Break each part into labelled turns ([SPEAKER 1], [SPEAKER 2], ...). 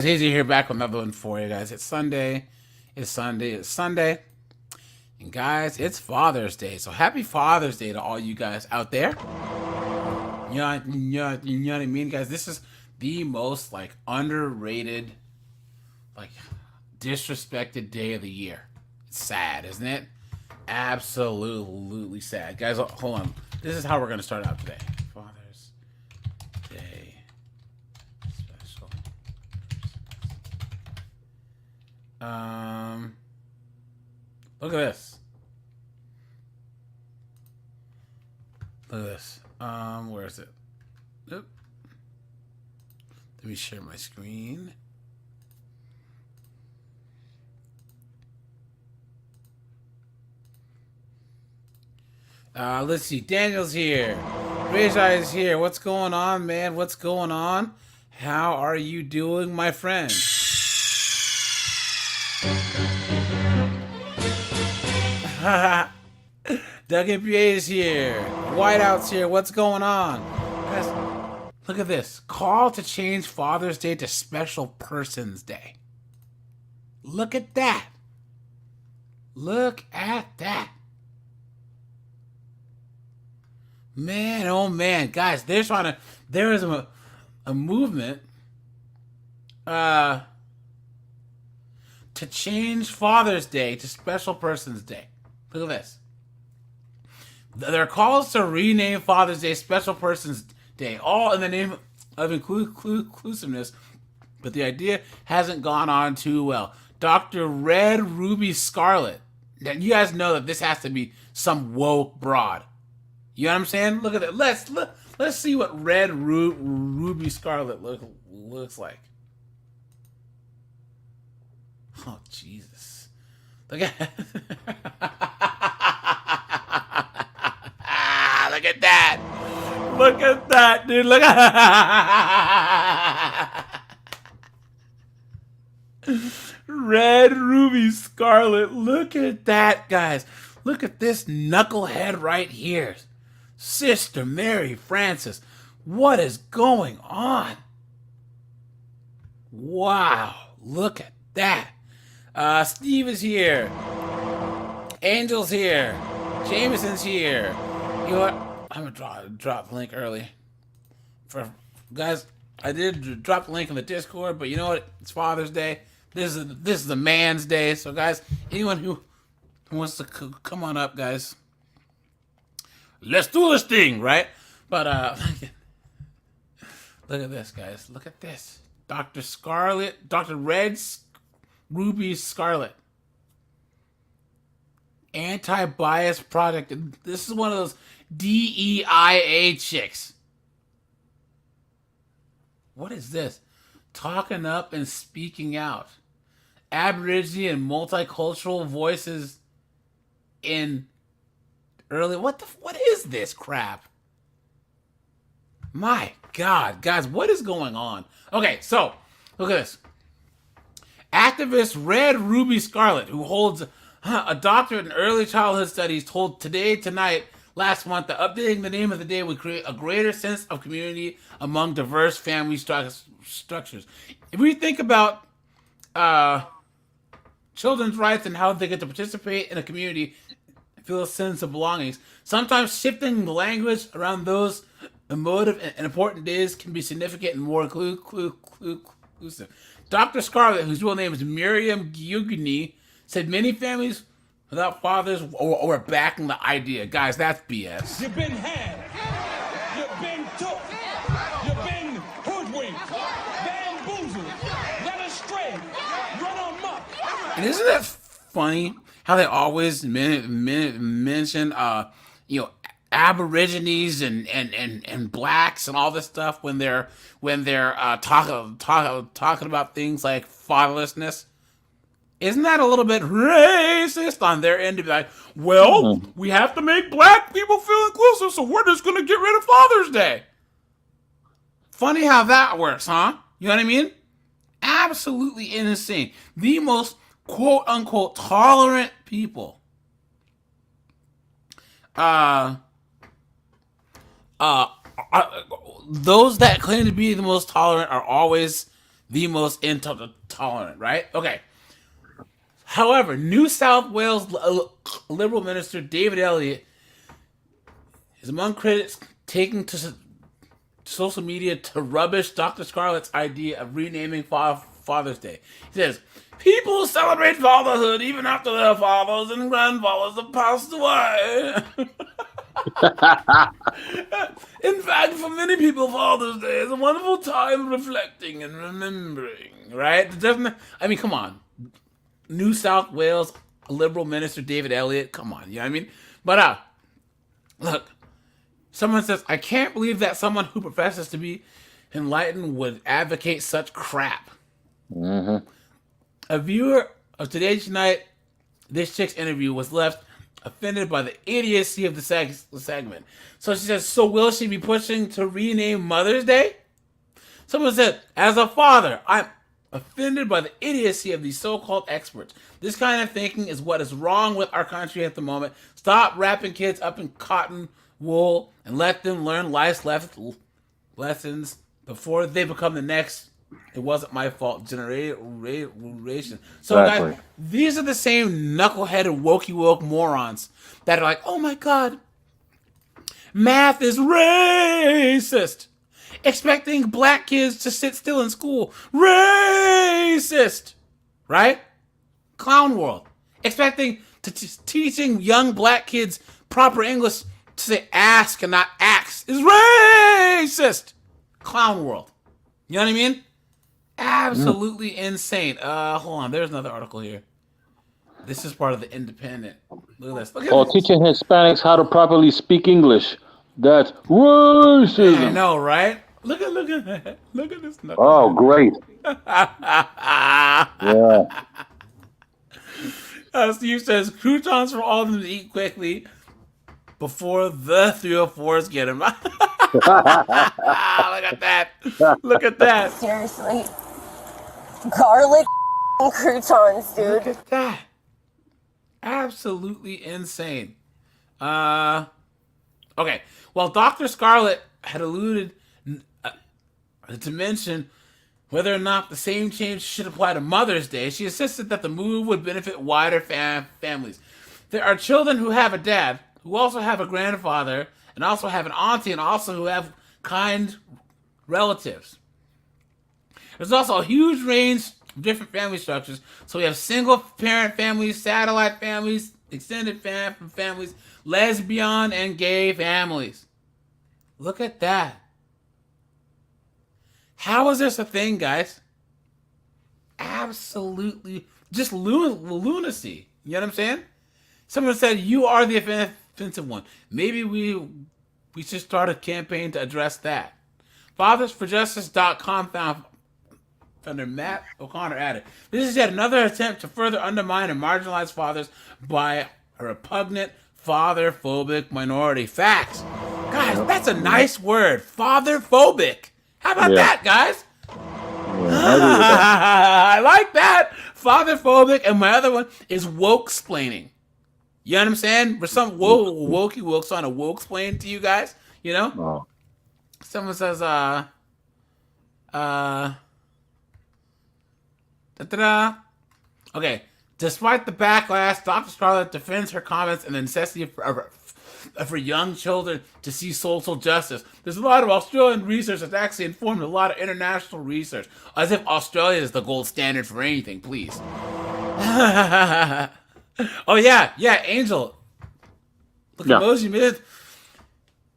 [SPEAKER 1] It's easy here back with another one for you guys. It's Sunday. It's Sunday. It's Sunday. And guys, it's Father's Day. So happy Father's Day to all you guys out there. You know what I mean, guys? This is the most underrated, like disrespected day of the year. It's sad, isn't it? Absolutely sad. Guys, hold on. This is how we're gonna start out today. Father's Day special. Look at this. Look at this. Where is it? Oop. Let me share my screen. Let's see. Daniel's here. Rajai is here. What's going on, man? What's going on? How are you doing, my friend? Doug MPA is here. Whiteout's here. What's going on? Guys, look at this. Call to change Father's Day to Special Persons Day. Look at that. Look at that. Man, oh man. Guys, there is a movement to change Father's Day to Special Persons Day. Look at this. There are calls to rename Father's Day Special Persons Day, all in the name of inclusiveness, but the idea hasn't gone on too well. Dr. Red Ruby Scarlet. Now, you guys know that this has to be some woke broad. You know what I'm saying? Look at that. Let's see what Red Ruby Scarlet looks like. Oh, Jesus. Look at look at that. Look at that, dude. Look at Red Ruby Scarlet. Look at that, guys. Look at this knucklehead right here. Sister Mary Frances. What is going on? Wow. Look at that. Steve is here. Angel's here. Jameson's here. You know what? I'm gonna drop the link early. For guys, I did drop the link in the Discord, but you know what? It's Father's Day. This is the man's day. So guys, anyone who wants to come on up, guys, let's do this thing, right? But look at this, guys. Look at this. Dr. Scarlet, Dr. Red Ruby Scarlet. Anti-bias product. This is one of those DEIA chicks. What is this? Talking up and speaking out. Aborigine and multicultural voices in early. What is this crap? My God, guys, what is going on? Okay, so look at this. Activist Red Ruby Scarlet, who holds a doctorate in early childhood studies, told Today Tonight last month that updating the name of the day would create a greater sense of community among diverse family structures. If we think about children's rights and how they get to participate in a community, feel a sense of belongings, sometimes shifting the language around those emotive and important days can be significant and more inclusive. Dr. Scarlett, whose real name is Miriam Giugni, said many families without fathers were backing the idea. Guys, that's BS.
[SPEAKER 2] You've been had. You've been took. You've been hoodwinked. Bamboozled. Led astray. Run amok.
[SPEAKER 1] And isn't that funny how they always mention, Aborigines and blacks and all this stuff when they're talking about things like fatherlessness? Isn't that a little bit racist on their end to be like, well, we have to make black people feel inclusive, so we're just going to get rid of Father's Day? Funny how that works, huh? You know what I mean? Absolutely insane. The most quote-unquote tolerant people. Those that claim to be the most tolerant are always the most intolerant, right? Okay. However, New South Wales Liberal Minister David Elliott is among critics taking to social media to rubbish Dr. Scarlett's idea of renaming Father's Day. He says, people celebrate fatherhood even after their fathers and grandfathers have passed away. In fact, for many people, Father's Day is a wonderful time of reflecting and remembering, right? I mean, come on. New South Wales Liberal Minister David Elliott, come on, you know what I mean? But, look, someone says, I can't believe that someone who professes to be enlightened would advocate such crap.
[SPEAKER 3] Mm-hmm.
[SPEAKER 1] A viewer of Today's Tonight, this chick's interview, was left offended by the idiocy of the segment. So she says, so will she be pushing to rename Mother's Day? Someone said, as a father, I'm offended by the idiocy of these so-called experts. This kind of thinking is what is wrong with our country at the moment. Stop wrapping kids up in cotton wool and let them learn life's lessons before they become the next it wasn't my fault generation. So
[SPEAKER 3] Exactly.
[SPEAKER 1] guys, these are the same knuckleheaded wokey woke morons that are like, oh my god, math is racist. Expecting black kids to sit still in school, racist. Right? Clown world. Expecting teaching young black kids proper English to say ask and not ax is racist. Clown world. You know what I mean? Absolutely insane. Hold on. There's another article here. This is part of the Independent. Look at this. Look at this.
[SPEAKER 3] Teaching Hispanics how to properly speak English. That's racism.
[SPEAKER 1] I know, right? Look at this.
[SPEAKER 3] Oh, great. Yeah.
[SPEAKER 1] Steve says croutons for all of them to eat quickly before the 304s get them. Look at that. Look at that.
[SPEAKER 4] Seriously. Garlic croutons, dude.
[SPEAKER 1] Look at that. Absolutely insane. Okay. Well, Dr. Scarlett had alluded to mention whether or not the same change should apply to Mother's Day. She insisted that the move would benefit wider families. There are children who have a dad, who also have a grandfather, and also have an auntie, and also who have kind relatives. There's also a huge range of different family structures. So we have single parent families, satellite families, extended families, lesbian and gay families. Look at that. How is this a thing, guys? Absolutely just lunacy. You know what I'm saying? Someone said, you are the offensive one. Maybe we should start a campaign to address that. FathersForJustice.com founder Matt O'Connor added, this is yet another attempt to further undermine and marginalize fathers by a repugnant, father-phobic minority. Facts. Guys, that's a nice word. Father-phobic. How about that, guys? I like that. Father-phobic. And my other one is woke-splaining. You know what I'm saying? For some wokey woke trying to woke-splain to you guys, you know?
[SPEAKER 3] Oh.
[SPEAKER 1] Someone says, okay. Despite the backlash, Dr. Scarlett defends her comments and the necessity for young children to see social justice. There's a lot of Australian research that's actually informed a lot of international research. As if Australia is the gold standard for anything, please. Oh, yeah, Angel. Look,
[SPEAKER 3] Yeah.
[SPEAKER 1] emoji,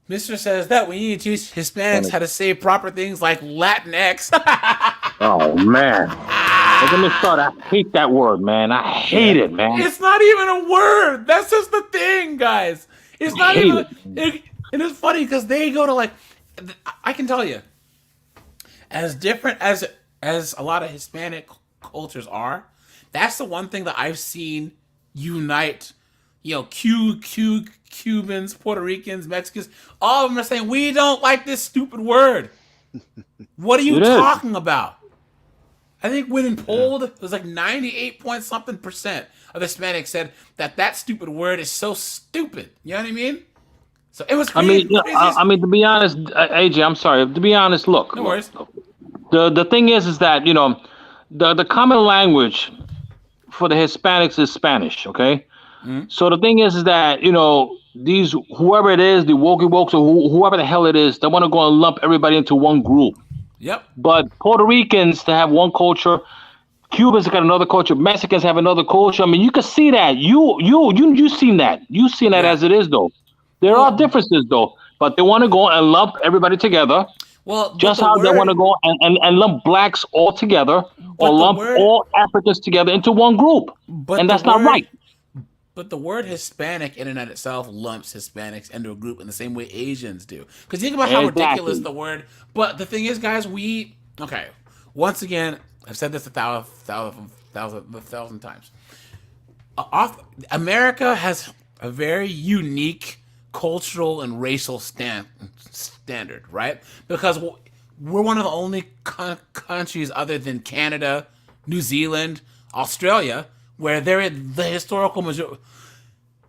[SPEAKER 1] Mr. says that we need to teach Hispanics how to say proper things like Latinx.
[SPEAKER 3] Oh, man. Let me start. I hate that word, man. I hate it, man.
[SPEAKER 1] It's not even a word. That's just the thing, guys. It's not
[SPEAKER 3] hate
[SPEAKER 1] even. It is funny because they go to like. I can tell you, as different as a lot of Hispanic cultures are, that's the one thing that I've seen unite. You know, Cubans, Puerto Ricans, Mexicans, all of them are saying we don't like this stupid word. What are you talking about? I think when polled, it was like 98% of Hispanics said that stupid word is so stupid. You know what I mean? So it was crazy.
[SPEAKER 3] I mean, to be honest, AJ, I'm sorry. To be honest, look.
[SPEAKER 1] No worries.
[SPEAKER 3] the thing is that the common language for the Hispanics is Spanish. Okay, so the thing is that these whoever it is, the wokey wokes or whoever the hell it is, they want to go and lump everybody into one group.
[SPEAKER 1] Yep.
[SPEAKER 3] But Puerto Ricans, they have one culture. Cubans got another culture. Mexicans have another culture. I mean, you can see that. You seen that. You seen that as it is, though. There are differences, though. But they want to go and lump everybody together.
[SPEAKER 1] Well,
[SPEAKER 3] just how they want to go and lump blacks all together or lump all Africans together into one group. And that's not right.
[SPEAKER 1] But the word Hispanic in and of itself lumps Hispanics into a group in the same way Asians do. Because think about how ridiculous the word. But the thing is, guys, once again, I've said this a thousand times. America has a very unique cultural and racial standard, right? Because we're one of the only countries other than Canada, New Zealand, Australia, where the historical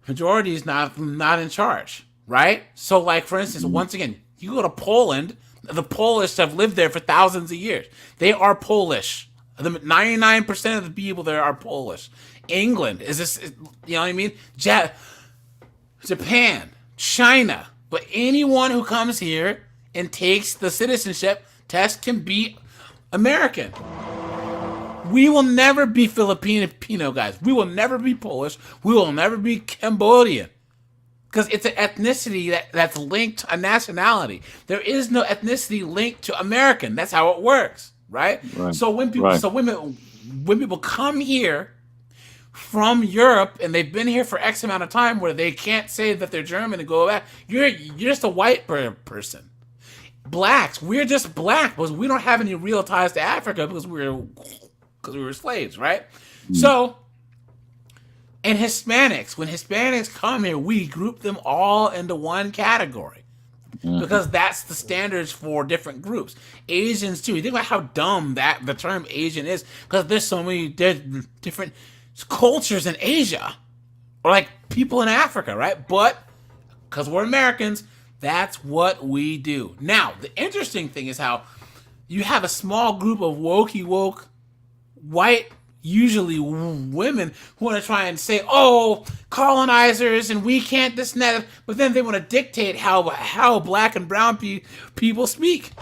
[SPEAKER 1] majority is not in charge, right? So, like, for instance, once again, you go to Poland, the Polish have lived there for thousands of years. They are Polish. 99% of the people there are Polish. England is this, you know what I mean? Japan, China. But anyone who comes here and takes the citizenship test can be American. We will never be Filipino, guys. We will never be Polish. We will never be Cambodian. Because it's an ethnicity that's linked to a nationality. There is no ethnicity linked to American. That's how it works, right? So when people come here from Europe and they've been here for X amount of time, where they can't say that they're German and go back, you're just a white person. Blacks, we're just black because we don't have any real ties to Africa because we were slaves, right? So. And Hispanics, when Hispanics come here, we group them all into one category because that's the standards for different groups. Asians too. You think about how dumb the term Asian is because there's so many different cultures in Asia, or like people in Africa, right? But because we're Americans, that's what we do. Now, the interesting thing is how you have a small group of woke white, usually women, who want to try and say, oh, colonizers and we can't this and that, but then they want to dictate how black and brown people speak.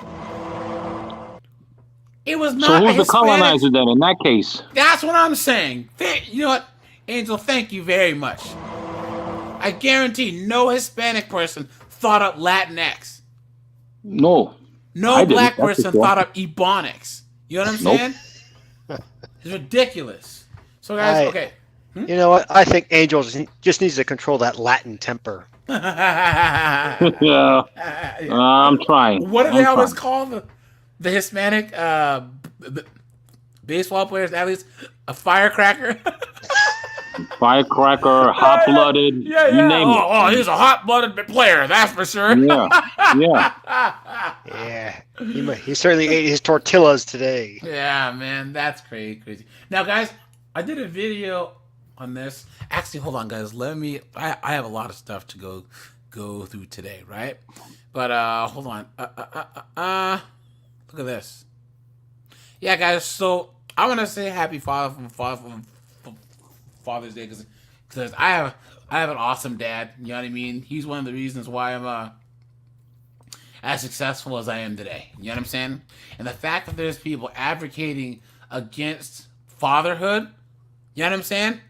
[SPEAKER 1] It was not.
[SPEAKER 3] So who's the colonizer then in that case?
[SPEAKER 1] That's what I'm saying. You know what, Angel, thank you very much. I guarantee no Hispanic person thought up Latinx.
[SPEAKER 3] No black
[SPEAKER 1] person thought up Ebonics. You know what I'm saying? It's ridiculous. So, guys, okay.
[SPEAKER 5] You know what? I think Angel just needs to control that Latin temper.
[SPEAKER 3] Yeah, I'm trying.
[SPEAKER 1] What do they always call the Hispanic baseball players, athletes? A firecracker?
[SPEAKER 3] Firecracker, hot-blooded, you name it.
[SPEAKER 1] Oh, he's a hot-blooded player, that's for sure.
[SPEAKER 5] Yeah. He certainly ate his tortillas today.
[SPEAKER 1] Yeah, man, that's crazy. Now, guys, I did a video on this. Actually, hold on, guys. I have a lot of stuff to go through today, right? But hold on. Look at this. Yeah, guys. So I want to say Happy Father's Day because I have an awesome dad. You know what I mean? He's one of the reasons why I'm as successful as I am today. You know what I'm saying? And the fact that there's people advocating against fatherhood, you know what I'm saying?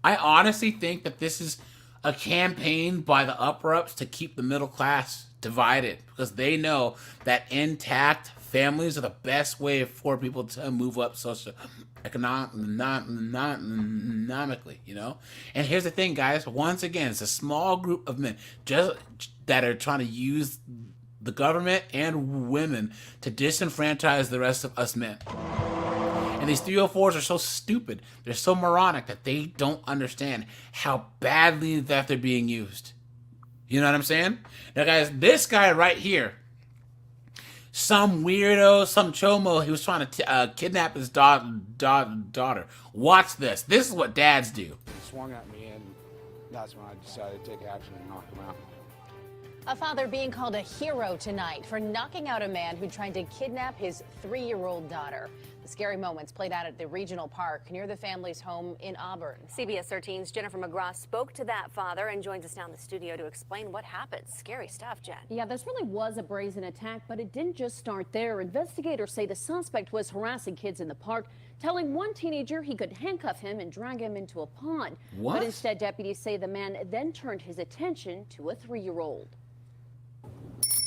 [SPEAKER 1] I honestly think that this is a campaign by the upper-ups to keep the middle class divided because they know that intact families are the best way for people to move up economically, you know? And here's the thing, guys. Once again, it's a small group of men just that are trying to use the government and women to disenfranchise the rest of us men. And these 304s are so stupid. They're so moronic that they don't understand how badly that they're being used. You know what I'm saying? Now, guys, this guy right here, some weirdo, some chomo, he was trying to kidnap his daughter. Watch this. This is what dads do.
[SPEAKER 6] He swung at me, and that's when I decided to take action and knock him out. A father being called a hero tonight for knocking out a man who tried to kidnap his 3-year-old daughter. The scary moments played out at the regional park near the family's home in Auburn.
[SPEAKER 7] CBS 13's Jennifer McGraw spoke to that father and joins us now in the studio to explain what happened. Scary stuff, Jen.
[SPEAKER 8] Yeah, this really was a brazen attack, but it didn't just start there. Investigators say the suspect was harassing kids in the park, telling one teenager he could handcuff him and drag him into a pond.
[SPEAKER 1] What?
[SPEAKER 8] But instead, deputies say the man then turned his attention to a 3-year-old.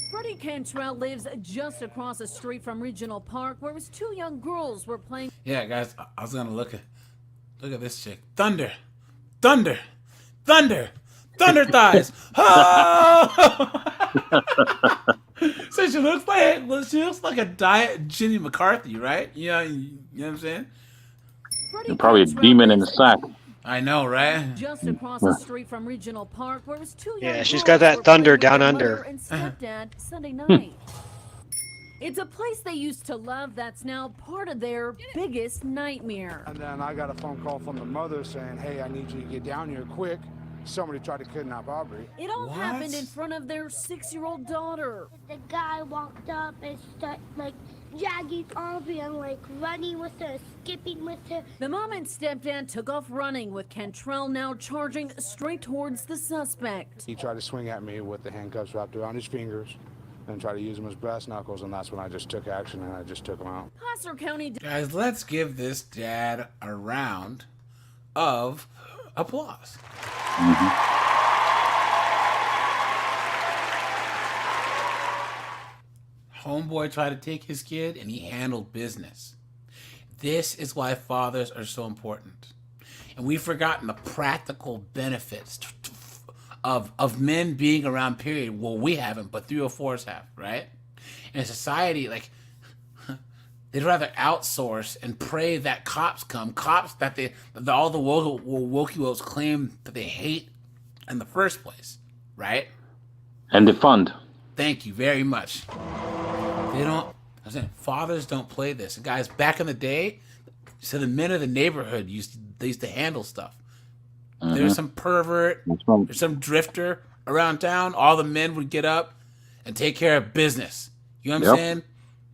[SPEAKER 8] Freddie Cantrell lives just across the street from Regional Park, where his 2 young girls were playing.
[SPEAKER 1] Yeah, guys, I was gonna look at this chick. Thunder, thunder, thunder, thunder thighs. Oh! So she looks like a diet Jenny McCarthy, right? You know what I'm saying?
[SPEAKER 3] You're probably a demon in the sack.
[SPEAKER 1] I know, right?
[SPEAKER 8] Just across the street from Regional Park, where his 2 young
[SPEAKER 5] Yeah, she's
[SPEAKER 8] girls
[SPEAKER 5] got that
[SPEAKER 8] were
[SPEAKER 5] thunder
[SPEAKER 8] playing with
[SPEAKER 5] down
[SPEAKER 8] their
[SPEAKER 5] under.
[SPEAKER 8] mother and stepdad Sunday night. It's a place they used to love that's now part of their biggest nightmare.
[SPEAKER 9] And then I got a phone call from the mother saying, hey, I need you to get down here quick. Somebody tried to kidnap Aubrey.
[SPEAKER 8] It all
[SPEAKER 1] What?
[SPEAKER 8] happened in front of their 6-year-old daughter.
[SPEAKER 10] The guy walked up and started like dragging Aubrey and like running with her, skipping with her.
[SPEAKER 8] The mom and stepdad took off running, with Cantrell now charging straight towards the suspect.
[SPEAKER 9] He tried to swing at me with the handcuffs wrapped around his fingers and tried to use them as brass knuckles, and that's when I just took action and I just took him out.
[SPEAKER 8] Placer County
[SPEAKER 1] Guys, let's give this dad a round of applause. Homeboy tried to take his kid and he handled business. This is why fathers are so important. And we've forgotten the practical benefits of men being around, period. Well, we haven't, but 304s have, right? In a society, like, they'd rather outsource and pray that cops come. Cops that all the wokey wokes claim that they hate in the first place, right?
[SPEAKER 3] And defund.
[SPEAKER 1] Thank you very much. They don't. I'm saying fathers don't play this. And guys, back in the day, so the men of the neighborhood used to handle stuff. There's some pervert, there's some drifter around town. All the men would get up and take care of business. You know what I'm saying?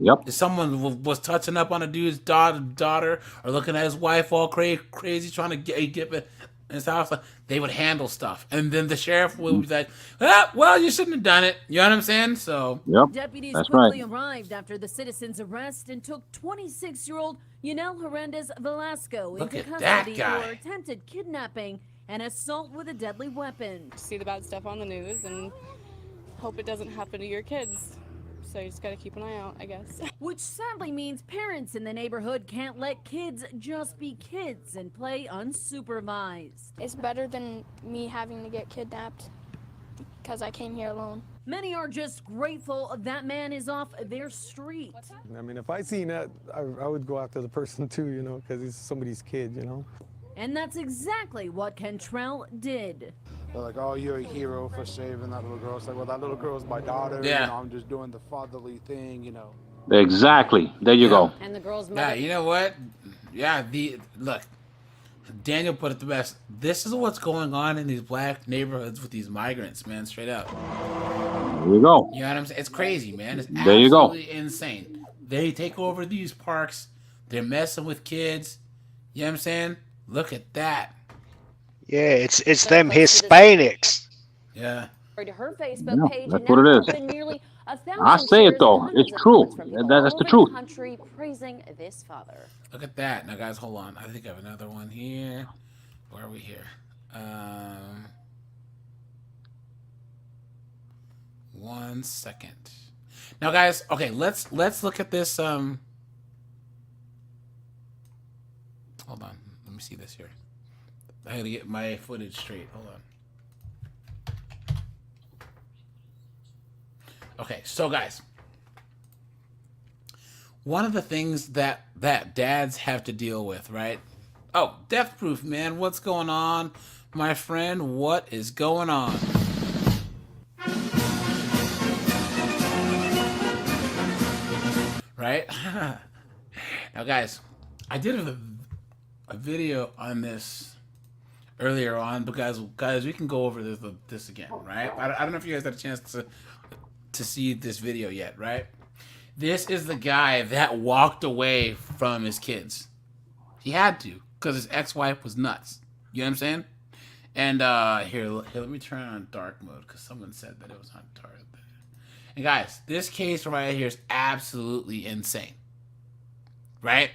[SPEAKER 3] Yep.
[SPEAKER 1] If someone was touching up on a dude's daughter or looking at his wife all crazy, trying to get in his house, they would handle stuff. And then the sheriff would be like, well, you shouldn't have done it. You know what I'm saying? So
[SPEAKER 8] Deputies
[SPEAKER 3] That's
[SPEAKER 8] quickly
[SPEAKER 3] right.
[SPEAKER 8] arrived after the citizen's arrest and took 26-year-old Yunel Hernandez Velasco
[SPEAKER 1] Look
[SPEAKER 8] into
[SPEAKER 1] at that
[SPEAKER 8] custody
[SPEAKER 1] guy.
[SPEAKER 8] for attempted kidnapping and assault with a deadly weapon.
[SPEAKER 11] See the bad stuff on the news and hope it doesn't happen to your kids. So you just gotta keep an eye out, I guess.
[SPEAKER 8] Which sadly means parents in the neighborhood can't let kids just be kids and play unsupervised.
[SPEAKER 10] It's better than me having to get kidnapped because I came here alone.
[SPEAKER 8] Many are just grateful that man is off their street.
[SPEAKER 12] I mean, if I seen that, I would go after the person too, you know, because he's somebody's kid, you know.
[SPEAKER 8] And that's exactly what Cantrell did.
[SPEAKER 9] They're like, oh, you're a hero for saving that little girl. It's like, well, that little girl's my daughter.
[SPEAKER 1] Yeah.
[SPEAKER 9] You know, I'm just doing the fatherly thing, you know.
[SPEAKER 3] Exactly. There you go.
[SPEAKER 8] And the girl's mother.
[SPEAKER 1] yeah, you know what? Yeah, look, Daniel put it the best. This is what's going on in these black neighborhoods with these migrants, man. Straight up.
[SPEAKER 3] There you go.
[SPEAKER 1] You know what I'm saying? It's crazy, man. It's
[SPEAKER 3] There you go.
[SPEAKER 1] absolutely insane. They take over these parks. They're messing with kids. You know what I'm saying? Look at that.
[SPEAKER 5] Yeah, it's them Hispanics.
[SPEAKER 1] Yeah.
[SPEAKER 8] To her Facebook page,
[SPEAKER 3] that's
[SPEAKER 8] and
[SPEAKER 3] what
[SPEAKER 8] now
[SPEAKER 3] it is.
[SPEAKER 8] opened nearly 1,000
[SPEAKER 3] I say it
[SPEAKER 8] shares
[SPEAKER 3] though.
[SPEAKER 8] and hundreds
[SPEAKER 3] It's
[SPEAKER 8] of
[SPEAKER 3] true.
[SPEAKER 8] comments from people
[SPEAKER 3] That's
[SPEAKER 8] all
[SPEAKER 3] the
[SPEAKER 8] over
[SPEAKER 3] truth.
[SPEAKER 8] Country praising this father.
[SPEAKER 1] Look at that. Now, guys, hold on. I think I have another one here. Where are we here? 1 second. Now, guys, okay, let's look at this. Hold on. Let me see this here. I gotta get my footage straight. Hold on. Okay, so guys, one of the things that dads have to deal with, right? Oh, Death Proof, man, what's going on, my friend? What is going on? Right? Now, guys, I did a video on this earlier on, but guys, we can go over this again, right? I don't know if you guys had a chance to see this video yet, right? This is the guy that walked away from his kids. He had to, because his ex-wife was nuts. You know what I'm saying? And here, let me turn on dark mode, because someone said that it was on dark. And guys, this case right here is absolutely insane, right?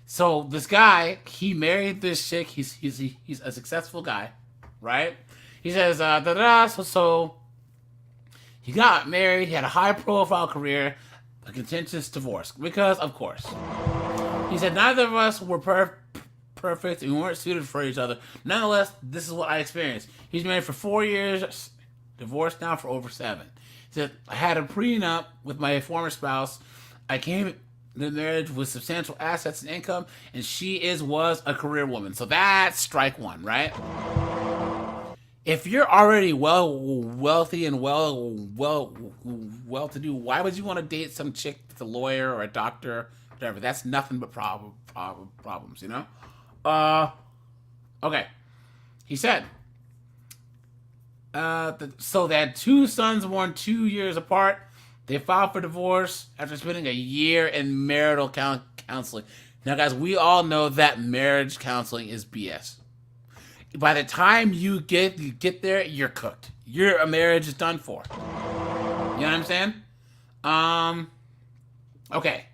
[SPEAKER 1] So this guy, he married this chick. He's a successful guy, right? He says, so he got married. He had a high-profile career, a contentious divorce, because of course. He said neither of us were perfect and we weren't suited for each other. Nonetheless, this is what I experienced. He's married for 4 years, divorced now for over 7. He said, I had a prenup with my former spouse. I came to the marriage with substantial assets and income, and she was a career woman. So that's strike one, right? If you're already wealthy and well-to-do, why would you want to date some chick that's a lawyer or a doctor, whatever? That's nothing but problems, you know? Okay. He said, so they had 2 sons born 2 years apart. They filed for divorce after spending a year in marital counseling. Now, guys, we all know that marriage counseling is BS. By the time you get there, you're cooked. Your marriage is done for. You know what I'm saying? Okay.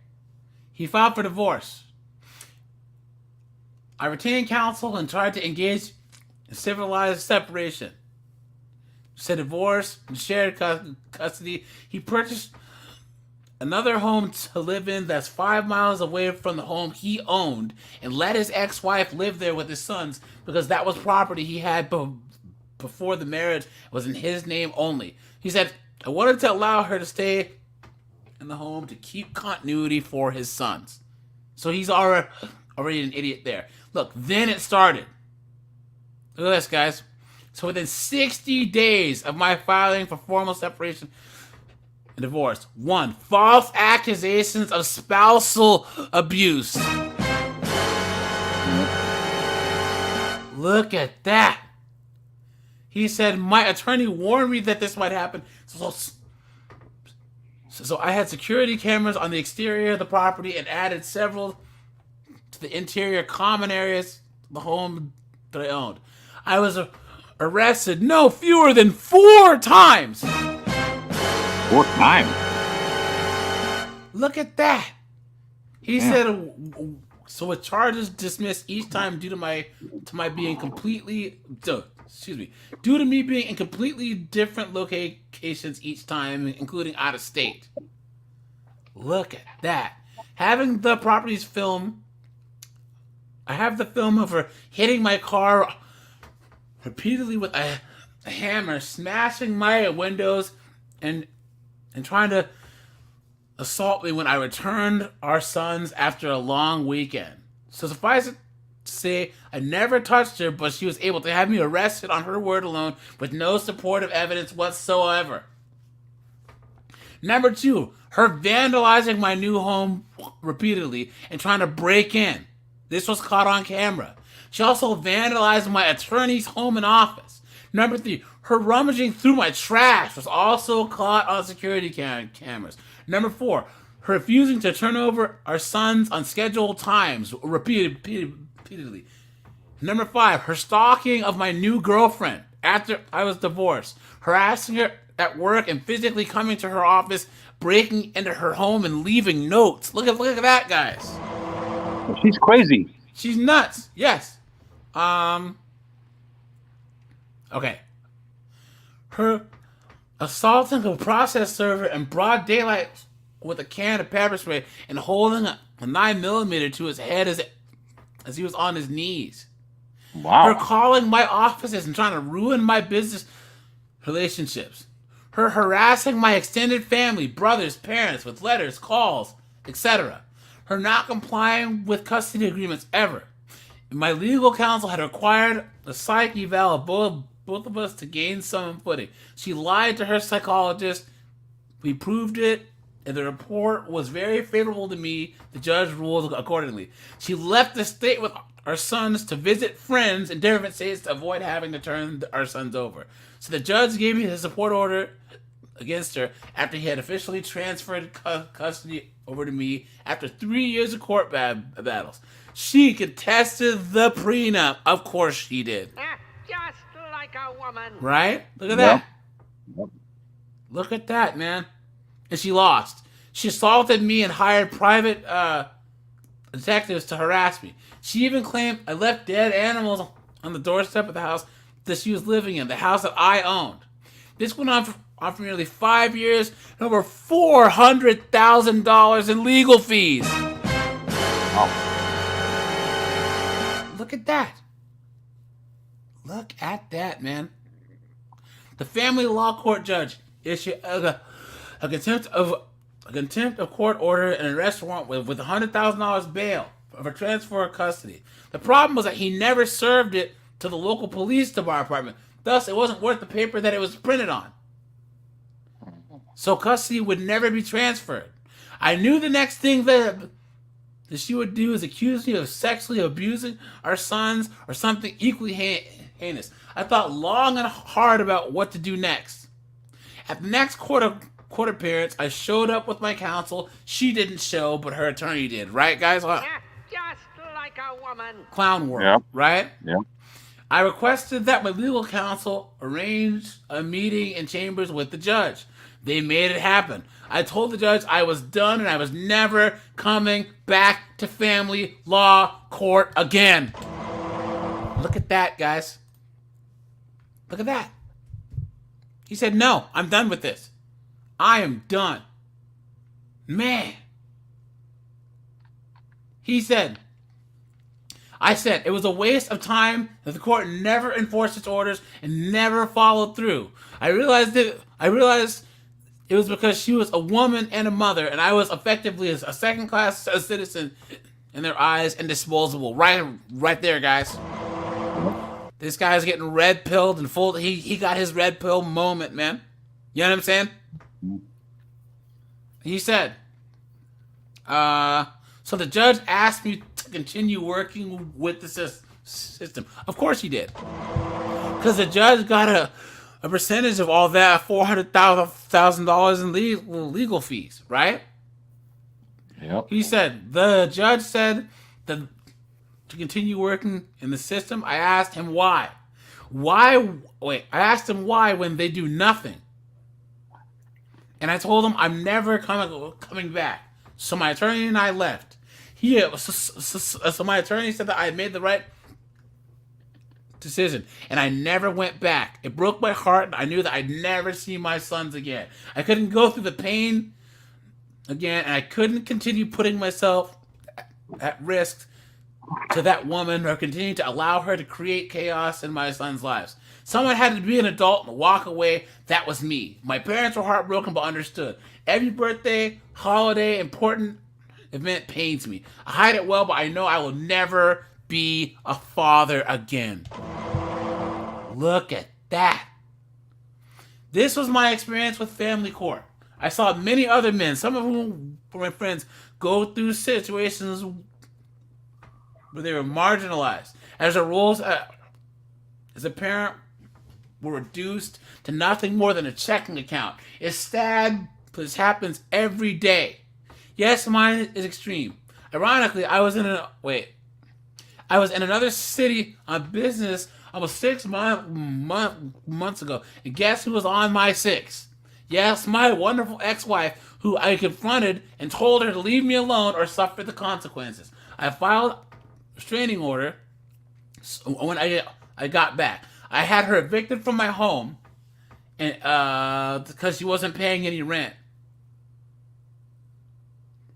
[SPEAKER 1] He filed for divorce. I retained counsel and tried to engage in civilized separation. Said divorce and shared custody. He purchased another home to live in that's 5 miles away from the home he owned and let his ex-wife live there with his sons because that was property he had before the marriage was in his name only. He said, I wanted to allow her to stay in the home to keep continuity for his sons. So he's already an idiot there. Look, then it started. Look at this, guys. So within 60 days of my filing for formal separation and divorce, 1, false accusations of spousal abuse. Look at that. He said, my attorney warned me that this might happen. So I had security cameras on the exterior of the property and added several to the interior common areas of the home that I owned. I was arrested no fewer than 4 times.
[SPEAKER 3] 4 times?
[SPEAKER 1] Look at that. He said, so with charges dismissed each time due to my being completely, due to me being in completely different locations each time, including out of state. Look at that. Having the properties film, I have the film of her hitting my car repeatedly with a hammer, smashing my windows, and trying to assault me when I returned our sons after a long weekend. So suffice it to say, I never touched her, but she was able to have me arrested on her word alone with no supportive evidence whatsoever. Number 2, her vandalizing my new home repeatedly and trying to break in. This was caught on camera. She also vandalized my attorney's home and office. Number 3, her rummaging through my trash was also caught on security cameras. Number 4, her refusing to turn over our sons on scheduled times repeatedly. Number 5, her stalking of my new girlfriend after I was divorced, harassing her at work and physically coming to her office, breaking into her home and leaving notes. Look at that, guys.
[SPEAKER 3] She's crazy.
[SPEAKER 1] She's nuts. Yes. Okay. Her assaulting a process server in broad daylight with a can of pepper spray and holding a 9mm to his head as he was on his knees.
[SPEAKER 3] Wow.
[SPEAKER 1] Her calling my offices and trying to ruin my business relationships. Her harassing my extended family, brothers, parents with letters, calls, etc. Her not complying with custody agreements ever. My legal counsel had required a psych eval of both of us to gain some footing. She lied to her psychologist. We proved it, and the report was very favorable to me. The judge ruled accordingly. She left the state with our sons to visit friends in different states to avoid having to turn our sons over. So the judge gave me his support order against her after he had officially transferred custody over to me after 3 years of court battles. She contested the prenup. Of course she did.
[SPEAKER 13] Just like a woman.
[SPEAKER 1] Right? Look at that. Look at that, man. And she lost. She assaulted me and hired private detectives to harass me. She even claimed I left dead animals on the doorstep of the house that she was living in, the house that I owned. This went on for nearly 5 years and over $400,000 in legal fees. Look at that. Look at that, man. The family law court judge issued a contempt of court order and an arrest warrant with $100,000 bail for transfer of custody. The problem was that he never served it to the local police department. Thus, it wasn't worth the paper that it was printed on. So custody would never be transferred. I knew the next thing that she would do is accuse me of sexually abusing our sons or something equally heinous. I thought long and hard about what to do next. At the next court appearance, I showed up with my counsel. She didn't show, but her attorney did. Right, guys?
[SPEAKER 13] Just like a woman.
[SPEAKER 1] Clown world,
[SPEAKER 3] Yeah.
[SPEAKER 1] right?
[SPEAKER 3] Yeah.
[SPEAKER 1] I requested that my legal counsel arrange a meeting in chambers with the judge. They made it happen. I told the judge I was done and I was never coming back to family law court again. Look at that, guys. Look at that. He said, no, I'm done with this. I am done. Man. I said it was a waste of time that the court never enforced its orders and never followed through. I realized it was because she was a woman and a mother, and I was effectively a second-class citizen in their eyes and disposable. Right there, guys. This guy's getting red-pilled and full. He got his red pill moment, man. You know what I'm saying? He said, so the judge asked me to continue working with the system. Of course he did. Because the judge got a percentage of all that, $400,000 in legal fees, right?
[SPEAKER 3] Yep.
[SPEAKER 1] He said, the judge said that to continue working in the system. I asked him why. I asked him why when they do nothing. And I told him I'm never coming back. So my attorney and I left. So my attorney said that I had made the right decision, and I never went back. It broke my heart. I knew that I'd never see my sons again. I couldn't go through the pain again, and I couldn't continue putting myself at risk to that woman or continue to allow her to create chaos in my sons' lives. Someone had to be an adult and walk away. That was me. My parents were heartbroken but understood. Every birthday, holiday, important event pains me. I hide it well, but I know I will never be a father again. Look at that. This was my experience with family court. I saw many other men, some of whom were my friends, go through situations where they were marginalized. As a rule, as a parent, were reduced to nothing more than a checking account. It's sad, but this happens every day. Yes, mine is extreme. Ironically, I was in another city on business almost 6 months ago. And guess who was on my 6? Yes, my wonderful ex-wife, who I confronted and told her to leave me alone or suffer the consequences. I filed a restraining order when I got back. I had her evicted from my home and because she wasn't paying any rent.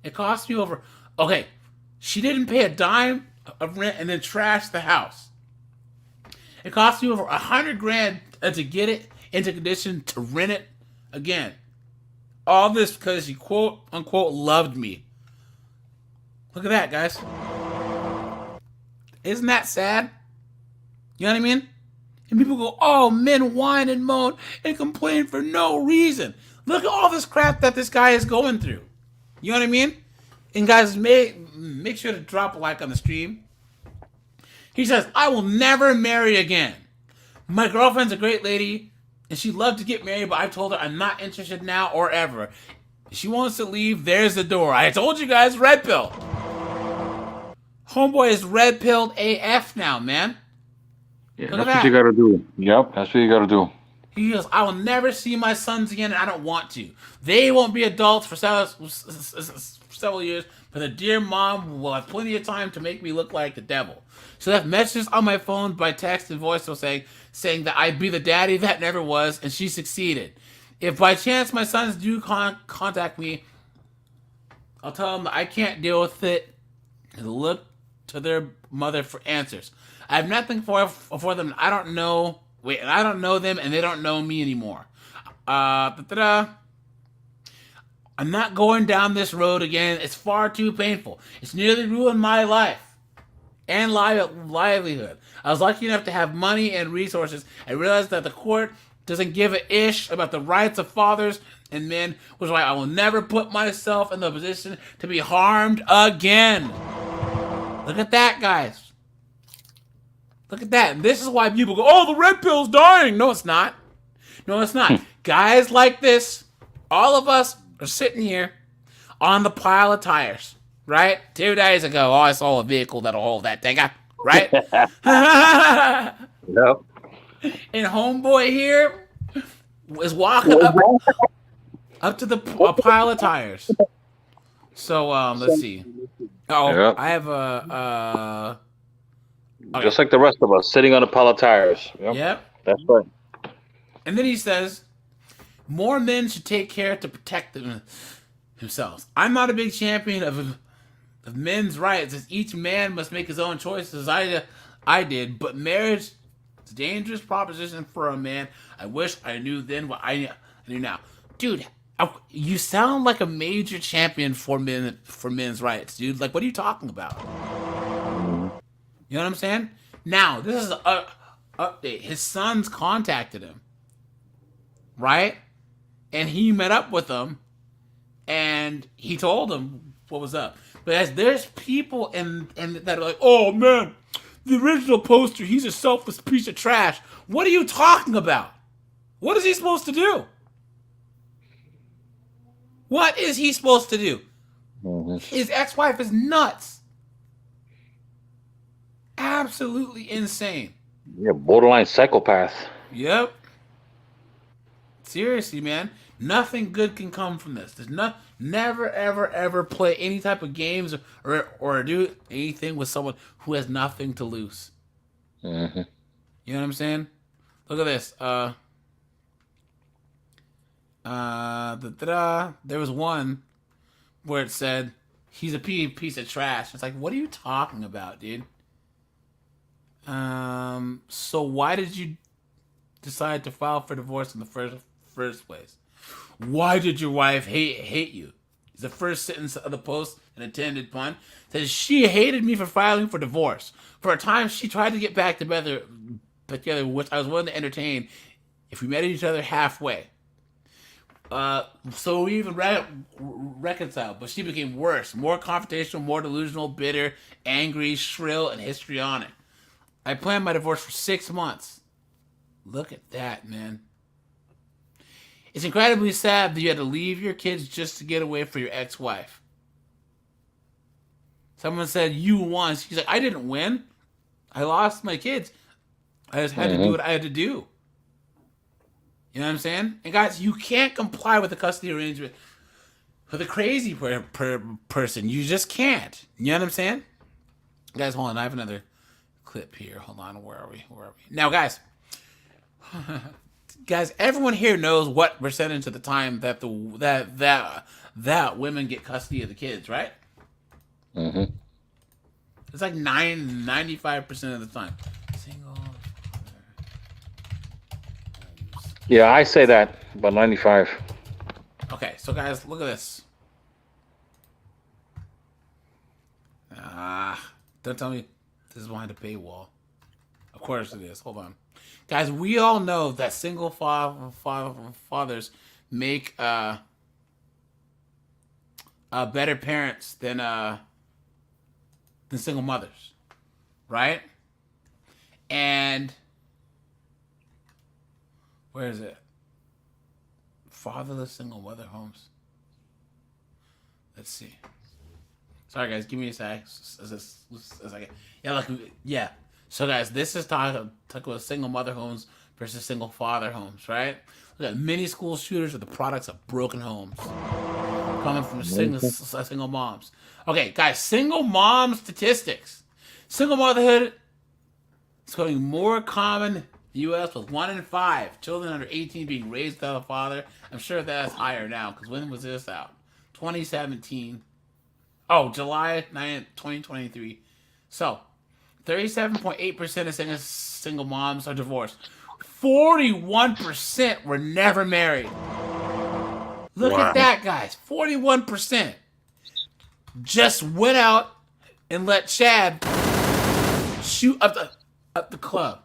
[SPEAKER 1] It cost me over... Okay, she didn't pay a dime of rent and then trashed the house. It cost me over $100,000 to get it into condition to rent it again. All this because she quote unquote loved me. Look at that, guys. Isn't that sad? You know what I mean? And people go, oh, men whine and moan and complain for no reason. Look at all this crap that this guy is going through. You know what I mean? And guys, make sure to drop a like on the stream. He says, I will never marry again. My girlfriend's a great lady, and she'd love to get married, but I've told her I'm not interested now or ever. If she wants to leave, there's the door. I told you guys, red pill. Homeboy is red pilled AF now, man.
[SPEAKER 3] Yeah,
[SPEAKER 1] Look at
[SPEAKER 3] that's what
[SPEAKER 1] that.
[SPEAKER 3] you gotta do. Yep, that's what you gotta do.
[SPEAKER 1] He goes, I will never see my sons again, and I don't want to. They won't be adults for several years, but their dear mom will have plenty of time to make me look like the devil. She left messages on my phone by text and voice saying that I'd be the daddy that never was, and she succeeded. If by chance my sons do contact me, I'll tell them that I can't deal with it and look to their mother for answers. I have nothing for them. I don't know them, and they don't know me anymore. I'm not going down this road again. It's far too painful. It's nearly ruined my life and livelihood. I was lucky enough to have money and resources. I realized that the court doesn't give a ish about the rights of fathers and men, which is why I will never put myself in the position to be harmed again. Look at that, guys. Look at that. And this is why people go, oh, the red pill's dying. No, it's not. No, it's not. Guys like this, all of us are sitting here on the pile of tires, right? 2 days ago, I saw a vehicle that'll hold that thing up, right?
[SPEAKER 3] Yep.
[SPEAKER 1] And homeboy here is walking up to the a pile of tires. So let's see. Oh,
[SPEAKER 3] Yep.
[SPEAKER 1] I have a. Okay.
[SPEAKER 3] Just like the rest of us, sitting on a pile of tires.
[SPEAKER 1] Yep.
[SPEAKER 3] That's right.
[SPEAKER 1] And then he says, more men should take care to protect themselves. I'm not a big champion of men's rights, as each man must make his own choices. I did, but marriage is a dangerous proposition for a man. I wish I knew then what I knew now. Dude, you sound like a major champion for men's rights, dude. Like, what are you talking about? You know what I'm saying? Now, this is an update. His sons contacted him, right? And he met up with them, and he told them what was up. But as there's people and that are like, oh man, the original poster, he's a selfless piece of trash. What are you talking about? What is he supposed to do? What is he supposed to do? His ex-wife is nuts. Absolutely insane.
[SPEAKER 3] Yeah, borderline psychopath.
[SPEAKER 1] Yep. Seriously, man. Nothing good can come from this. There's never, ever, ever play any type of games or do anything with someone who has nothing to lose.
[SPEAKER 3] Mm-hmm.
[SPEAKER 1] You know what I'm saying? Look at this. There was one where it said, he's a piece of trash. It's like, what are you talking about, dude? So why did you decide to file for divorce in the first place? Why did your wife hate you? The first sentence of the post, an intended pun, says she hated me for filing for divorce. For a time, she tried to get back together, which I was willing to entertain if we met each other halfway. So we even reconciled, but she became worse, more confrontational, more delusional, bitter, angry, shrill, and histrionic. I planned my divorce for 6 months. Look at that, man. It's incredibly sad that you had to leave your kids just to get away from your ex-wife. Someone said, you won. She's like, I didn't win. I lost my kids. I just had to do what I had to do. You know what I'm saying? And guys, you can't comply with the custody arrangement with a crazy person. You just can't. You know what I'm saying? Guys, hold on. I have another clip here. Hold on. Where are we? Now, guys. Guys, everyone here knows what percentage of the time that that women get custody of the kids, right?
[SPEAKER 3] Mm-hmm.
[SPEAKER 1] It's like 95% of the time. Single.
[SPEAKER 3] Yeah, I say that, but 95.
[SPEAKER 1] Okay, so guys, look at this. Don't tell me this is behind a paywall. Of course it is. Hold on. Guys, we all know that single fathers make better parents than single mothers, right? And where is it? Fatherless single mother homes. Let's see. Sorry, guys. Give me a sec. Yeah. So, guys, this is talking about single mother homes versus single father homes, right? Look at many school shooters are the products of broken homes coming from single moms. Okay, guys, single mom statistics. Single motherhood is becoming more common in the U.S. with 1 in 5 children under 18 being raised without a father. I'm sure that's higher now, because when was this out? 2017. Oh, July 9th, 2023. So, 37.8% of single moms are divorced. 41% were never married. Look at that, guys. 41% just went out and let Chad shoot up the club.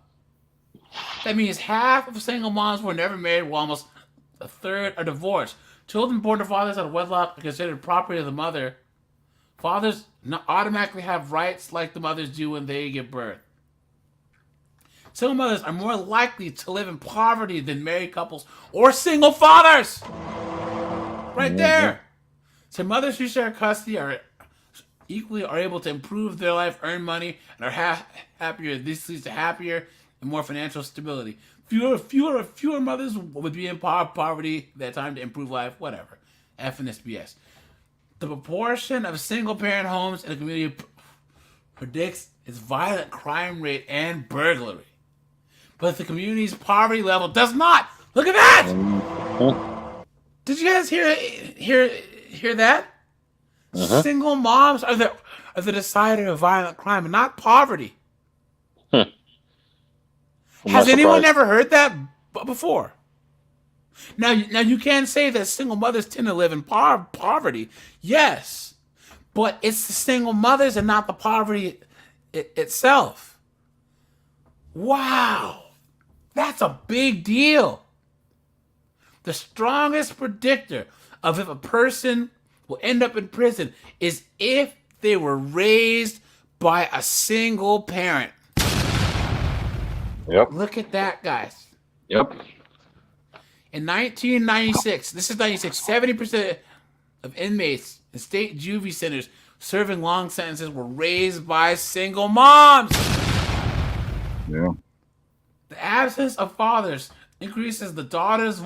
[SPEAKER 1] That means half of single moms were never married, while almost a third are divorced. Children born to fathers out of wedlock are considered property of the mother. Fathers not automatically have rights like the mothers do when they give birth. Single mothers are more likely to live in poverty than married couples or single fathers. Right there. So mothers who share custody are able to improve their life, earn money, and are happier. This leads to happier and more financial stability. Fewer mothers would be in poverty at that time to improve life. Whatever. F and SBS. The proportion of single-parent homes in the community predicts its violent crime rate and burglary. But the community's poverty level does not. Look at that! Did you guys hear that? Single moms are the decider of violent crime and not poverty. Has anyone ever heard that before? Now you can say that single mothers tend to live in poverty. Yes. But it's the single mothers and not the poverty itself. Wow. That's a big deal. The strongest predictor of if a person will end up in prison is if they were raised by a single parent.
[SPEAKER 3] Yep.
[SPEAKER 1] Look at that, guys.
[SPEAKER 3] Yep.
[SPEAKER 1] In 1996, this is 96, 70% of inmates in state juvie centers serving long sentences were raised by single moms.
[SPEAKER 3] Yeah.
[SPEAKER 1] The absence of fathers increases the daughter's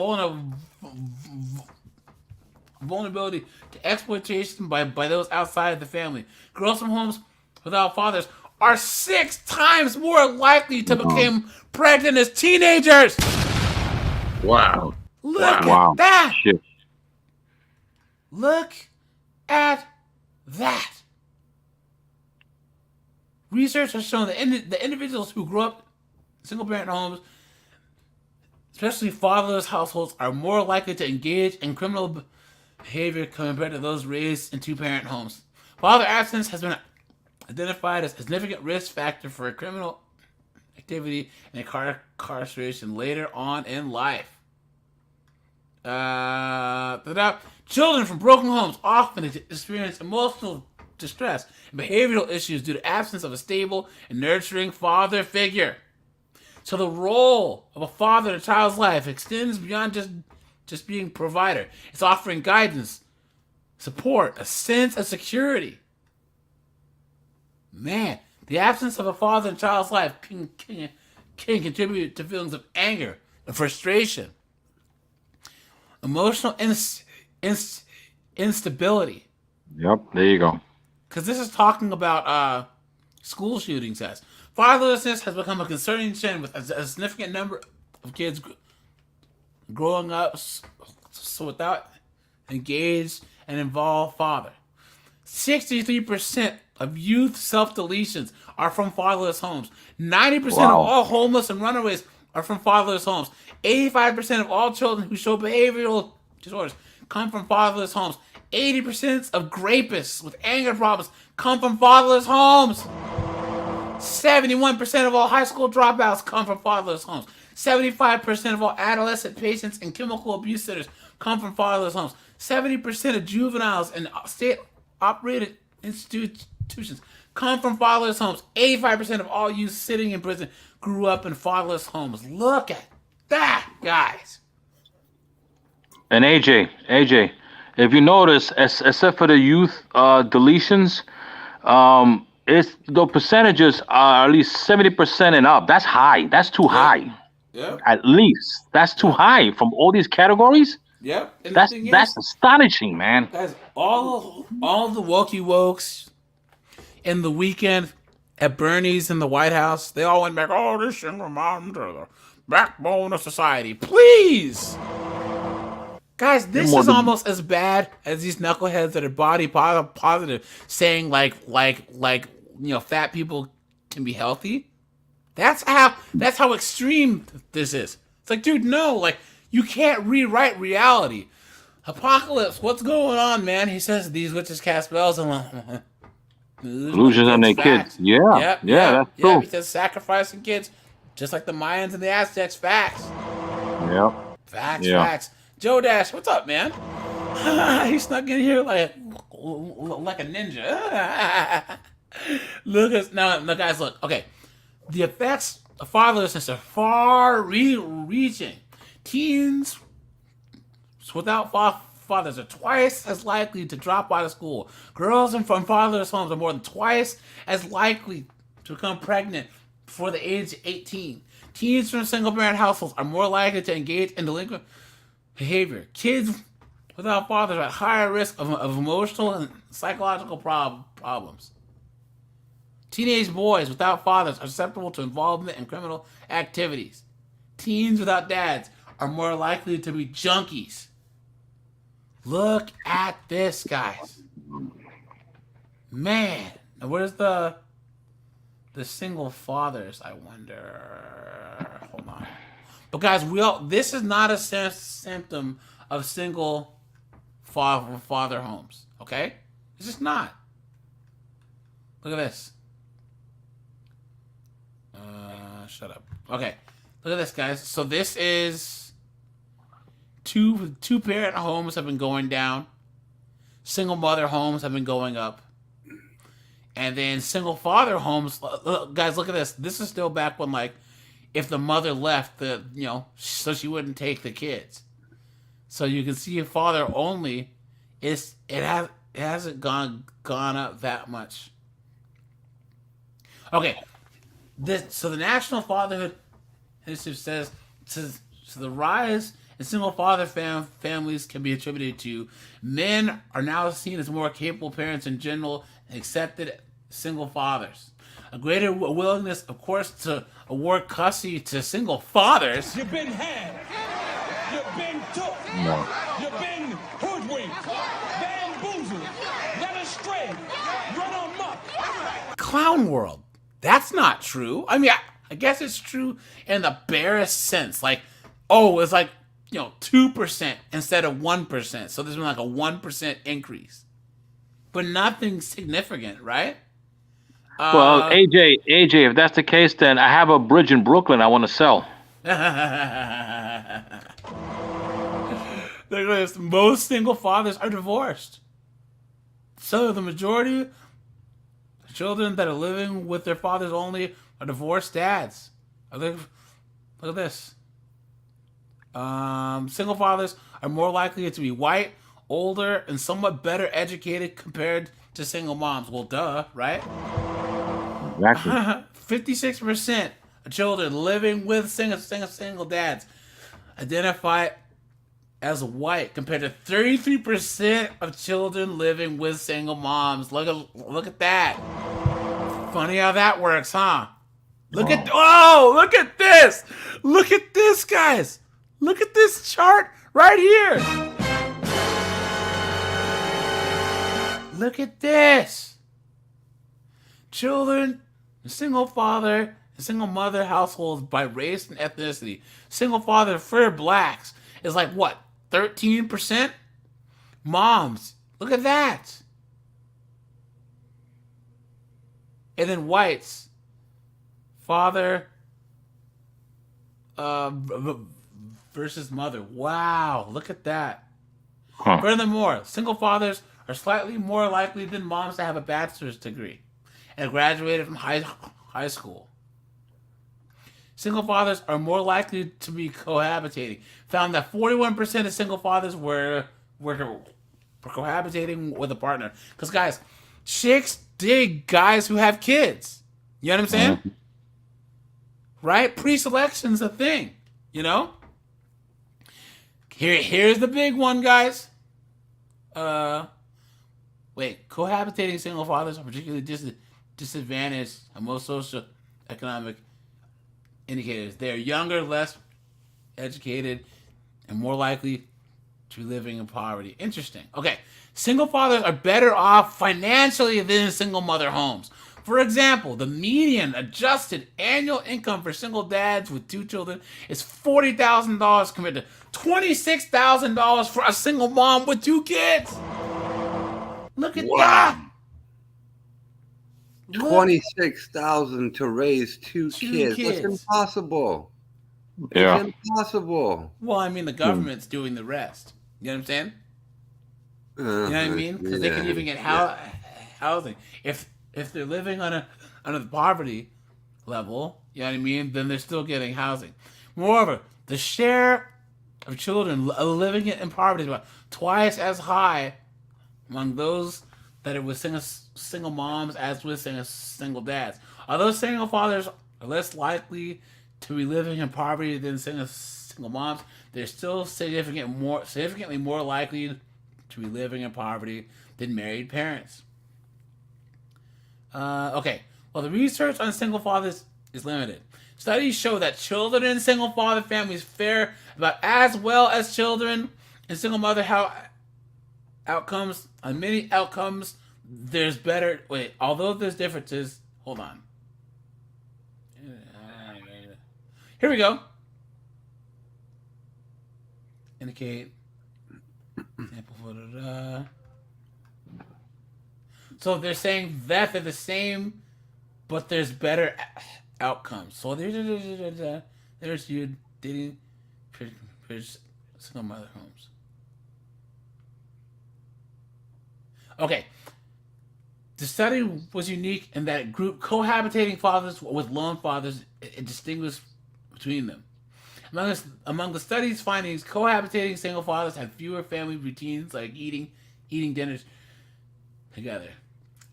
[SPEAKER 1] vulnerability to exploitation by those outside the family. Girls from homes without fathers are 6 times more likely to become pregnant as teenagers.
[SPEAKER 3] Wow.
[SPEAKER 1] Look at that.
[SPEAKER 3] Shit.
[SPEAKER 1] Look at that. Research has shown that the individuals who grew up in single-parent homes, especially fatherless households, are more likely to engage in criminal behavior compared to those raised in two-parent homes. Father absence has been identified as a significant risk factor for criminal activity and incarceration later on in life. Children from broken homes often experience emotional distress and behavioral issues due to absence of a stable and nurturing father figure. So the role of a father in a child's life extends beyond just being a provider. It's offering guidance, support, a sense of security. Man, the absence of a father in a child's life can contribute to feelings of anger and frustration, emotional instability.
[SPEAKER 3] Yep, there you go.
[SPEAKER 1] Because this is talking about school shootings. As fatherlessness has become a concerning trend with a significant number of kids growing up so without engaged and involved father. 63% of youth self-deletions are from fatherless homes. 90% of all homeless and runaways are from fatherless homes. 85% of all children who show behavioral disorders come from fatherless homes. 80% of rapists with anger problems come from fatherless homes. 71% of all high school dropouts come from fatherless homes. 75% of all adolescent patients in chemical abuse centers come from fatherless homes. 70% of juveniles in state-operated institutions come from fatherless homes. 85% of all youth sitting in prison grew up in fatherless homes. Look at that, guys.
[SPEAKER 3] And AJ, if you notice, except for the youth deletions, it's the percentages are at least 70% and up. That's high. That's too high.
[SPEAKER 1] Yep.
[SPEAKER 3] At least that's too high from all these categories.
[SPEAKER 1] Yep. And
[SPEAKER 3] That's astonishing, man.
[SPEAKER 1] Guys, all the wokes in the weekend at Bernie's in the White House, they all went back, oh, this single moms are the backbone of society. Please! Guys, this is almost as bad as these knuckleheads that are body positive saying like fat people can be healthy. That's how extreme this is. It's like, dude, no, like you can't rewrite reality. Apocalypse, what's going on, man? He says these witches cast spells and
[SPEAKER 3] illusions on their kids. Yeah, that's true.
[SPEAKER 1] He says sacrificing kids, just like the Mayans and the Aztecs. Facts.
[SPEAKER 3] Yep.
[SPEAKER 1] Facts. Joe Dash, what's up, man? He snuck in here like a ninja. Look at now, guys. Look, okay. The effects of fatherlessness are far-reaching. Teens without fathers are twice as likely to drop out of school. Girls from fatherless homes are more than twice as likely to become pregnant before the age of 18. Teens from single-parent households are more likely to engage in delinquent behavior. Kids without fathers are at higher risk of emotional and psychological problems. Teenage boys without fathers are susceptible to involvement in criminal activities. Teens without dads are more likely to be junkies. Look at this, guys. Man, now where's the single fathers, I wonder? Hold on. But guys, this is not a symptom of single father homes, okay? It's just not. Look at this. Shut up. Okay, look at this, guys. So this is two parent homes have been going down. Single mother homes have been going up. And then single father homes, guys, look at this. This is still back when, like, if the mother left, so she wouldn't take the kids. So you can see a father only, it hasn't gone up that much. Okay, so the National Fatherhood Initiative says the rise in single father families can be attributed to men are now seen as more capable parents in general and accepted single fathers. A greater willingness, of course, to award custody to single fathers.
[SPEAKER 2] You've been had. You've been took.
[SPEAKER 3] No.
[SPEAKER 2] You've been hoodwinked, bamboozled, led astray, run amok.
[SPEAKER 1] Clown world. That's not true. I mean, I guess it's true in the barest sense. Like, it's like, 2% instead of 1%. So there's been like a 1% increase. But nothing significant, right?
[SPEAKER 3] Well, AJ, if that's the case, then I have a bridge in Brooklyn I want to sell.
[SPEAKER 1] Look at this. Most single fathers are divorced. So the majority of children that are living with their fathers only are divorced dads. Look at this. Single fathers are more likely to be white, older, and somewhat better educated compared to single moms. Well, duh, right?
[SPEAKER 3] Exactly.
[SPEAKER 1] 56% of children living with single dads identify as white, compared to 33% of children living with single moms. Look at that. Funny how that works, huh? Look at this. Look at this, guys. Look at this chart right here. Look at this. Children, single father, and single mother households by race and ethnicity. Single father for blacks is like what? 13%? Moms, look at that. And then whites, father versus mother. Wow, look at that. Furthermore, single fathers are slightly more likely than moms to have a bachelor's degree. and graduated from high school. Single fathers are more likely to be cohabitating. Found that 41% of single fathers were cohabitating with a partner. Because, guys, chicks dig guys who have kids. You know what I'm saying?
[SPEAKER 3] Mm-hmm.
[SPEAKER 1] Right? Pre-selection's a thing. You know? Here's the big one, guys. Cohabitating single fathers are particularly disadvantaged on most social economic indicators. They are younger, less educated, and more likely to be living in poverty. Interesting. Okay, single fathers are better off financially than single mother homes. For example, the median adjusted annual income for single dads with 2 children is $40,000 compared to $26,000 for a single mom with 2 kids. Look at that.
[SPEAKER 14] 26,000 to raise two kids. That's impossible.
[SPEAKER 3] Yeah.
[SPEAKER 14] It's impossible.
[SPEAKER 1] Well, I mean, the government's doing the rest. You know what I'm saying? You know what I mean? Because they can even get housing. If they're living under the poverty level, you know what I mean, then they're still getting housing. Moreover, the share of children living in poverty is about twice as high among those that are with single moms as with single dads. Although single fathers are less likely to be living in poverty than single moms, they're still significantly more likely to be living in poverty than married parents. Okay. Well, the research on single fathers is limited. Studies show that children in single father families fare about as well as children in single mother outcomes. On many outcomes, there's better. Although there's differences, hold on. Here we go. Indicate. So they're saying that they're the same, but there's better outcomes. So there's you dating single mother homes. Okay. The study was unique in that it grouped cohabitating fathers with lone fathers and distinguished between them. Among the study's findings, cohabitating single fathers had fewer family routines like eating dinners together.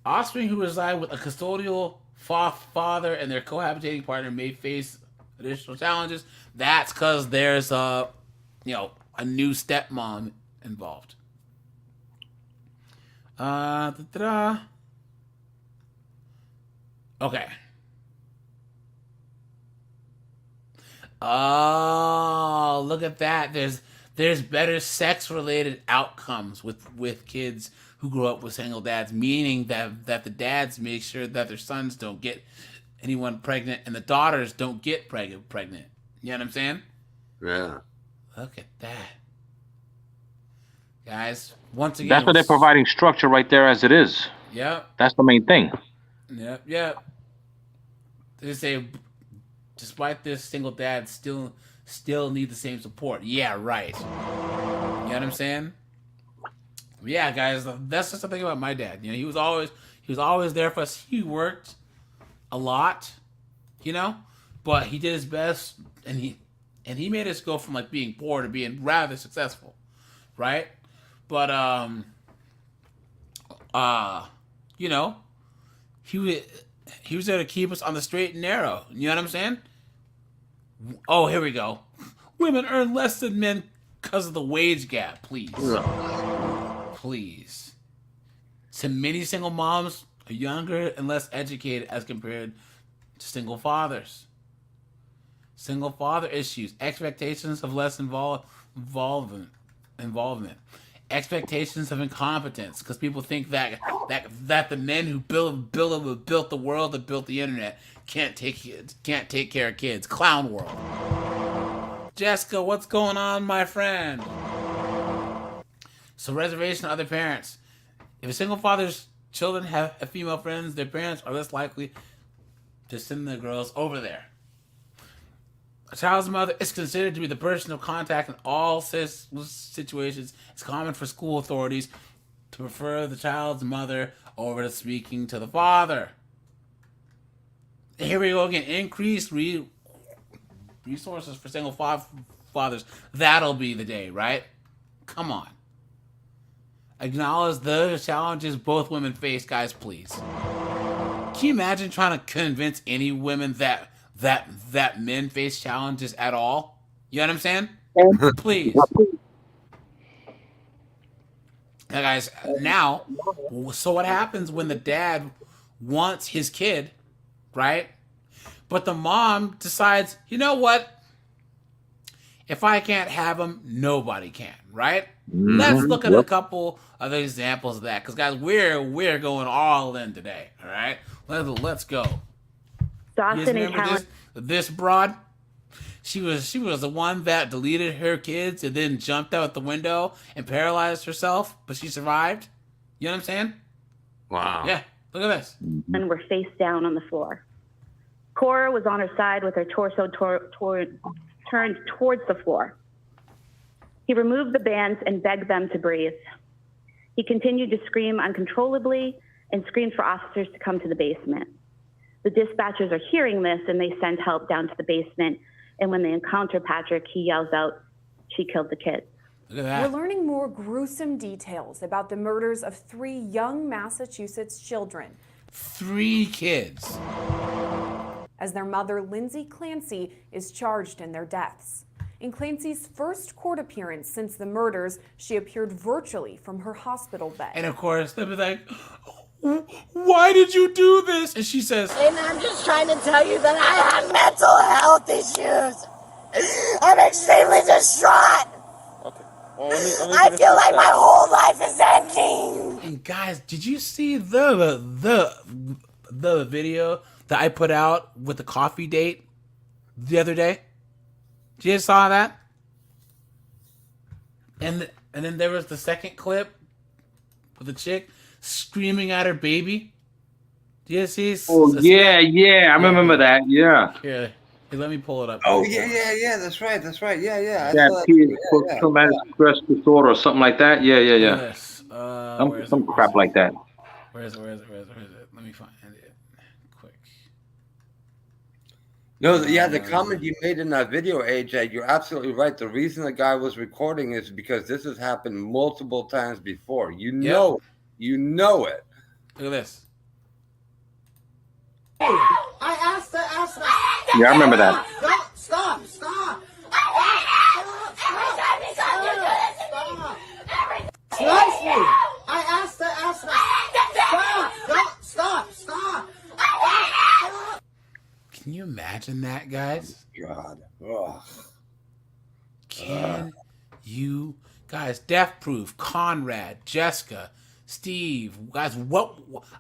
[SPEAKER 1] Offspring who reside with a custodial father and their cohabitating partner may face additional challenges. That's because there's a new stepmom involved. Okay. Oh, look at that. There's better sex-related outcomes with kids who grow up with single dads, meaning that the dads make sure that their sons don't get anyone pregnant and the daughters don't get pregnant. You know what I'm saying?
[SPEAKER 14] Yeah.
[SPEAKER 1] Look at that. Guys, once again...
[SPEAKER 3] That's what they're providing structure right there as it is.
[SPEAKER 1] Yep.
[SPEAKER 3] That's the main thing.
[SPEAKER 1] Yep. They say, despite this, single dads still need the same support. Yeah, right. You know what I'm saying? Yeah, guys, that's just the thing about my dad. You know, he was always there for us. He worked a lot, but he did his best, and he made us go from like being poor to being rather successful, right? But he was there to keep us on the straight and narrow. You know what I'm saying? Oh, here we go. Women earn less than men because of the wage gap. Please. So many single moms are younger and less educated as compared to single fathers. Single father issues. Expectations of less involvement. Expectations of incompetence, because people think that the men who built the world, that built the internet, can't take care of kids. Clown world. Jessica, what's going on, my friend? So reservation of other parents. If a single father's children have female friends, their parents are less likely to send their girls over there. A child's mother is considered to be the person of contact in all situations. It's common for school authorities to prefer the child's mother over to speaking to the father. Here we go again. Increased resources for single fathers. That'll be the day, right? Come on. Acknowledge the challenges both women face, guys, please. Can you imagine trying to convince any women that men face challenges at all? You know what I'm saying? Please. Now, guys, so what happens when the dad wants his kid, right? But the mom decides, you know what? If I can't have him, nobody can, right?
[SPEAKER 3] Mm-hmm.
[SPEAKER 1] Let's look at a couple of examples of that, because guys, we're going all in today, all right? Let's go.
[SPEAKER 15] Dawson and Talon.
[SPEAKER 1] This broad, she was the one that deleted her kids and then jumped out the window and paralyzed herself, but she survived. You know what I'm saying?
[SPEAKER 14] Wow.
[SPEAKER 1] Yeah, look at this.
[SPEAKER 15] And were face down on the floor. Cora was on her side with her torso turned towards the floor. He removed the bands and begged them to breathe. He continued to scream uncontrollably and screamed for officers to come to the basement. The dispatchers are hearing this and they send help down to the basement. And when they encounter Patrick, he yells out, "She killed the kids."
[SPEAKER 1] Look at that.
[SPEAKER 16] We're learning more gruesome details about the murders of 3 young Massachusetts children.
[SPEAKER 1] 3 kids.
[SPEAKER 16] As their mother, Lindsay Clancy, is charged in their deaths. In Clancy's first court appearance since the murders, she appeared virtually from her hospital bed.
[SPEAKER 1] And of course, they'll be like, why did you do this? And she says,
[SPEAKER 4] And I'm just trying to tell you that I have mental health issues. I'm extremely distraught. I feel like my whole life is ending.
[SPEAKER 1] and guys, did you see the video that I put out with the coffee date the other day? Did you guys saw that? And then there was the second clip with the chick screaming at her baby. Do you see?
[SPEAKER 3] Oh yeah, I remember that. Yeah.
[SPEAKER 1] Here, let me pull it up.
[SPEAKER 14] Oh yeah. That's right. Yeah.
[SPEAKER 3] That traumatic stress disorder or something like that. Yeah.
[SPEAKER 1] Yes.
[SPEAKER 3] Some crap like that.
[SPEAKER 1] Where is it? Let me find it quick.
[SPEAKER 14] No, the comment you made in that video, AJ, you're absolutely right. The reason the guy was recording is because this has happened multiple times before. You know it.
[SPEAKER 1] Look at this.
[SPEAKER 4] I asked her.
[SPEAKER 3] Yeah, I remember that.
[SPEAKER 4] Stop. Slice me. I asked her. Stop.
[SPEAKER 1] Can you imagine that, guys?
[SPEAKER 14] God. Ugh.
[SPEAKER 1] Can you guys? Death Proof, Conrad, Jessica, Steve, guys. What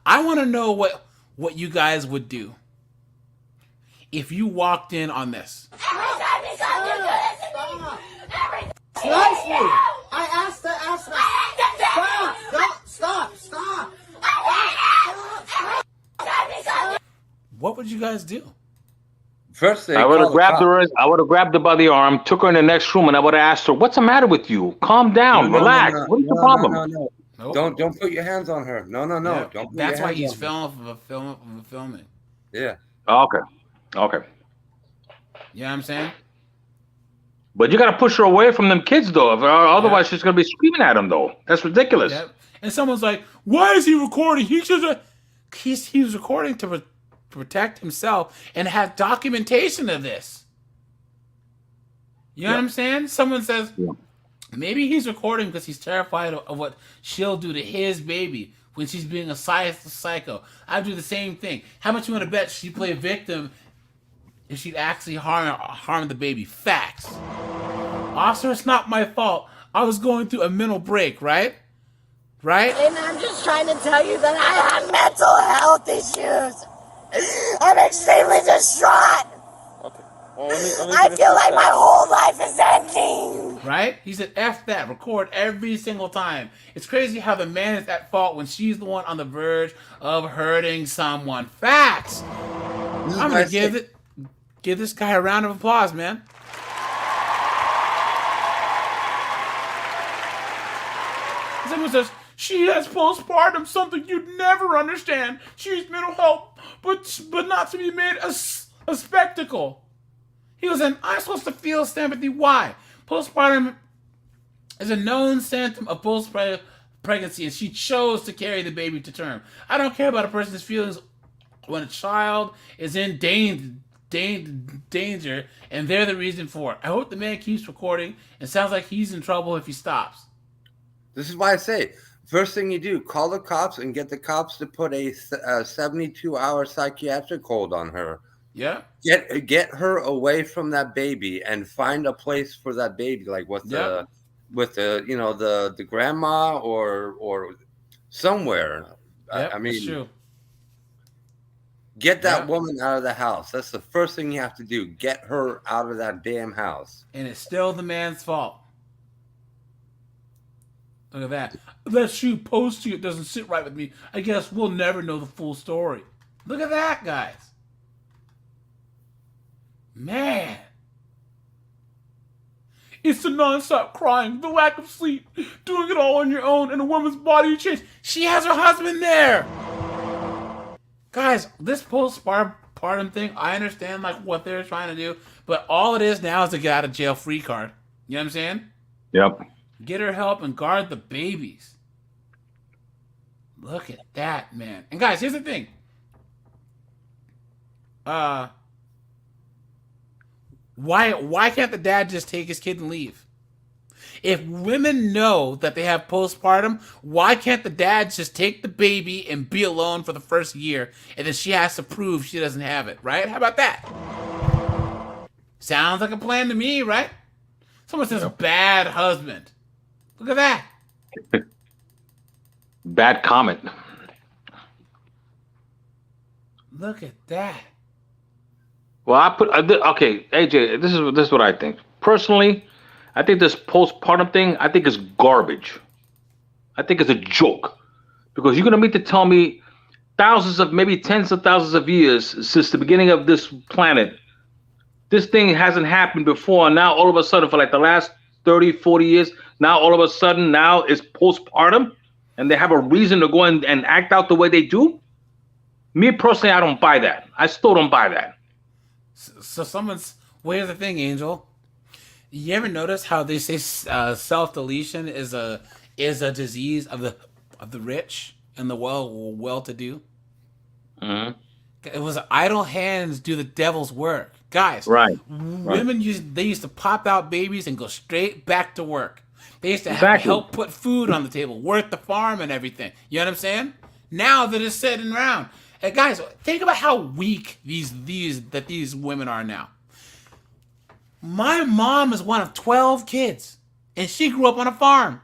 [SPEAKER 1] I want to know what you guys would do if you walked in on this.
[SPEAKER 4] Slice me. I asked her. Stop.
[SPEAKER 1] What would you guys do?
[SPEAKER 14] First thing,
[SPEAKER 3] I would have grabbed her. I would have grabbed her by the arm, took her in the next room, and I would have asked her, "What's the matter with you? Calm down, relax. What is the problem?"
[SPEAKER 14] No.
[SPEAKER 1] Nope.
[SPEAKER 14] Don't put your hands on her. No.
[SPEAKER 1] Yeah,
[SPEAKER 14] Don't.
[SPEAKER 1] That's why he's filming.
[SPEAKER 14] Yeah.
[SPEAKER 3] Okay.
[SPEAKER 1] You know what I'm saying?
[SPEAKER 3] But you got to push her away from them kids, though. Otherwise, she's gonna be screaming at them, though. That's ridiculous.
[SPEAKER 1] Yep. And someone's like, "Why is he recording? He's recording to protect himself and have documentation of this." You know what I'm saying? Someone says, maybe he's recording because he's terrified of what she'll do to his baby when she's being a psycho. I'd do the same thing. How much you want to bet she'd play victim if she'd actually harm the baby? Facts. Officer, it's not my fault. I was going through a mental break, right?
[SPEAKER 4] And I'm just trying to tell you that I have mental health issues. I'm extremely distraught. I feel like my whole life is ending.
[SPEAKER 1] Right? He said, F that. Record every single time. It's crazy how the man is at fault when she's the one on the verge of hurting someone. Facts. I'm going to give this guy a round of applause, man. Someone says, She has postpartum, something you'd never understand. She needs mental health, but not to be made a spectacle. He was in, I'm supposed to feel sympathy. Why? Postpartum is a known symptom of pregnancy, and she chose to carry the baby to term. I don't care about a person's feelings when a child is in danger, and they're the reason for it. I hope the man keeps recording. It sounds like he's in trouble if he stops.
[SPEAKER 14] This is why I say, first thing you do, call the cops and get the cops to put a 72-hour psychiatric hold on her.
[SPEAKER 1] Yeah.
[SPEAKER 14] Get her away from that baby and find a place for that baby, like with the the grandma or somewhere.
[SPEAKER 1] Yep,
[SPEAKER 14] I mean,
[SPEAKER 1] it's true.
[SPEAKER 14] Get that woman out of the house. That's the first thing you have to do. Get her out of that damn house.
[SPEAKER 1] And it's still the man's fault. Look at that. That shoe post to you doesn't sit right with me. I guess we'll never know the full story. Look at that, guys. Man. It's the nonstop crying, the lack of sleep, doing it all on your own, and a woman's body change. She has her husband there. Guys, this postpartum thing, I understand like what they're trying to do, but all it is now is a get out of jail free card. You know what I'm saying?
[SPEAKER 3] Yep.
[SPEAKER 1] Get her help and guard the babies. Look at that, man. And guys, here's the thing. Why can't the dad just take his kid and leave? If women know that they have postpartum, why can't the dad just take the baby and be alone for the first year, and then she has to prove she doesn't have it, right? How about that? Sounds like a plan to me, right? Someone says bad husband. Look at that.
[SPEAKER 3] Bad comment.
[SPEAKER 1] Look at that.
[SPEAKER 3] Well, okay, AJ, this is what I think. Personally, I think this postpartum thing, I think is garbage. I think it's a joke. Because you're going to tell me thousands of, maybe tens of thousands of years since the beginning of this planet, this thing hasn't happened before. And now all of a sudden, for like the last 30, 40 years, now all of a sudden now it's postpartum and they have a reason to go and act out the way they do. Me personally, I don't buy that. I still don't buy that.
[SPEAKER 1] So here's the thing, Angel. You ever notice how they say self-deletion is a disease of the rich and the well-to-do?
[SPEAKER 3] Mm-hmm.
[SPEAKER 1] It was idle hands do the devil's work, guys.
[SPEAKER 3] Right.
[SPEAKER 1] Women used to pop out babies and go straight back to work. They used to have to help put food on the table, work the farm and everything. You know what I'm saying? Now they're just sitting around. And guys, think about how weak these women are now. My mom is one of 12 kids, and she grew up on a farm.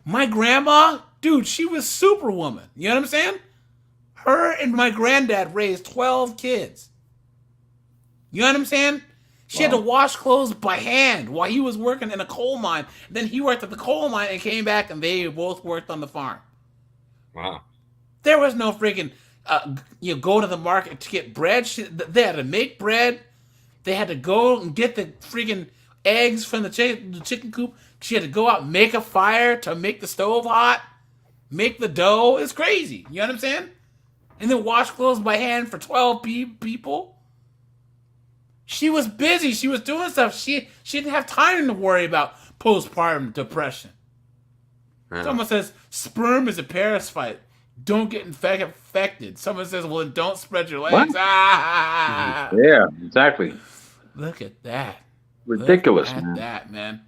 [SPEAKER 1] My grandma, dude, she was superwoman. You know what I'm saying? Her and my granddad raised 12 kids. You know what I'm saying? She had to wash clothes by hand while he was working in a coal mine. Then he worked at the coal mine and came back, and they both worked on the farm.
[SPEAKER 14] Wow.
[SPEAKER 1] There was no freaking, go to the market to get bread. They had to make bread. They had to go and get the freaking eggs from the chicken coop. She had to go out and make a fire to make the stove hot, make the dough. It's crazy. You know what I'm saying? And then wash clothes by hand for 12 people. She was busy. She was doing stuff. She didn't have time to worry about postpartum depression. Yeah. Someone says, sperm is a parasite. Don't get infected. Someone says, well, then don't spread your legs.
[SPEAKER 3] What?
[SPEAKER 1] Ah!
[SPEAKER 3] Yeah, exactly.
[SPEAKER 1] Look at that.
[SPEAKER 3] Ridiculous,
[SPEAKER 1] Look at that, man.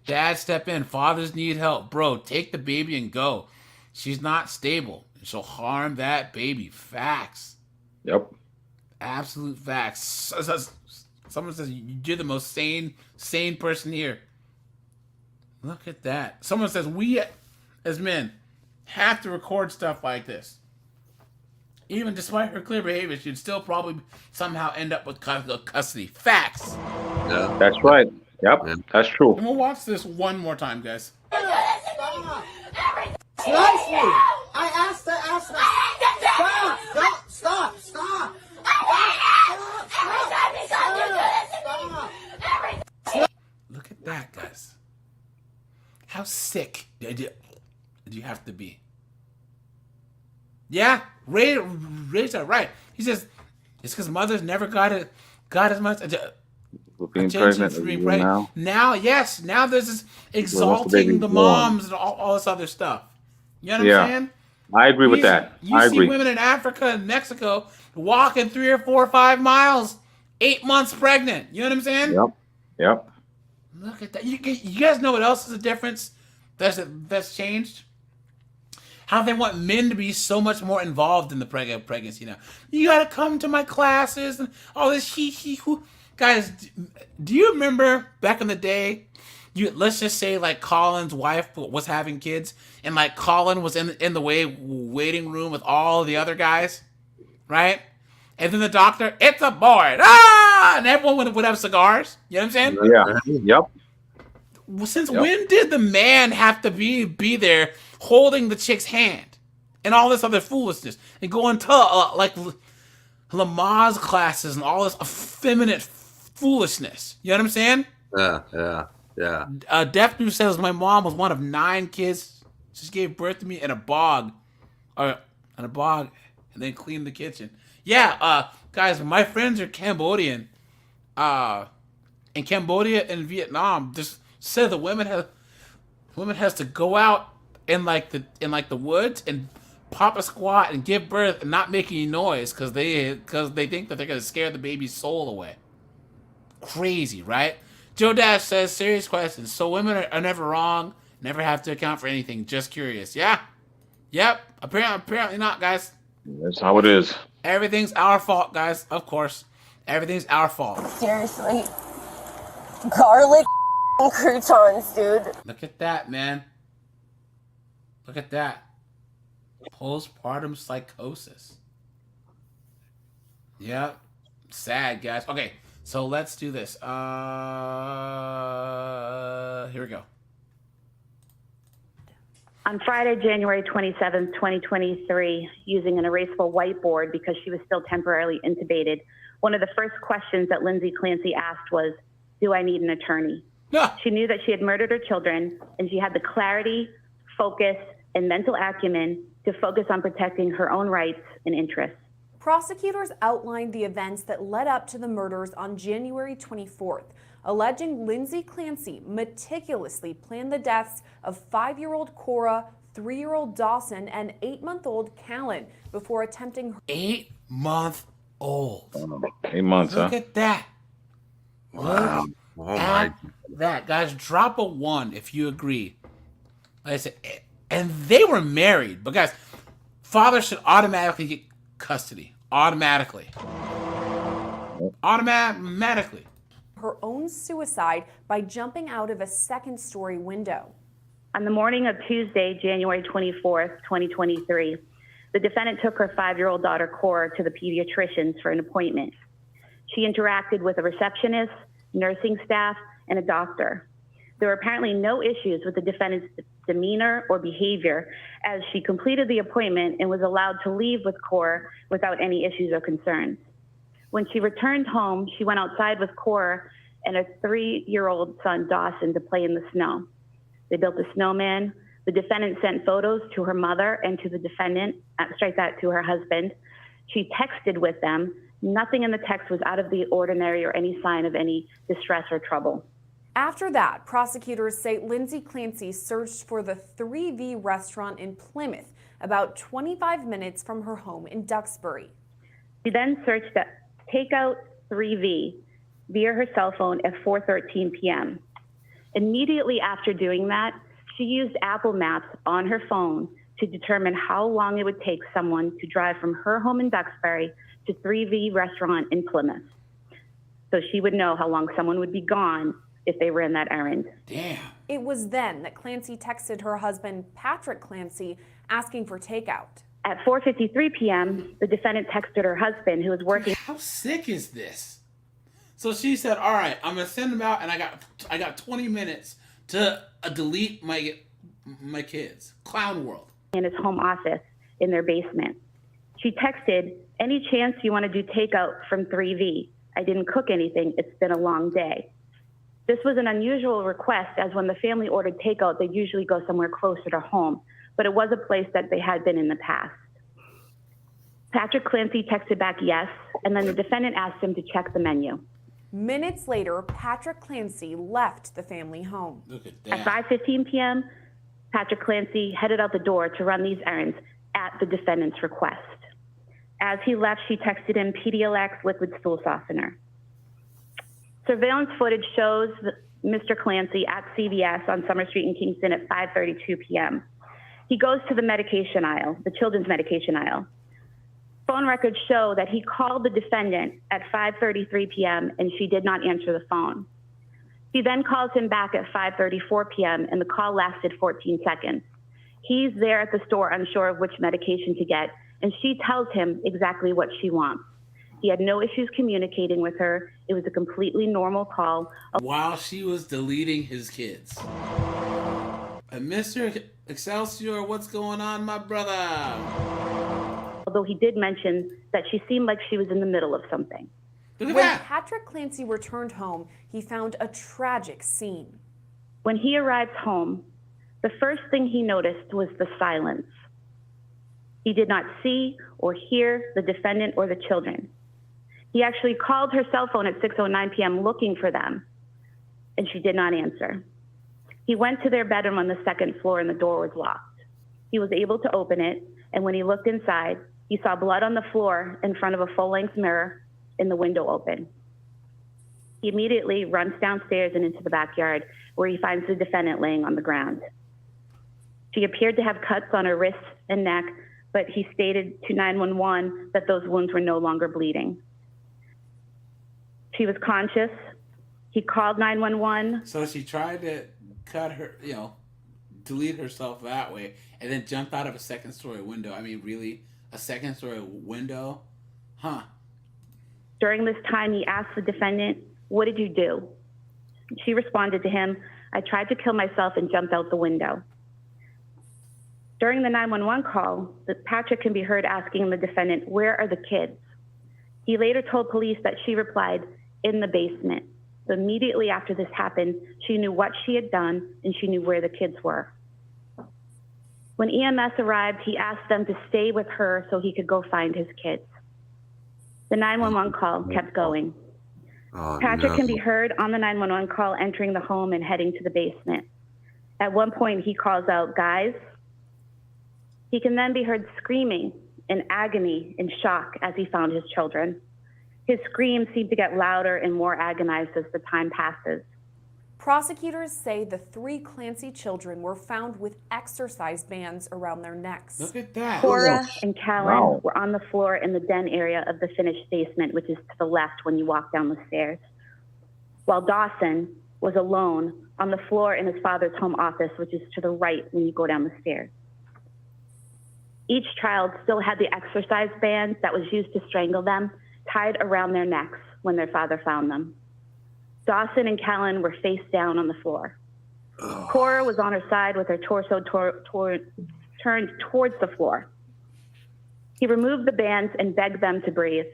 [SPEAKER 1] Dad, step in. Fathers need help. Bro, take the baby and go. She's not stable. She'll harm that baby. Facts.
[SPEAKER 3] Yep.
[SPEAKER 1] Absolute facts. Someone says, you're the most sane person here. Look at that. Someone says, we as men have to record stuff like this. Even despite her clear behavior, she'd still probably somehow end up with custody. Facts.
[SPEAKER 14] Yeah.
[SPEAKER 3] That's right. Yep, that's true.
[SPEAKER 1] And we'll watch this one more time, guys.
[SPEAKER 4] Slice me! I asked to ask that. Stop!
[SPEAKER 1] Look at that, guys. How sick. do you have to be? Yeah, Ray's right. He says it's because mothers never got as much
[SPEAKER 17] being
[SPEAKER 1] attention
[SPEAKER 17] pregnant
[SPEAKER 1] for being
[SPEAKER 17] as
[SPEAKER 1] pregnant.
[SPEAKER 17] now.
[SPEAKER 1] Now there's this
[SPEAKER 17] baby
[SPEAKER 1] exalting the
[SPEAKER 17] born.
[SPEAKER 1] moms and all this other stuff. You know what I'm saying?
[SPEAKER 17] I agree with that.
[SPEAKER 1] You
[SPEAKER 17] I
[SPEAKER 1] see
[SPEAKER 17] agree.
[SPEAKER 1] women in Africa and Mexico walking 3 or 4 or 5 miles, 8 months pregnant. You know what I'm saying?
[SPEAKER 17] Yep.
[SPEAKER 1] Look at that. You guys know what else is a difference that's changed? How they want men to be so much more involved in the pregnancy now. You got to come to my classes and all this hoo. Guys, do you remember back in the day, let's just say like Colin's wife was having kids and like Colin was in the waiting room with all the other guys, right? And then the doctor, it's a boy. Ah! And everyone would have cigars. You know what I'm saying?
[SPEAKER 17] Yeah. Yep.
[SPEAKER 1] Since when did the man have to be there holding the chick's hand and all this other foolishness and going to like Lamaze classes and all this effeminate foolishness? You know what I'm saying?
[SPEAKER 14] Yeah.
[SPEAKER 1] Deaf News says my mom was one of 9 kids. She gave birth to me in a bog, and then cleaned the kitchen. Yeah, guys, my friends are Cambodian. In Cambodia and Vietnam, just said the women has to go out in the woods and pop a squat and give birth and not make any noise because they think that they're gonna scare the baby's soul away. Crazy, right? Joe Dash says, serious question. So women are never wrong, never have to account for anything. Just curious. Yeah. Yep. Apparently not, guys.
[SPEAKER 17] That's how it is.
[SPEAKER 1] Everything's our fault, guys. Of course. Everything's our fault.
[SPEAKER 4] Seriously. Garlic croutons, dude.
[SPEAKER 1] Look at that, man. Look at that. Postpartum psychosis. Yep. Sad, guys. Okay, so let's do this. Here we go.
[SPEAKER 15] On Friday, January 27th, 2023, using an erasable whiteboard because she was still temporarily intubated, one of the first questions that Lindsay Clancy asked was, do I need an attorney? She knew that she had murdered her children, and she had the clarity, focus, and mental acumen to focus on protecting her own rights and interests.
[SPEAKER 16] Prosecutors outlined the events that led up to the murders on January 24th, alleging Lindsay Clancy meticulously planned the deaths of 5-year-old Cora, 3-year-old Dawson, and 8-month-old Callan before attempting...
[SPEAKER 1] 8-month-old.
[SPEAKER 17] 8 months,
[SPEAKER 1] Look at that.
[SPEAKER 14] Wow.
[SPEAKER 1] Look at that. Guys, drop a 1 if you agree. Like I said, and they were married. But guys, father should automatically get custody. Automatically.
[SPEAKER 16] Her own suicide by jumping out of a second-story window.
[SPEAKER 15] On the morning of Tuesday, January 24th, 2023, the defendant took her 5-year-old daughter, Cora, to the pediatrician's for an appointment. She interacted with a receptionist, nursing staff, and a doctor. There were apparently no issues with the defendant's demeanor or behavior as she completed the appointment and was allowed to leave with Cora without any issues or concerns. When she returned home, she went outside with Cora and a 3-year-old son, Dawson, to play in the snow. They built a snowman. The defendant sent photos to her mother and to the defendant, to her husband. She texted with them. Nothing in the text was out of the ordinary or any sign of any distress or trouble.
[SPEAKER 16] After that, prosecutors say Lindsay Clancy searched for the 3V restaurant in Plymouth, about 25 minutes from her home in Duxbury.
[SPEAKER 15] She then searched at Takeout 3V via her cell phone at 4:13 p.m. Immediately after doing that, she used Apple Maps on her phone to determine how long it would take someone to drive from her home in Duxbury to 3V restaurant in Plymouth. So she would know how long someone would be gone if they ran that errand.
[SPEAKER 1] Damn.
[SPEAKER 16] It was then that Clancy texted her husband, Patrick Clancy, asking for takeout.
[SPEAKER 15] At 4:53 p.m., the defendant texted her husband, who was working.
[SPEAKER 1] How sick is this? So she said, all right, I'm going to send them out, and I got 20 minutes to delete my kids. Clown world.
[SPEAKER 15] In his home office in their basement. She texted, any chance you want to do takeout from 3V? I didn't cook anything. It's been a long day. This was an unusual request, as when the family ordered takeout, they'd usually go somewhere closer to home. but it was a place that they had been in the past. Patrick Clancy texted back yes, and then the defendant asked him to check the menu.
[SPEAKER 16] Minutes later, Patrick Clancy left the family home.
[SPEAKER 1] Look at
[SPEAKER 15] At
[SPEAKER 1] that.
[SPEAKER 15] 5:15 p.m., Patrick Clancy headed out the door to run these errands at the defendant's request. As he left, she texted him Pedialyte liquid stool softener. Surveillance footage shows Mr. Clancy at CVS on Summer Street in Kingston at 5:32 p.m. He goes to the medication aisle, the children's medication aisle. Phone records show that he called the defendant at 5:33 p.m. and she did not answer the phone. He then calls him back at 5:34 p.m. and the call lasted 14 seconds. He's there at the store unsure of which medication to get, and she tells him exactly what she wants. He had no issues communicating with her. It was a completely normal call.
[SPEAKER 1] While she was deleting his kids. Mr. Excelsior, what's going on, my brother?
[SPEAKER 15] Although he did mention that she seemed like she was in the middle of something.
[SPEAKER 1] Look at
[SPEAKER 16] When
[SPEAKER 1] that.
[SPEAKER 16] Patrick Clancy returned home, he found a tragic scene.
[SPEAKER 15] When he arrived home, the first thing he noticed was the silence. He did not see or hear the defendant or the children. He actually called her cell phone at 6:09 p.m. looking for them, and she did not answer. He went to their bedroom on the second floor and the door was locked. He was able to open it, and when he looked inside, he saw blood on the floor in front of a full-length mirror and the window open. He immediately runs downstairs and into the backyard where he finds the defendant laying on the ground. She appeared to have cuts on her wrists and neck, but he stated to 911 that those wounds were no longer bleeding. She was conscious. He called 911.
[SPEAKER 1] So she tried to cut her, delete herself that way, and then jumped out of a second-story window. I mean, really? A second-story window? Huh.
[SPEAKER 15] During this time, he asked the defendant, "What did you do?" She responded to him, "I tried to kill myself and jumped out the window." During the 911 call, Patrick can be heard asking the defendant, "Where are the kids?" He later told police that she replied, "In the basement." So immediately after this happened, she knew what she had done and she knew where the kids were. When EMS arrived, he asked them to stay with her so he could go find his kids. The 911 call kept going. Patrick can be heard on the 911 call entering the home and heading to the basement. At one point, he calls out, "Guys." He can then be heard screaming in agony and shock as he found his children. His screams seem to get louder and more agonized as the time passes.
[SPEAKER 16] Prosecutors say the 3 Clancy children were found with exercise bands around their necks.
[SPEAKER 1] Look at that.
[SPEAKER 15] Cora and Callan were on the floor in the den area of the finished basement, which is to the left when you walk down the stairs, while Dawson was alone on the floor in his father's home office, which is to the right when you go down the stairs. Each child still had the exercise bands that was used to strangle them tied around their necks when their father found them. Dawson and Callan were face down on the floor. Cora was on her side with her torso turned towards the floor. He removed the bands and begged them to breathe.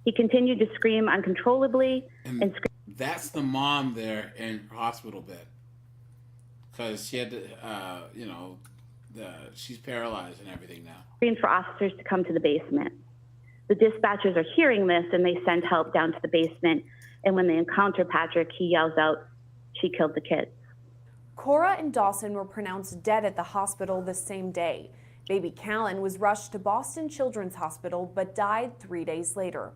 [SPEAKER 15] He continued to scream uncontrollably and scream.
[SPEAKER 1] That's the mom there in her hospital bed. Because she had to, she's paralyzed and everything now.
[SPEAKER 15] Screamed for officers to come to the basement. The dispatchers are hearing this and they send help down to the basement. And when they encounter Patrick, he yells out, "She killed the kids."
[SPEAKER 16] Cora and Dawson were pronounced dead at the hospital the same day. Baby Callan was rushed to Boston Children's Hospital but died 3 days later.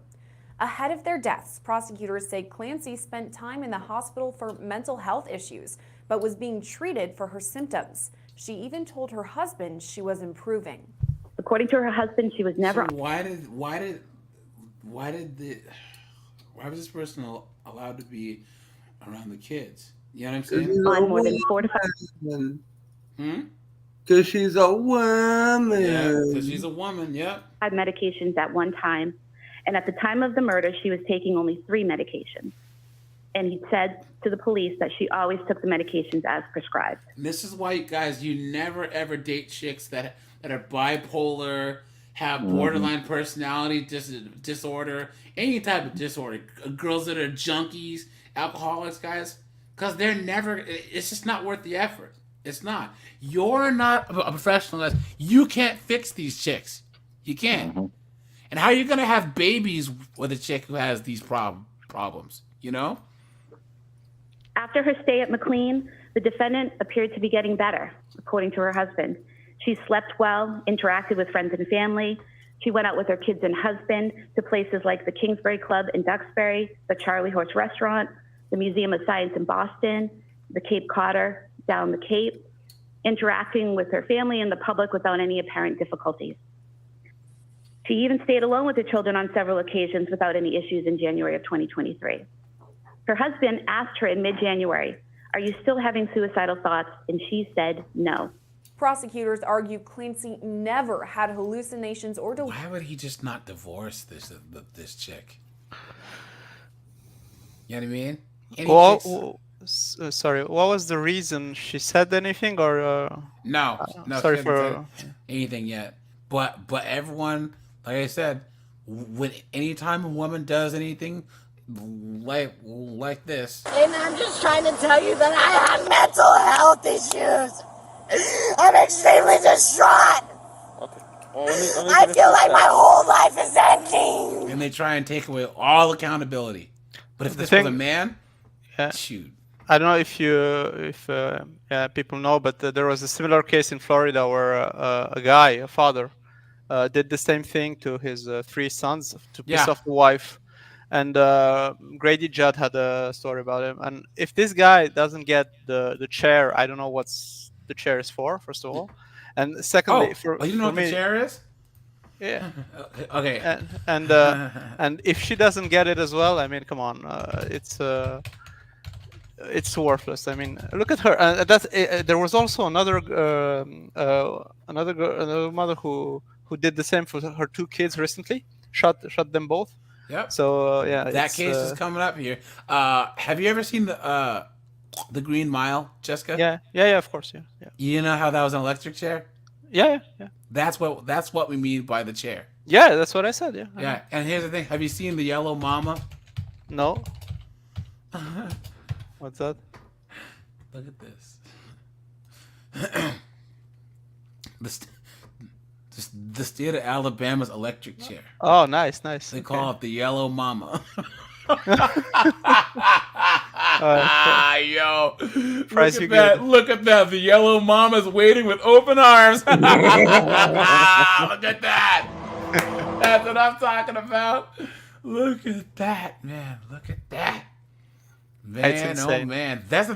[SPEAKER 16] Ahead of their deaths, prosecutors say Clancy spent time in the hospital for mental health issues but was being treated for her symptoms. She even told her husband she was improving.
[SPEAKER 15] According to her husband, she was never.
[SPEAKER 1] So why was this person allowed to be around the kids? You know what I'm saying?
[SPEAKER 15] On more than 4 to 5.
[SPEAKER 14] Because she's a woman.
[SPEAKER 1] Yeah, because she's a woman, yep.
[SPEAKER 15] 5 medications at one time. And at the time of the murder, she was taking only 3 medications. And he said to the police that she always took the medications as prescribed.
[SPEAKER 1] Mrs. White, guys, you never ever date chicks that are bipolar, have borderline personality disorder, any type of disorder. Girls that are junkies, alcoholics, guys, because they're never. It's just not worth the effort. It's not. You're not a professional. You can't fix these chicks. You can't. And how are you gonna have babies with a chick who has these problems? You know.
[SPEAKER 15] After her stay at McLean, the defendant appeared to be getting better, according to her husband. She slept well, interacted with friends and family. She went out with her kids and husband to places like the Kingsbury Club in Duxbury, the Charlie Horse Restaurant, the Museum of Science in Boston, the Cape Codder down the Cape, interacting with her family and the public without any apparent difficulties. She even stayed alone with the children on several occasions without any issues in January of 2023. Her husband asked her in mid-January, "Are you still having suicidal thoughts?" And she said no.
[SPEAKER 16] Prosecutors argue Clancy never had hallucinations or
[SPEAKER 1] Why would he just not divorce this chick? You know what I mean?
[SPEAKER 18] Sorry, what was the reason? She said anything or?
[SPEAKER 1] No,
[SPEAKER 18] sorry
[SPEAKER 1] she hasn't
[SPEAKER 18] for
[SPEAKER 1] said anything yet. But everyone, like I said, when anytime a woman does anything like this,
[SPEAKER 4] And I'm just trying to tell you that I have mental health issues. I'm extremely distraught. I feel like my whole life is ending.
[SPEAKER 1] and they try and take away all accountability. But if
[SPEAKER 18] The
[SPEAKER 1] this was a
[SPEAKER 18] thing-
[SPEAKER 1] man,
[SPEAKER 18] Yeah.
[SPEAKER 1] shoot.
[SPEAKER 18] I don't know if people know, but there was a similar case in Florida where a guy, a father, did the same thing to his 3 sons to piss
[SPEAKER 1] Yeah.
[SPEAKER 18] off the wife. And Grady Judd had a story about him. And if this guy doesn't get the chair, I don't know what's the chair is for, first of all. And secondly,
[SPEAKER 1] You know
[SPEAKER 18] for
[SPEAKER 1] what the
[SPEAKER 18] me,
[SPEAKER 1] chair is?
[SPEAKER 18] Yeah.
[SPEAKER 1] Okay.
[SPEAKER 18] And if she doesn't get it as well, I mean, come on, it's worthless. I mean, look at her. There was also another mother who did the same for her 2 kids recently. Shot them both.
[SPEAKER 1] Yep.
[SPEAKER 18] So yeah,
[SPEAKER 1] That
[SPEAKER 18] it's,
[SPEAKER 1] case is coming up here. Have you ever seen the Green Mile, Jessica?
[SPEAKER 18] Yeah, of course, yeah.
[SPEAKER 1] You know how that was an electric chair?
[SPEAKER 18] Yeah.
[SPEAKER 1] That's what we mean by the chair.
[SPEAKER 18] Yeah, that's what I said. Yeah.
[SPEAKER 1] Yeah, and here's the thing: have you seen the Yellow Mama?
[SPEAKER 18] No. What's that?
[SPEAKER 1] Look at this. the state of Alabama's electric chair.
[SPEAKER 18] Oh, nice.
[SPEAKER 1] They call it the Yellow Mama. Yo,
[SPEAKER 18] Price
[SPEAKER 1] look
[SPEAKER 18] you
[SPEAKER 1] at that!
[SPEAKER 18] good.
[SPEAKER 1] Look at that! The Yellow Mama's waiting with open arms. Look at that! That's what I'm talking about. Look at that, man! Look at that, man!
[SPEAKER 18] That's
[SPEAKER 1] Oh
[SPEAKER 18] insane.
[SPEAKER 1] man, that's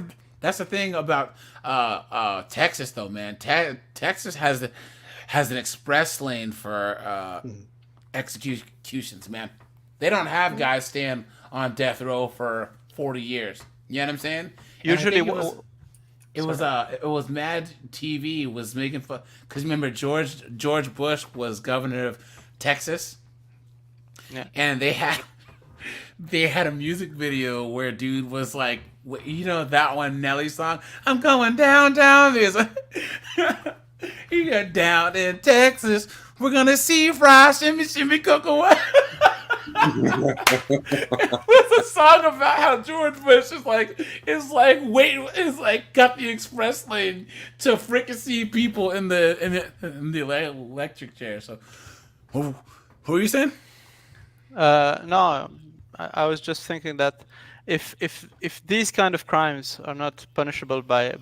[SPEAKER 1] the thing about Texas, though, man. Texas has an express lane for executions, man. They don't have guys staying on death row for 40 years. You know what I'm saying? And I
[SPEAKER 18] Usually,
[SPEAKER 1] think it was Mad TV was making fun because remember George Bush was governor of Texas, and they had a music video where dude was like, you know that one Nelly song, I'm going down this. He got down in Texas. We're gonna see fry shimmy shimmy cocoa. What's a song about how George Bush is like got the express lane to fricassee people in the electric chair. So, who are you saying?
[SPEAKER 18] No, I was just thinking that if these kind of crimes are not punishable by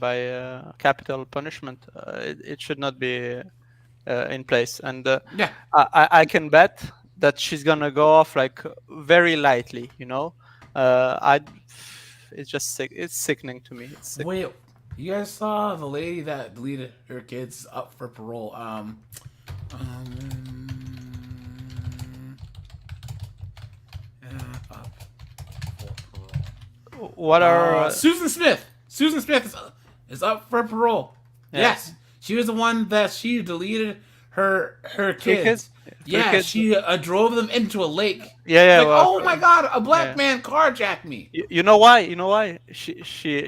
[SPEAKER 18] capital punishment, it should not be in place. And I can bet that she's gonna go off like very lightly, you know. It's just sick. It's sickening to me. It's sickening.
[SPEAKER 1] Wait, you guys saw the lady that deleted her kids up for parole?
[SPEAKER 18] What are
[SPEAKER 1] Susan Smith? Susan Smith is up for parole.
[SPEAKER 18] Yeah.
[SPEAKER 1] Yes, she was the one that she deleted her kids.
[SPEAKER 18] kids?
[SPEAKER 1] Yeah,
[SPEAKER 18] kids?
[SPEAKER 1] she drove them into a lake.
[SPEAKER 18] Yeah.
[SPEAKER 1] Like,
[SPEAKER 18] well,
[SPEAKER 1] oh my God, a black
[SPEAKER 18] yeah.
[SPEAKER 1] man carjacked me.
[SPEAKER 18] You know why? You know why? She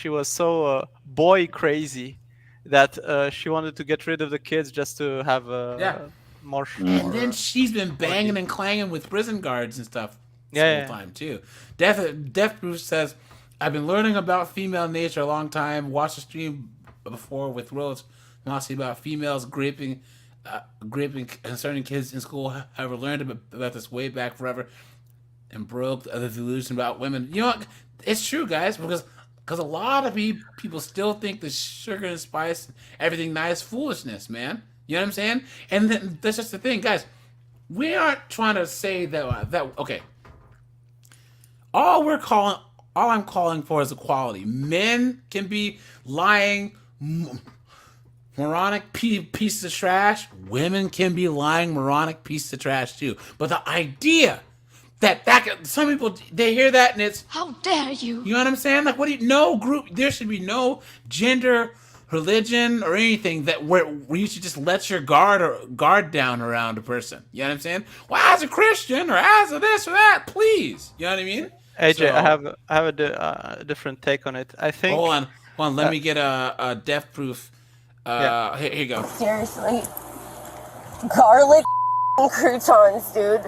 [SPEAKER 18] was so boy crazy that she wanted to get rid of the kids just to have more.
[SPEAKER 1] And then she's been banging and clanging with prison guards and stuff this
[SPEAKER 18] Yeah,
[SPEAKER 1] whole time too. Death Bruce says, I've been learning about female nature a long time. Watched the stream before with Rhodes, mostly about females raping concerning kids in school. However, learned about this way back forever and broke the delusion about women. You know what? It's true, guys, because a lot of people still think the sugar and spice, everything nice, foolishness, man. You know what I'm saying? And then that's just the thing, guys. We aren't trying to say that okay. All I'm calling for is equality. Men can be lying, moronic pieces of trash. Women can be lying, moronic pieces of trash too. But the idea that some people, they hear that and it's, how dare you? You know what I'm saying? Like, no group, there should be no gender, religion, or anything that where you should just let your guard down around a person. You know what I'm saying? Well, as a Christian or as a this or that, please. You know what I mean?
[SPEAKER 18] AJ,
[SPEAKER 1] So-
[SPEAKER 18] I have a different take on it. I think.
[SPEAKER 1] Hold on. Let me get a death proof. Here you go.
[SPEAKER 4] Seriously. Garlic croutons, dude.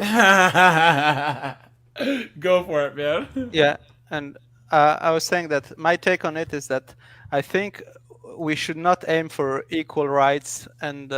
[SPEAKER 1] Go for it, man.
[SPEAKER 18] Yeah, and I was saying that my take on it is that I think we should not aim for equal rights and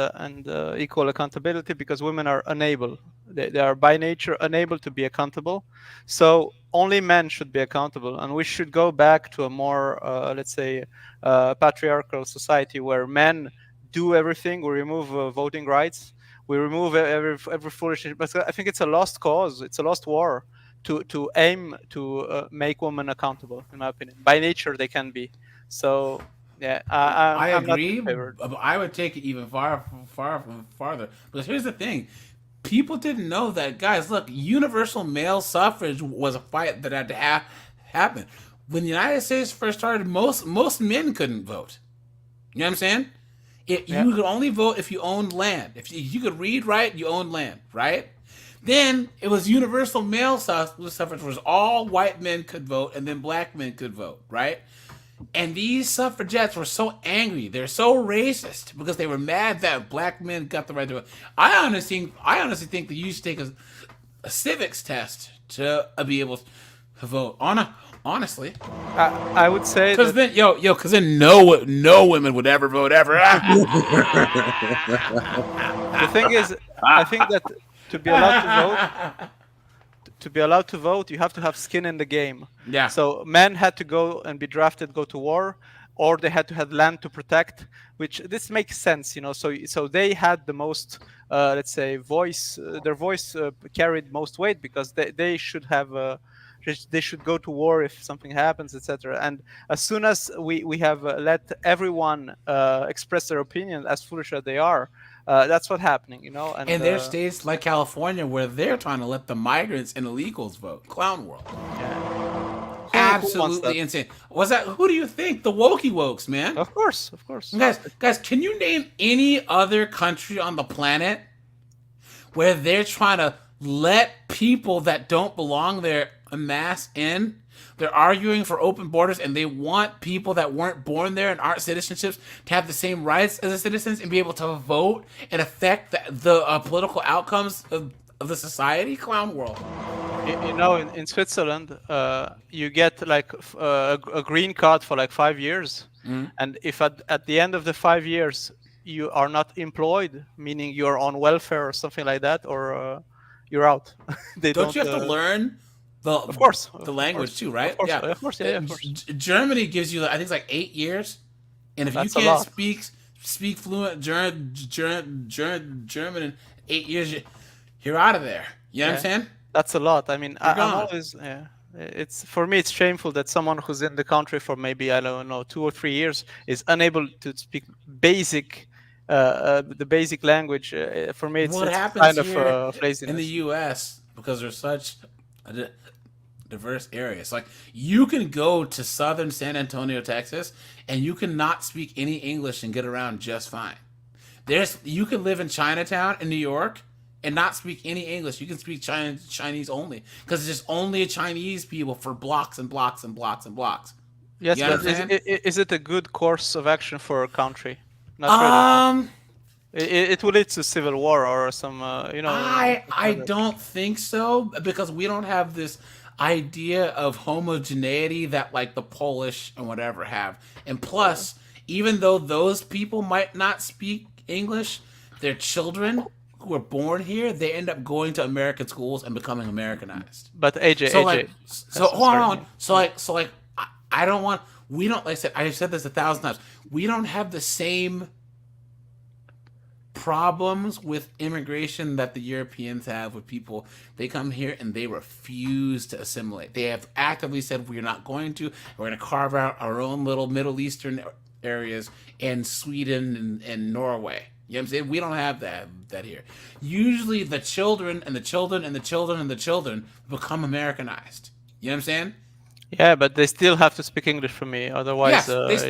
[SPEAKER 18] equal accountability because women are unable. They are by nature unable to be accountable. So only men should be accountable, and we should go back to a more, let's say, patriarchal society where men do everything. We remove voting rights. We remove every foolishness. But I think it's a lost cause. It's a lost war to aim to make women accountable. In my opinion, by nature they can be. So yeah,
[SPEAKER 1] I
[SPEAKER 18] I'm not
[SPEAKER 1] agree.
[SPEAKER 18] in favor.
[SPEAKER 1] But I would take it even farther. Because here's the thing. People didn't know that, guys. Look, universal male suffrage was a fight that had to happen. When the United States first started, most men couldn't vote. You know what I'm saying? You could only vote if you owned land. If you could read, write, you owned land, right? Then it was universal male suffrage, was all white men could vote, and then black men could vote, right? And these suffragettes were so angry, they're so racist because they were mad that black men got the right to vote. I honestly think that you should take a civics test to be able to vote. Honestly,
[SPEAKER 18] I would say
[SPEAKER 1] because then, because then no women would ever vote ever.
[SPEAKER 18] The thing is, I think that to be allowed to vote, you have to have skin in the game.
[SPEAKER 1] Yeah.
[SPEAKER 18] So men had to go and be drafted, go to war, or they had to have land to protect. Which this makes sense, So they had the most, let's say, voice. Their voice carried most weight because they should have. They should go to war if something happens, etc. And as soon as we have let everyone express their opinion, as foolish as they are, that's what's happening, And
[SPEAKER 1] there's states like California where they're trying to let the migrants and illegals vote. Clown world.
[SPEAKER 18] Yeah.
[SPEAKER 1] Absolutely insane. Who do you think? The wokey-wokes, man.
[SPEAKER 18] Of course.
[SPEAKER 1] Guys, can you name any other country on the planet where they're trying to let people that don't belong there amass in? They're arguing for open borders, and they want people that weren't born there and aren't citizenships to have the same rights as the citizens and be able to vote and affect the political outcomes of the society. Clown world.
[SPEAKER 18] In Switzerland, you get like a green card for like 5 years, and if at the end of the 5 years you are not employed, meaning you're on welfare or something like that, or you're out.
[SPEAKER 1] Don't you have to learn the language too, right?
[SPEAKER 18] Of course.
[SPEAKER 1] Germany gives you, I think it's like 8 years, and if
[SPEAKER 18] That's
[SPEAKER 1] you
[SPEAKER 18] a
[SPEAKER 1] can't
[SPEAKER 18] lot.
[SPEAKER 1] speak fluent German in 8 years, you're out of there. You know what I'm saying?
[SPEAKER 18] That's a lot. I mean, I'm
[SPEAKER 1] gone.
[SPEAKER 18] always it's for me it's shameful that someone who's in the country for maybe, I don't know, 2 or 3 years is unable to speak the basic language. For me, it's
[SPEAKER 1] happens
[SPEAKER 18] kind
[SPEAKER 1] here
[SPEAKER 18] of laziness.
[SPEAKER 1] in the U.S. because there's such a diverse areas. Like, you can go to southern San Antonio, Texas, and you cannot speak any English and get around just fine. You can live in Chinatown in New York and not speak any English. You can speak Chinese only because it's just only Chinese people for blocks and blocks and blocks and blocks.
[SPEAKER 18] Yes,
[SPEAKER 1] You know
[SPEAKER 18] but
[SPEAKER 1] what I'm saying?
[SPEAKER 18] is it a good course of action for a country? Not really. It will lead to civil war or some,
[SPEAKER 1] I don't think so, because we don't have this idea of homogeneity that like the Polish and whatever have. And plus, even though those people might not speak English, their children who are born here, they end up going to American schools and becoming Americanized.
[SPEAKER 18] But AJ,
[SPEAKER 1] So
[SPEAKER 18] AJ,
[SPEAKER 1] like, so hold on. So like, I don't want. We don't. Like I said, I've said this 1,000 times. We don't have the same problems with immigration that the Europeans have with people. They come here and they refuse to assimilate. They have actively said we're not going to. We're going to carve out our own little Middle Eastern areas in Sweden and Norway. You know what I'm saying? We don't have that here. Usually the children and the children and the children and the children become Americanized. You know what I'm saying?
[SPEAKER 18] Yeah, but they still have to speak English for me. Otherwise,
[SPEAKER 1] Yes,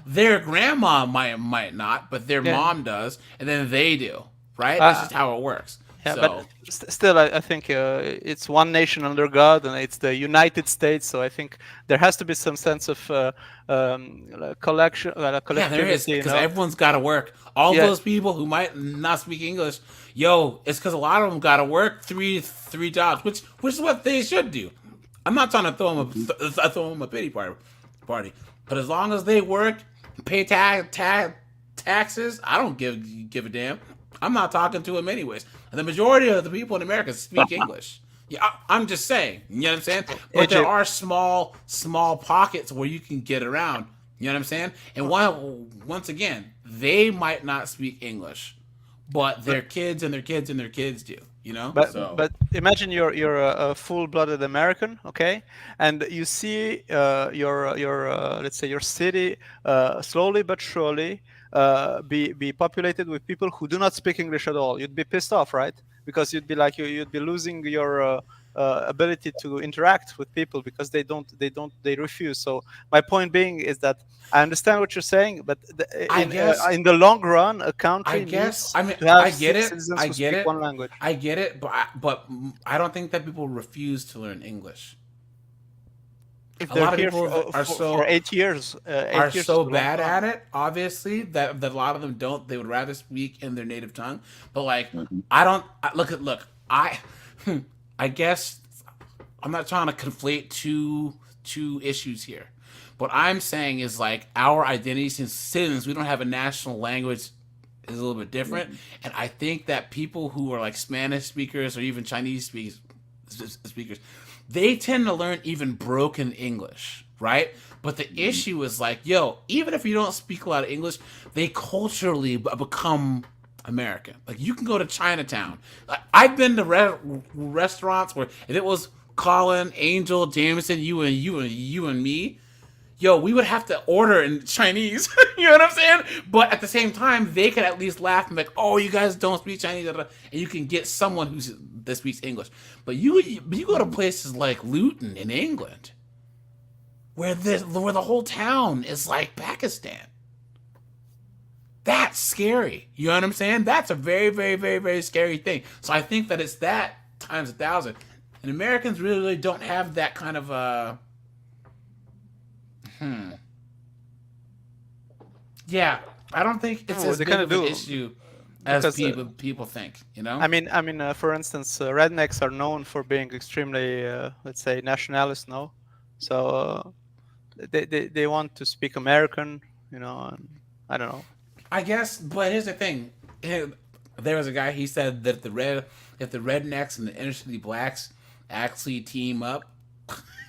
[SPEAKER 1] their grandma might not, but their mom does, and then they do. Right? That's just how it works.
[SPEAKER 18] Yeah,
[SPEAKER 1] So,
[SPEAKER 18] but still, I think it's one nation under God, and it's the United States. So I think there has to be some sense of collection, collectivity.
[SPEAKER 1] yeah, there is,
[SPEAKER 18] you
[SPEAKER 1] because
[SPEAKER 18] know?
[SPEAKER 1] everyone's got to work. All
[SPEAKER 18] Yeah.
[SPEAKER 1] those people who might not speak English, it's because a lot of them got to work three jobs, which is what they should do. I'm not trying to throw them a pity party, but as long as they work, pay taxes, I don't give a damn. I'm not talking to them anyways. And the majority of the people in America speak English. Yeah, I'm just saying. You know what I'm saying? But there are small pockets where you can get around. You know what I'm saying? And once again, they might not speak English, but their kids and their kids and their kids do. You know?
[SPEAKER 18] But imagine you're a full-blooded American, okay, and you see your let's say your city slowly but surely be populated with people who do not speak English at all. You'd be pissed off, right? Because you'd be like you'd be losing your ability to interact with people because they refuse. So my point being is that I understand what you're saying, but in the long run, a country needs to have
[SPEAKER 1] I get it.
[SPEAKER 18] citizens
[SPEAKER 1] I
[SPEAKER 18] who
[SPEAKER 1] get
[SPEAKER 18] speak
[SPEAKER 1] it.
[SPEAKER 18] one language.
[SPEAKER 1] I get it, but I don't think that people refuse to learn English.
[SPEAKER 18] If
[SPEAKER 1] A
[SPEAKER 18] they're
[SPEAKER 1] lot of
[SPEAKER 18] here
[SPEAKER 1] people
[SPEAKER 18] for 8 years,
[SPEAKER 1] are so bad at it, obviously, that a lot of them don't. They would rather speak in their native tongue. But like, I don't look. I guess I'm not trying to conflate two issues here. What I'm saying is like our identity as citizens, we don't have a national language, is a little bit different. And I think that people who are like Spanish speakers or even Chinese speakers, they tend to learn even broken English, right? But the issue is like, even if you don't speak a lot of English, they culturally become American. Like you can go to Chinatown. I've been to restaurants where if it was Colin, Angel, Jameson, you and me, we would have to order in Chinese. You know what I'm saying? But at the same time, they could at least laugh and be like, "Oh, you guys don't speak Chinese," and you can get someone that speaks English. But you go to places like Luton in England, where the whole town is like Pakistan. That's scary. You know what I'm saying? That's a very, very, very, very scary thing. So I think that it's that times 1,000. And Americans really don't have that kind of Yeah, I don't think it's as big of an issue as people think. You know.
[SPEAKER 18] I mean, for instance, rednecks are known for being extremely, let's say, nationalist. No, so they want to speak American. You know, and I don't know.
[SPEAKER 1] I guess, but here's the thing. There was a guy. He said that if the rednecks and the inner city blacks actually team up,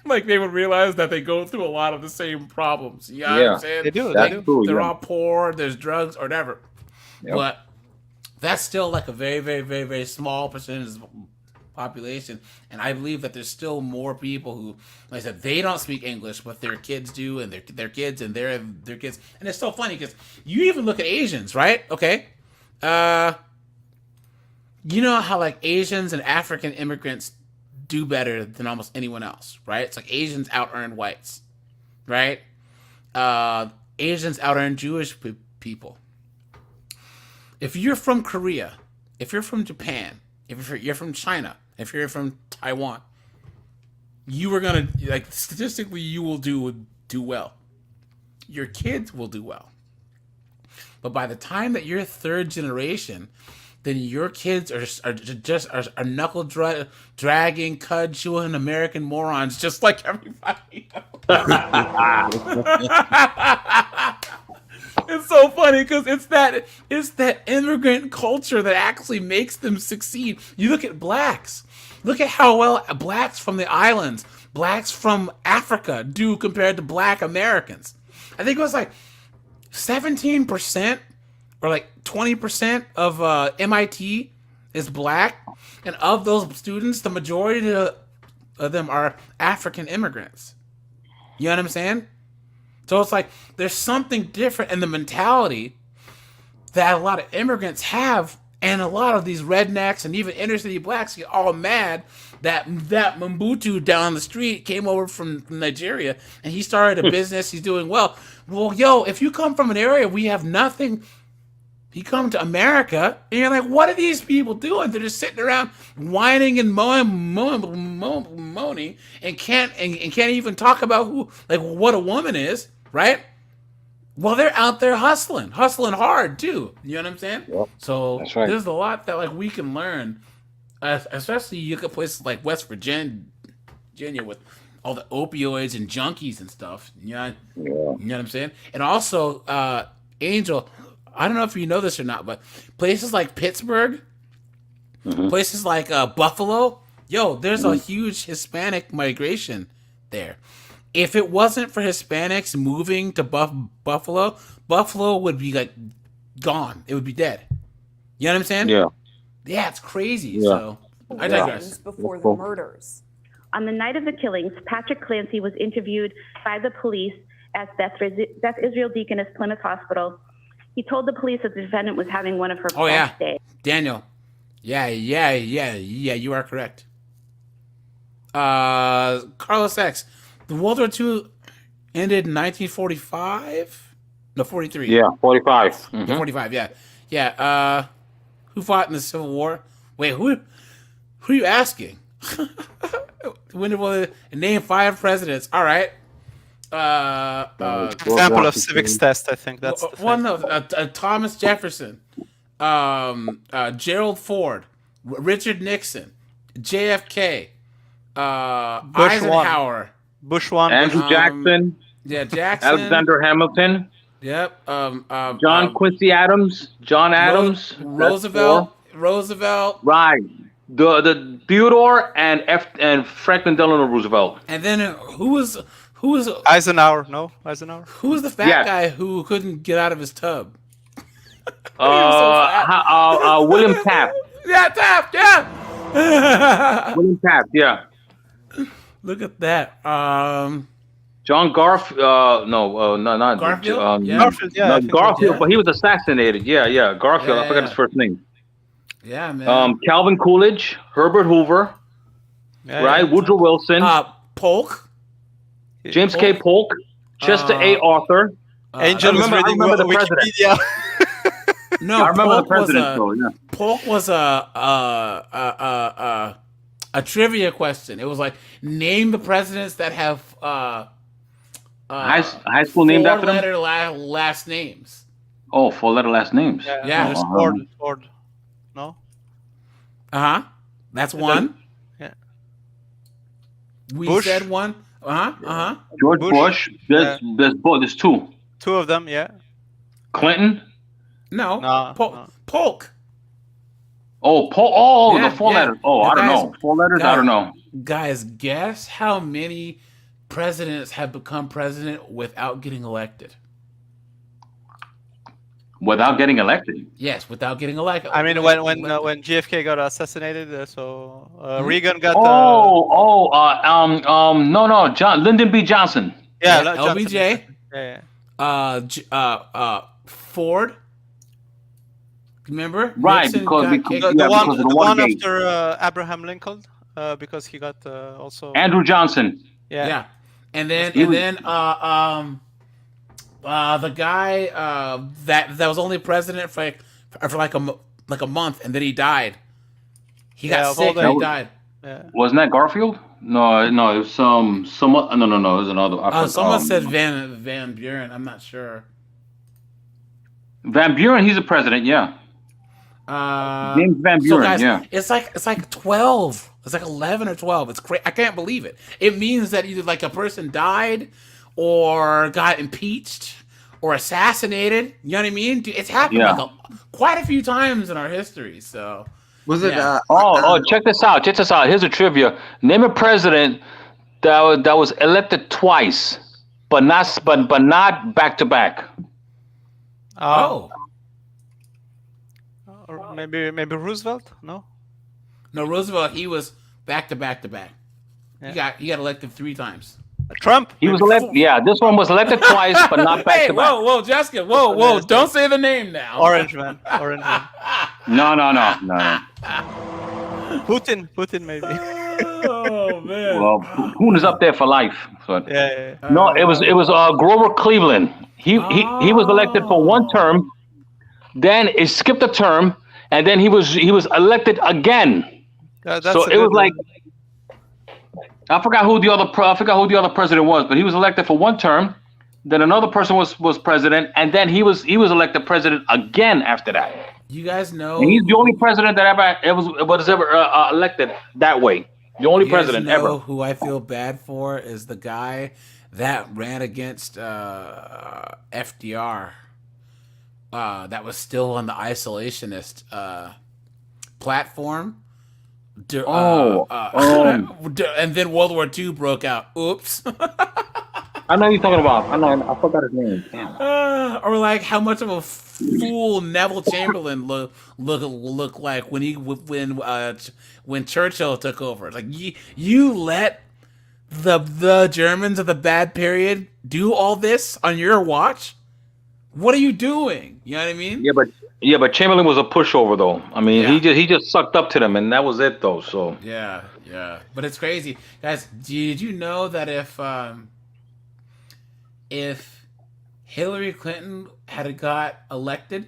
[SPEAKER 1] like they would realize that they go through a lot of the same problems. You know what I'm saying?
[SPEAKER 18] They do.
[SPEAKER 1] They're all poor. There's drugs or whatever. Yep. But that's still like a very, very, very, very small percentage of the population. And I believe that there's still more people who, like I said, they don't speak English, but their kids do, and their kids and their kids. And it's so funny because you even look at Asians, right? Okay. You know how like Asians and African immigrants do better than almost anyone else, right? It's like Asians out-earn whites, right? Asians out-earn Jewish people. If you're from Korea, if you're from Japan, if you're from China, if you're from Taiwan, you are gonna, like, statistically, you will do well. Your kids will do well. But by the time that you're third generation, then your kids are knuckle dragging, cud chewing American morons just like everybody else. It's so funny because it's that immigrant culture that actually makes them succeed. You look at blacks. Look at how well blacks from the islands, blacks from Africa do compared to black Americans. I think it was like 17% or like 20% of MIT is black. And of those students, the majority of them are African immigrants. You know what I'm saying? So it's like there's something different in the mentality that a lot of immigrants have, and a lot of these rednecks and even inner city blacks get all mad that Mobutu down the street came over from Nigeria and he started a business, he's doing well. Well, yo, if you come from an area we have nothing, you come to America and you're like, what are these people doing? They're just sitting around whining and moaning and can't even talk about who, like, what a woman is, right? Well, they're out there hustling hard too. You know what I'm saying?
[SPEAKER 17] Yep.
[SPEAKER 1] So
[SPEAKER 17] That's right.
[SPEAKER 1] there's a lot that like we can learn, especially you look at places like West Virginia with all the opioids and junkies and stuff. You know what I'm saying? And also, Angel, I don't know if you know this or not, but places like Pittsburgh, places like Buffalo, yo, there's a huge Hispanic migration there. If it wasn't for Hispanics moving to Buffalo, Buffalo would be like gone. It would be dead. You know what I'm saying?
[SPEAKER 3] Yeah.
[SPEAKER 1] Yeah, it's crazy.
[SPEAKER 3] Yeah.
[SPEAKER 1] So I digress.
[SPEAKER 16] Before the murders.
[SPEAKER 15] On the night of the killings, Patrick Clancy was interviewed by the police at Beth Israel Deaconess Plymouth Hospital. He told the police that the defendant was having one of her best days.
[SPEAKER 1] Daniel. Yeah, you are correct. Carlos X. The World War II ended in 1945? No, 43.
[SPEAKER 3] Yeah, 45.
[SPEAKER 1] Yeah, 45, yeah. Yeah, who fought in the Civil War? Wait, who are you asking? When will name 5 presidents? All right.
[SPEAKER 18] Example of civics test, I think that's the
[SPEAKER 1] one. No, Thomas Jefferson, Gerald Ford, Richard Nixon, JFK, Eisenhower,
[SPEAKER 18] Bush one,
[SPEAKER 3] Andrew Jackson.
[SPEAKER 1] Yeah, Jackson.
[SPEAKER 3] Alexander Hamilton.
[SPEAKER 1] Yep.
[SPEAKER 3] John Quincy Adams. John Adams.
[SPEAKER 1] Roosevelt.
[SPEAKER 3] Right. The Theodore and Franklin Delano Roosevelt.
[SPEAKER 1] And then who was
[SPEAKER 18] Eisenhower? No, Eisenhower.
[SPEAKER 1] Who was the fat guy who couldn't get out of his tub?
[SPEAKER 3] William Taft.
[SPEAKER 1] Yeah, Taft. Yeah.
[SPEAKER 3] William Taft. Yeah.
[SPEAKER 1] Look at that.
[SPEAKER 3] John Garfield. No, not
[SPEAKER 1] Garfield.
[SPEAKER 18] Garfield. Yeah.
[SPEAKER 3] No, Garfield, but he was assassinated. Yeah. Garfield. I forgot his first name.
[SPEAKER 1] Yeah, man.
[SPEAKER 3] Calvin Coolidge, Herbert Hoover, right? Woodrow Wilson,
[SPEAKER 1] Polk,
[SPEAKER 3] James K. Polk, Chester A. Arthur.
[SPEAKER 18] Angel
[SPEAKER 3] I remember the president.
[SPEAKER 1] No,
[SPEAKER 3] I remember
[SPEAKER 1] Polk
[SPEAKER 3] the president.
[SPEAKER 1] Polk was a trivia question. It was like, name the presidents that have
[SPEAKER 3] high school named after them.
[SPEAKER 1] 4-letter last names.
[SPEAKER 3] Oh, 4-letter last names.
[SPEAKER 1] Yeah.
[SPEAKER 18] Ford. No.
[SPEAKER 1] That's one.
[SPEAKER 18] Yeah.
[SPEAKER 1] We
[SPEAKER 18] Bush.
[SPEAKER 1] said one.
[SPEAKER 3] George Bush. There's 2.
[SPEAKER 18] 2 of them. Yeah.
[SPEAKER 3] Clinton.
[SPEAKER 1] No.
[SPEAKER 18] No.
[SPEAKER 1] Polk.
[SPEAKER 3] Oh, Polk. Oh,
[SPEAKER 1] Yeah,
[SPEAKER 3] the 4 letters. Oh,
[SPEAKER 1] yeah.
[SPEAKER 3] I don't know. 4 letters. I don't know.
[SPEAKER 1] Guys, guess how many presidents have become president without getting elected?
[SPEAKER 3] Without getting elected.
[SPEAKER 1] Yes, without getting elected.
[SPEAKER 18] I mean, when JFK got assassinated, Reagan got.
[SPEAKER 3] No, Lyndon B. Johnson.
[SPEAKER 18] Yeah,
[SPEAKER 1] LBJ.
[SPEAKER 18] Yeah.
[SPEAKER 1] Ford. Remember?
[SPEAKER 3] Right,
[SPEAKER 1] Nixon
[SPEAKER 3] because
[SPEAKER 1] got kicked.
[SPEAKER 18] The one
[SPEAKER 3] Watergate.
[SPEAKER 18] after Abraham Lincoln, because he got also.
[SPEAKER 3] Andrew Johnson.
[SPEAKER 18] Yeah.
[SPEAKER 1] And then the guy that was only president for like a month, and then he died. He got sick and he died.
[SPEAKER 18] Yeah.
[SPEAKER 3] Wasn't that Garfield? No, it was someone. No, it was another.
[SPEAKER 1] Someone said Van Buren. I'm not sure.
[SPEAKER 3] Van Buren, he's a president. Yeah. James Van Buren.
[SPEAKER 1] So guys,
[SPEAKER 3] yeah.
[SPEAKER 1] It's like 12. It's like 11 or 12. It's crazy. I can't believe it. It means that either like a person died, or got impeached, or assassinated. You know what I mean? Dude, it's happened
[SPEAKER 3] Yeah.
[SPEAKER 1] quite a few times in our history. So
[SPEAKER 14] Was it?
[SPEAKER 1] Yeah.
[SPEAKER 3] Check this out. Check this out. Here's a trivia. Name a president that was elected twice, but not back to back.
[SPEAKER 1] Oh.
[SPEAKER 18] Or maybe Roosevelt? No.
[SPEAKER 1] No, Roosevelt, he was back to back to back.
[SPEAKER 18] Yeah.
[SPEAKER 1] He got elected 3 times.
[SPEAKER 18] Trump.
[SPEAKER 3] He was elected. Yeah, this one was elected twice, but not back
[SPEAKER 1] Hey,
[SPEAKER 3] to back.
[SPEAKER 1] whoa, Jessica, whoa! Don't say the name now.
[SPEAKER 18] Orange man.
[SPEAKER 3] No.
[SPEAKER 18] Putin maybe.
[SPEAKER 1] Oh man.
[SPEAKER 3] Well, Putin is up there for life. So.
[SPEAKER 18] Yeah.
[SPEAKER 3] No, it was Grover Cleveland. He was elected for 1 term, then it skipped a term, and then he was elected again. So it was like I forgot who the other president was, but he was elected for 1 term. Then another person was president, and then he was elected president again after that.
[SPEAKER 1] You guys know
[SPEAKER 3] And he's the only president that was ever elected that way. The only
[SPEAKER 1] you guys
[SPEAKER 3] president
[SPEAKER 1] know
[SPEAKER 3] ever.
[SPEAKER 1] who I feel bad for is the guy that ran against FDR. That was still on the isolationist platform. And then World War II broke out. Oops.
[SPEAKER 3] I know who you're talking about. I forgot his name. Damn.
[SPEAKER 1] Or like how much of a fool Neville Chamberlain look like when Churchill took over. Like you let the Germans of the bad period do all this on your watch. What are you doing? You know what I mean?
[SPEAKER 3] Yeah, but Chamberlain was a pushover though. I mean, he just sucked up to them, and that was it though. So
[SPEAKER 1] Yeah. But it's crazy, guys. Did you know that if Hillary Clinton had got elected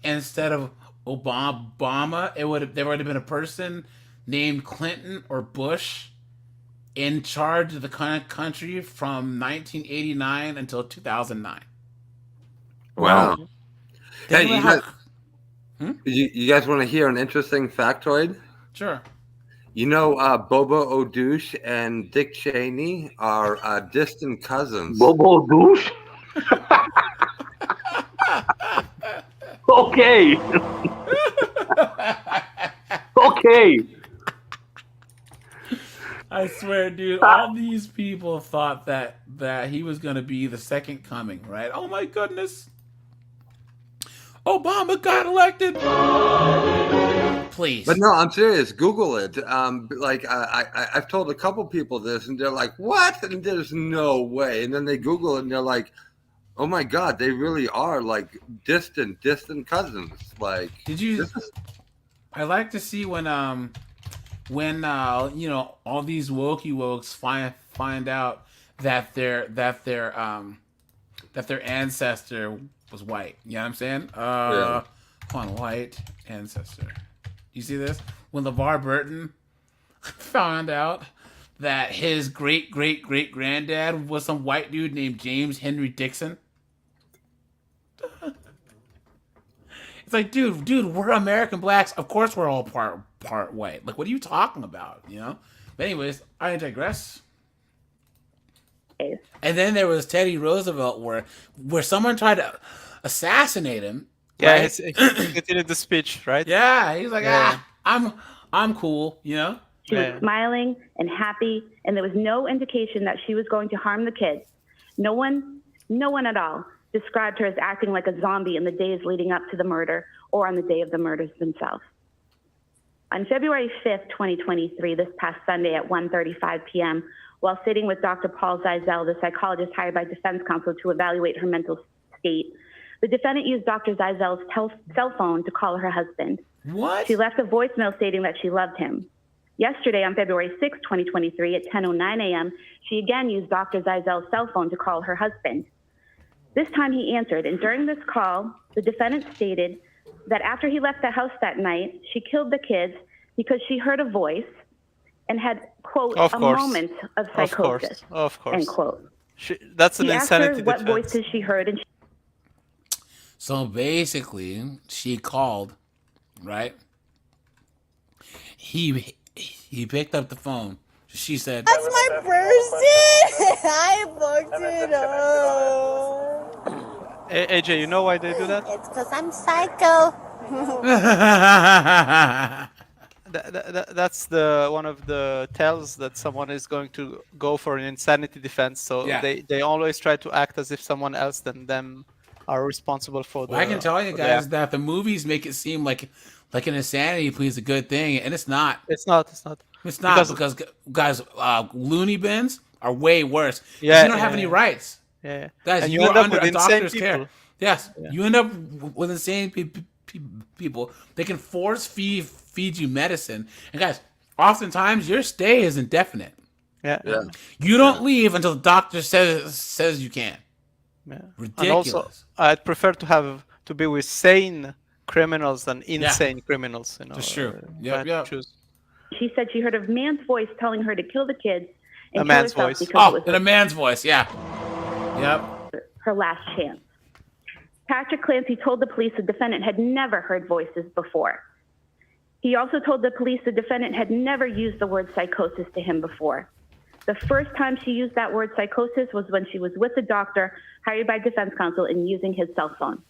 [SPEAKER 1] instead of Obama, there would have been a person named Clinton or Bush in charge of the country from 1989 until 2009.
[SPEAKER 14] Wow. Hey,
[SPEAKER 1] Think
[SPEAKER 14] you
[SPEAKER 1] about
[SPEAKER 14] guys, you guys want to hear an interesting factoid?
[SPEAKER 1] Sure.
[SPEAKER 14] You know, Bobo O'Douche and Dick Cheney are distant cousins.
[SPEAKER 3] Bobo O'Douche? Okay. Okay.
[SPEAKER 1] I swear, dude, all these people thought that he was going to be the second coming, right? Oh my goodness. Obama got elected. Please.
[SPEAKER 14] But no, I'm serious. Google it. I've told a couple people this, and they're like, "What?" And there's no way. And then they Google it, and they're like, "Oh my God, they really are like distant cousins." Like,
[SPEAKER 1] did you? I like to see when all these wokes find out that their ancestor was white. You know what I'm saying? Come on, white ancestor. You see this? When LeVar Burton found out that his great granddad was some white dude named James Henry Dixon. It's like, dude, we're American blacks. Of course we're all part white. Like, what are you talking about? You know? But anyways, I digress. And then there was Teddy Roosevelt where someone tried to assassinate him.
[SPEAKER 18] Yeah,
[SPEAKER 1] right?
[SPEAKER 18] he continued the speech, right?
[SPEAKER 1] Yeah, he's like, I'm cool, you know?
[SPEAKER 15] She was smiling and happy, and there was no indication that she was going to harm the kids. No one at all described her as acting like a zombie in the days leading up to the murder or on the day of the murders themselves. On February 5th, 2023, this past Sunday at 1:35 p.m., while sitting with Dr. Paul Zeisel, the psychologist hired by defense counsel to evaluate her mental state, the defendant used Dr. Zeisel's cell phone to call her husband.
[SPEAKER 1] What?
[SPEAKER 15] She left a voicemail stating that she loved him. Yesterday, on February 6, 2023, at 10:09 a.m., she again used Dr. Zeisel's cell phone to call her husband. This time he answered, and during this call, the defendant stated that after he left the house that night, she killed the kids because she heard a voice and had, quote, a moment of psychosis,
[SPEAKER 18] of course.
[SPEAKER 15] end quote.
[SPEAKER 18] That's an
[SPEAKER 15] he asked her
[SPEAKER 18] insanity
[SPEAKER 15] what
[SPEAKER 18] defense.
[SPEAKER 15] voices she heard, and
[SPEAKER 1] So basically, she called, right? He picked up the phone. She said,
[SPEAKER 4] That's my person. I fucked it up.
[SPEAKER 18] AJ, you know why they do that?
[SPEAKER 4] It's because I'm psycho.
[SPEAKER 18] That's the one of the tells that someone is going to go for an insanity defense. So
[SPEAKER 1] Yeah.
[SPEAKER 18] they always try to act as if someone else than them are responsible for the.
[SPEAKER 1] Well, I can tell you
[SPEAKER 18] for the
[SPEAKER 1] guys
[SPEAKER 18] act.
[SPEAKER 1] that the movies make it seem like an insanity plea is a good thing, and it's not.
[SPEAKER 18] It's not. It's not.
[SPEAKER 1] It's not because guys, loony bins are way worse. 'Cause
[SPEAKER 18] Yeah,
[SPEAKER 1] you don't have any rights.
[SPEAKER 18] Yeah,
[SPEAKER 1] Guys,
[SPEAKER 18] and
[SPEAKER 1] you
[SPEAKER 18] you
[SPEAKER 1] are
[SPEAKER 18] end up
[SPEAKER 1] under
[SPEAKER 18] with
[SPEAKER 1] a
[SPEAKER 18] insane
[SPEAKER 1] doctor's
[SPEAKER 18] people.
[SPEAKER 1] care. Yes,
[SPEAKER 18] Yeah.
[SPEAKER 1] you end up with insane people. They can force feed you medicine, and guys, oftentimes your stay is indefinite.
[SPEAKER 18] Yeah.
[SPEAKER 1] You don't leave until the doctor says you can.
[SPEAKER 18] Yeah.
[SPEAKER 1] Ridiculous.
[SPEAKER 18] And also, I'd prefer to be with sane criminals than insane criminals. You know,
[SPEAKER 1] That's true.
[SPEAKER 18] if I had to choose.
[SPEAKER 15] She said she heard a man's voice telling her to kill the kids and
[SPEAKER 18] A
[SPEAKER 15] kill
[SPEAKER 18] man's
[SPEAKER 15] herself
[SPEAKER 18] voice.
[SPEAKER 15] because
[SPEAKER 1] Oh,
[SPEAKER 15] it
[SPEAKER 1] in
[SPEAKER 15] was
[SPEAKER 1] a man's voice. Yeah. Yep.
[SPEAKER 15] her last chance. Patrick Clancy told the police the defendant had never heard voices before. He also told the police the defendant had never used the word psychosis to him before. The first time she used that word psychosis was when she was with a doctor hired by defense counsel and using his cell phone.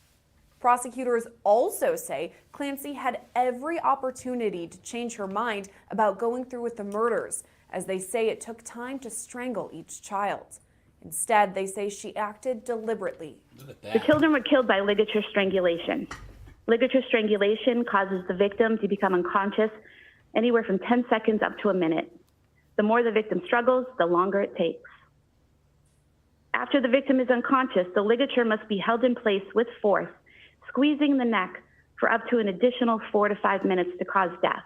[SPEAKER 16] Prosecutors also say Clancy had every opportunity to change her mind about going through with the murders, as they say it took time to strangle each child. Instead, they say she acted deliberately.
[SPEAKER 15] The children were killed by ligature strangulation. Ligature strangulation causes the victim to become unconscious anywhere from 10 seconds up to a minute. The more the victim struggles, the longer it takes. After the victim is unconscious, the ligature must be held in place with force, squeezing the neck for up to an additional 4 to 5 minutes to cause death.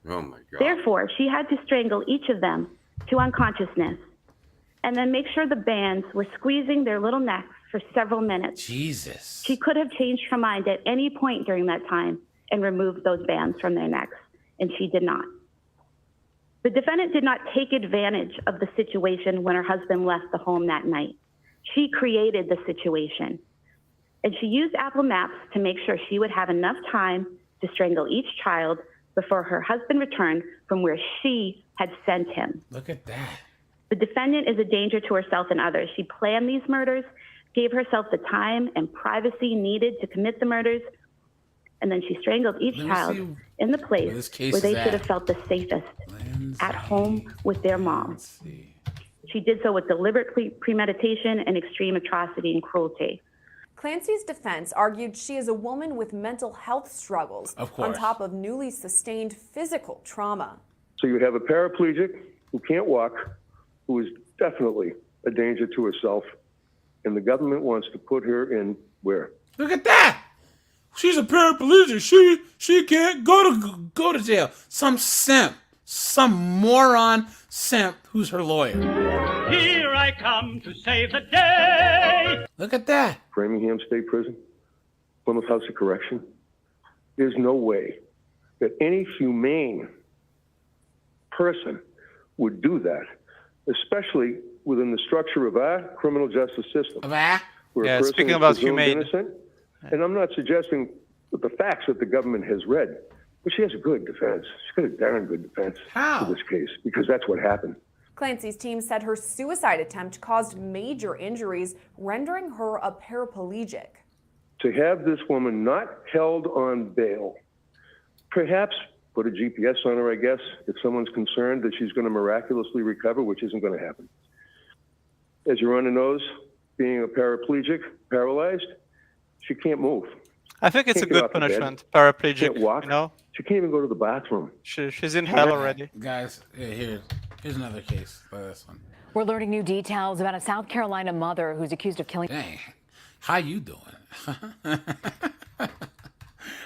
[SPEAKER 14] Oh my God.
[SPEAKER 15] Therefore, she had to strangle each of them to unconsciousness and then make sure the bands were squeezing their little necks for several minutes.
[SPEAKER 1] Jesus.
[SPEAKER 15] She could have changed her mind at any point during that time and removed those bands from their necks, and she did not. The defendant did not take advantage of the situation when her husband left the home that night. She created the situation, and she used Apple Maps to make sure she would have enough time to strangle each child before her husband returned from where she had sent him.
[SPEAKER 1] Look at that.
[SPEAKER 15] The defendant is a danger to herself and others. She planned these murders, gave herself the time and privacy needed to commit the murders, and then she strangled each
[SPEAKER 1] Let me
[SPEAKER 15] child
[SPEAKER 1] see
[SPEAKER 15] in the
[SPEAKER 1] where
[SPEAKER 15] place
[SPEAKER 1] this case
[SPEAKER 15] where they
[SPEAKER 1] is
[SPEAKER 15] should
[SPEAKER 1] at.
[SPEAKER 15] have felt the safest, at home with their mom. She did so with deliberate premeditation and extreme atrocity and cruelty.
[SPEAKER 16] Clancy's defense argued she is a woman with mental health struggles
[SPEAKER 1] Of
[SPEAKER 16] on
[SPEAKER 1] course.
[SPEAKER 16] top of newly sustained physical trauma.
[SPEAKER 19] So you have a paraplegic who can't walk, who is definitely a danger to herself, and the government wants to put her in where?
[SPEAKER 1] Look at that. She's a paraplegic. She can't go to jail. Some simp, some moron simp who's her lawyer.
[SPEAKER 20] Here I come to save the day.
[SPEAKER 1] Look at that.
[SPEAKER 19] Framingham State Prison, Plymouth House of Correction. There's no way that any humane person would do that, especially within the structure of our criminal justice system. Where
[SPEAKER 18] Yeah,
[SPEAKER 19] a person
[SPEAKER 18] speaking
[SPEAKER 19] is
[SPEAKER 18] about
[SPEAKER 19] presumed
[SPEAKER 18] humane.
[SPEAKER 19] innocent. And I'm not suggesting that the facts that the government has read, but she has a good defense. She's got a darn good defense for this case, because that's what happened.
[SPEAKER 16] Clancy's team said her suicide attempt caused major injuries, rendering her a paraplegic.
[SPEAKER 19] To have this woman not held on bail, perhaps put a GPS on her, I guess, if someone's concerned that she's going to miraculously recover, which isn't going to happen. As your Honor knows, being a paraplegic, paralyzed, she can't move.
[SPEAKER 18] I think it's a
[SPEAKER 19] Can't get
[SPEAKER 18] good
[SPEAKER 19] off the bed.
[SPEAKER 18] punishment. Paraplegic.
[SPEAKER 19] Can't walk.
[SPEAKER 18] You know,
[SPEAKER 19] She can't even go to the bathroom.
[SPEAKER 18] she's in hell already.
[SPEAKER 1] Guys, here's another case for this one.
[SPEAKER 6] We're learning new details about a South Carolina mother who's accused of killing.
[SPEAKER 1] Dang, how you doing?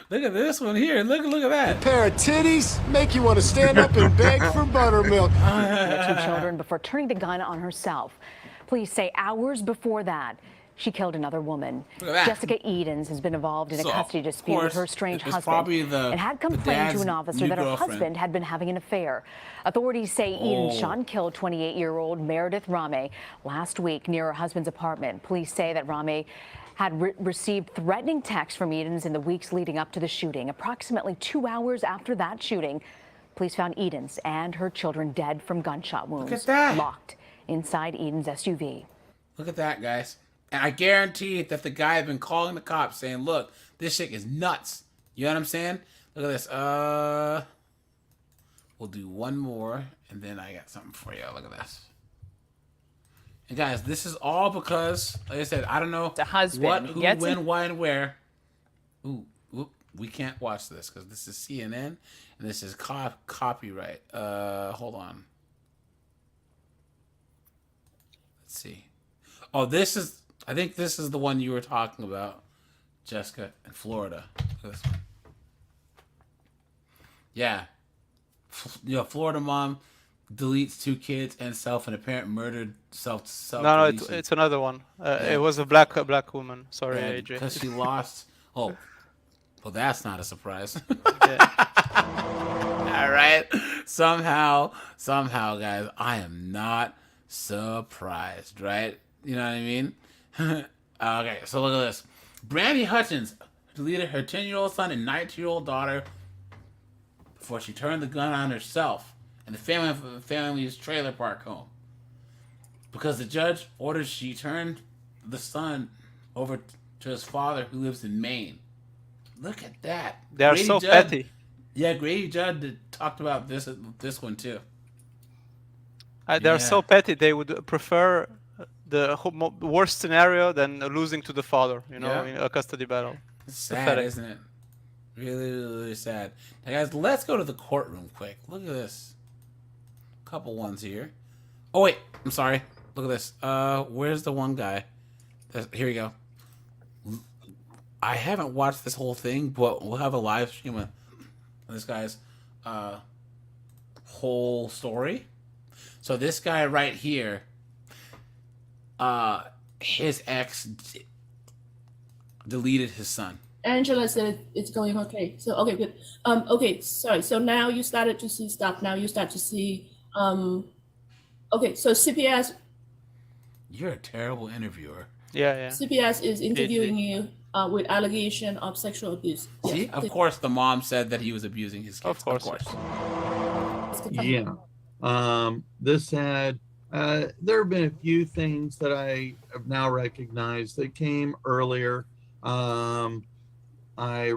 [SPEAKER 1] Look at this one here. Look at that.
[SPEAKER 21] A pair of titties make you want to stand up and beg for buttermilk.
[SPEAKER 6] The two children before turning the gun on herself. Police say hours before that, she killed another woman.
[SPEAKER 1] Look at that.
[SPEAKER 6] Jessica Edens has been involved in a
[SPEAKER 1] So,
[SPEAKER 6] custody
[SPEAKER 1] of
[SPEAKER 6] dispute with
[SPEAKER 1] course,
[SPEAKER 6] her estranged
[SPEAKER 1] it's
[SPEAKER 6] husband
[SPEAKER 1] probably the-
[SPEAKER 6] and had
[SPEAKER 1] the
[SPEAKER 6] complained to
[SPEAKER 1] dad's
[SPEAKER 6] an officer
[SPEAKER 1] new
[SPEAKER 6] that her
[SPEAKER 1] girlfriend.
[SPEAKER 6] husband had been having an affair. Authorities say Edens
[SPEAKER 1] Oh.
[SPEAKER 6] shot and killed 28-year-old Meredith Rame last week near her husband's apartment. Police say that Rame had received threatening texts from Edens in the weeks leading up to the shooting. Approximately 2 hours after that shooting, police found Edens and her children dead from gunshot wounds,
[SPEAKER 1] at that.
[SPEAKER 6] locked inside Edens' SUV.
[SPEAKER 1] Look at that, guys. And I guarantee that the guy had been calling the cops saying, look, this shit is nuts. You know what I'm saying? Look at this. We'll do one more, and then I got something for you. Look at this. And guys, this is all because, like I said, I don't know
[SPEAKER 7] the husband.
[SPEAKER 1] what, who, when, why, and where. Ooh, we can't watch this because this is CNN, and this is copyright. Hold on. Let's see. Oh, I think this is the one you were talking about, Jessica, in Florida. Look at this one. Yeah. Florida mom deletes 2 kids and self, and a parent murdered self.
[SPEAKER 18] No, it's another one.
[SPEAKER 1] Yeah.
[SPEAKER 18] It was a black woman. Sorry, AJ.
[SPEAKER 1] Because she lost. Oh, well, that's not a surprise. All right. Somehow, guys, I am not surprised, right? You know what I mean? Okay, so look at this. Brandy Hutchins deleted her 10-year-old son and 19-year-old daughter before she turned the gun on herself in the family's trailer park home. Because the judge ordered she turn the son over to his father, who lives in Maine. Look at that.
[SPEAKER 18] They are
[SPEAKER 1] Grady
[SPEAKER 18] so
[SPEAKER 1] Judd,
[SPEAKER 18] petty.
[SPEAKER 1] Yeah, Grady Judd talked about this one too.
[SPEAKER 18] They are so petty. They would prefer the worst scenario than losing to the father, in a custody battle.
[SPEAKER 1] It's sad, isn't it? Really, really sad. Now, guys, let's go to the courtroom quick. Look at this. Couple ones here. Oh, wait. I'm sorry. Look at this. Where's the one guy? Here we go. I haven't watched this whole thing, but we'll have a live stream of this guy's whole story. So this guy right here, his ex deleted his son.
[SPEAKER 22] Angela said it's going okay. So okay, good. Okay, sorry. So now you started to see stuff. Now you start to see. Okay, so CPS.
[SPEAKER 1] You're a terrible interviewer.
[SPEAKER 18] Yeah.
[SPEAKER 22] CPS is interviewing you with allegation of sexual abuse.
[SPEAKER 1] See,
[SPEAKER 22] Yes.
[SPEAKER 1] of course, the mom said that he was abusing his kids. Of course.
[SPEAKER 23] Yeah. This had, there have been a few things that I have now recognized that came earlier. I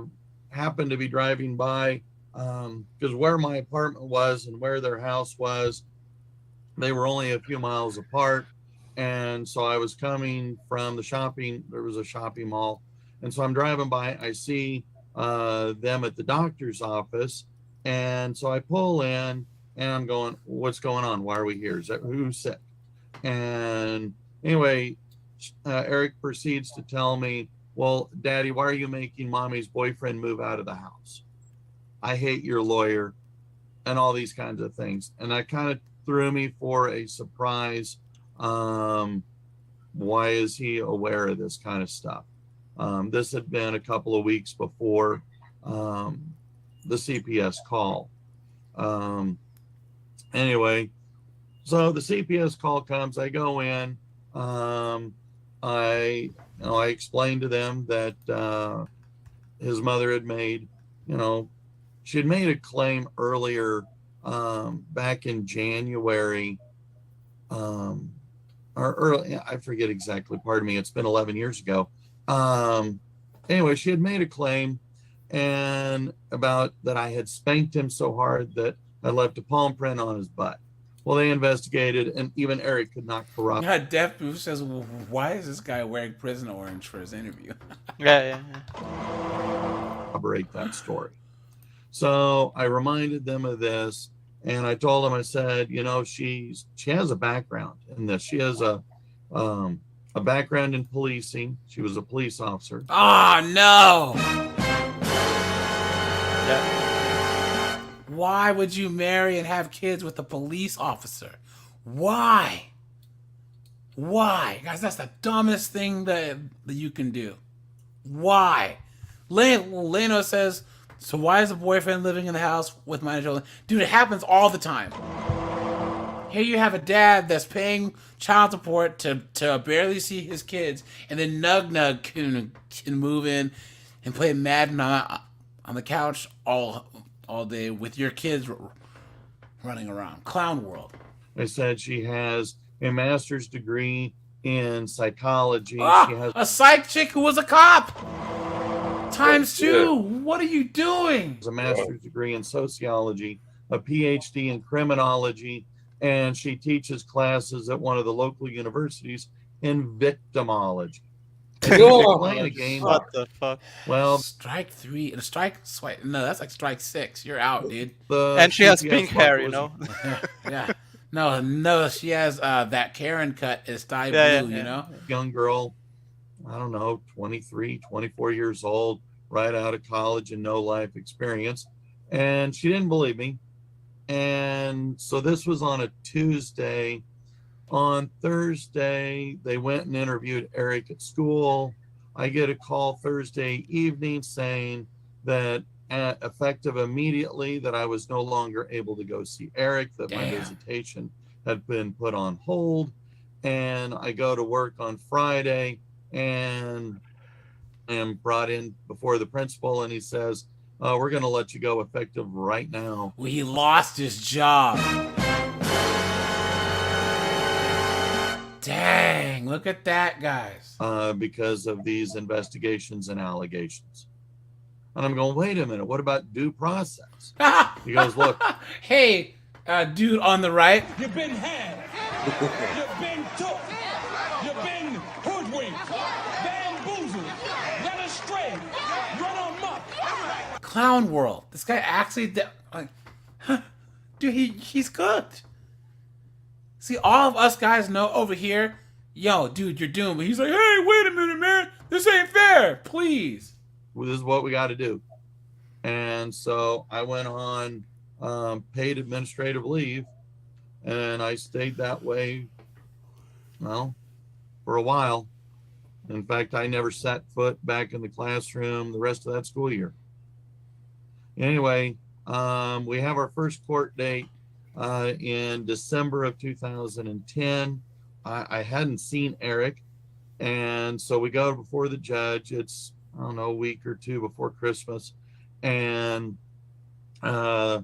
[SPEAKER 23] happened to be driving by, because where my apartment was and where their house was, they were only a few miles apart. And so I was coming from there was a shopping mall. And so I'm driving by, I see them at the doctor's office. And so I pull in and I'm going, what's going on? Why are we here? Who's sick? And anyway, Eric proceeds to tell me, well, Daddy, why are you making Mommy's boyfriend move out of the house? I hate your lawyer, and all these kinds of things. And that kind of threw me for a surprise. Why is he aware of this kind of stuff? This had been a couple of weeks before the CPS call. Anyway, so the CPS call comes, I go in, I explained to them that his mother had made, she had made a claim earlier back in January, or early, I forget exactly, pardon me, it's been 11 years ago. Anyway, she had made a claim and about that I had spanked him so hard that I left a palm print on his butt. Well, they investigated, and even Eric could not corrupt.
[SPEAKER 1] Yeah, Death Booth says, well, why is this guy wearing prison orange for his interview?
[SPEAKER 18] Yeah.
[SPEAKER 23] Corroborate that story. So I reminded them of this, and I told them, I said, she has a background in this. She has a background in policing. She was a police officer.
[SPEAKER 1] Oh, no!
[SPEAKER 23] Yeah.
[SPEAKER 1] Why would you marry and have kids with a police officer? Why? Guys, that's the dumbest thing that you can do. Why? Leno says, so why is the boyfriend living in the house with minor children? Dude, it happens all the time. Here you have a dad that's paying child support to barely see his kids, and then Nug can move in and play Madden on the couch all day with your kids running around. Clown world.
[SPEAKER 23] I said she has a master's degree in psychology.
[SPEAKER 1] Ah,
[SPEAKER 23] She has
[SPEAKER 1] a psych chick who was a cop. Times two. What are you doing?
[SPEAKER 23] a master's degree in sociology, a PhD in criminology, and she teaches classes at one of the local universities in victimology. And you keep playing a game.
[SPEAKER 18] What the fuck?
[SPEAKER 23] Well,
[SPEAKER 1] strike three and strike swipe. No, that's like strike six. You're out, dude.
[SPEAKER 18] And she has pink hair, you know.
[SPEAKER 1] Yeah. No, she has that Karen cut is dye blue, you know.
[SPEAKER 23] Young girl, I don't know, 23, 24 years old, right out of college and no life experience. And she didn't believe me. And so this was on a Tuesday. On Thursday, they went and interviewed Eric at school. I get a call Thursday evening saying that effective immediately that I was no longer able to go see Eric, that my visitation had been put on hold. And I go to work on Friday and am brought in before the principal, and he says, we're going to let you go effective right now.
[SPEAKER 1] Well, he lost his job. Dang, look at that, guys.
[SPEAKER 23] Because of these investigations and allegations. And I'm going, wait a minute, what about due process? He goes, look.
[SPEAKER 1] Hey, dude on the right.
[SPEAKER 2] You've been had. You've been took. You've been hoodwinked, bamboozled, led astray, run amok.
[SPEAKER 1] Clown World. This guy actually, dude, he's good. See, all of us guys know over here, yo, dude, you're doomed. But he's like, hey, wait a minute, man. This ain't fair. Please.
[SPEAKER 23] Well, this is what we got to do. And so I went on paid administrative leave, and I stayed that way, well, for a while. In fact, I never set foot back in the classroom the rest of that school year. Anyway, we have our first court date in December of 2010. I hadn't seen Eric, and so we go before the judge. It's, I don't know, a week or two before Christmas, and at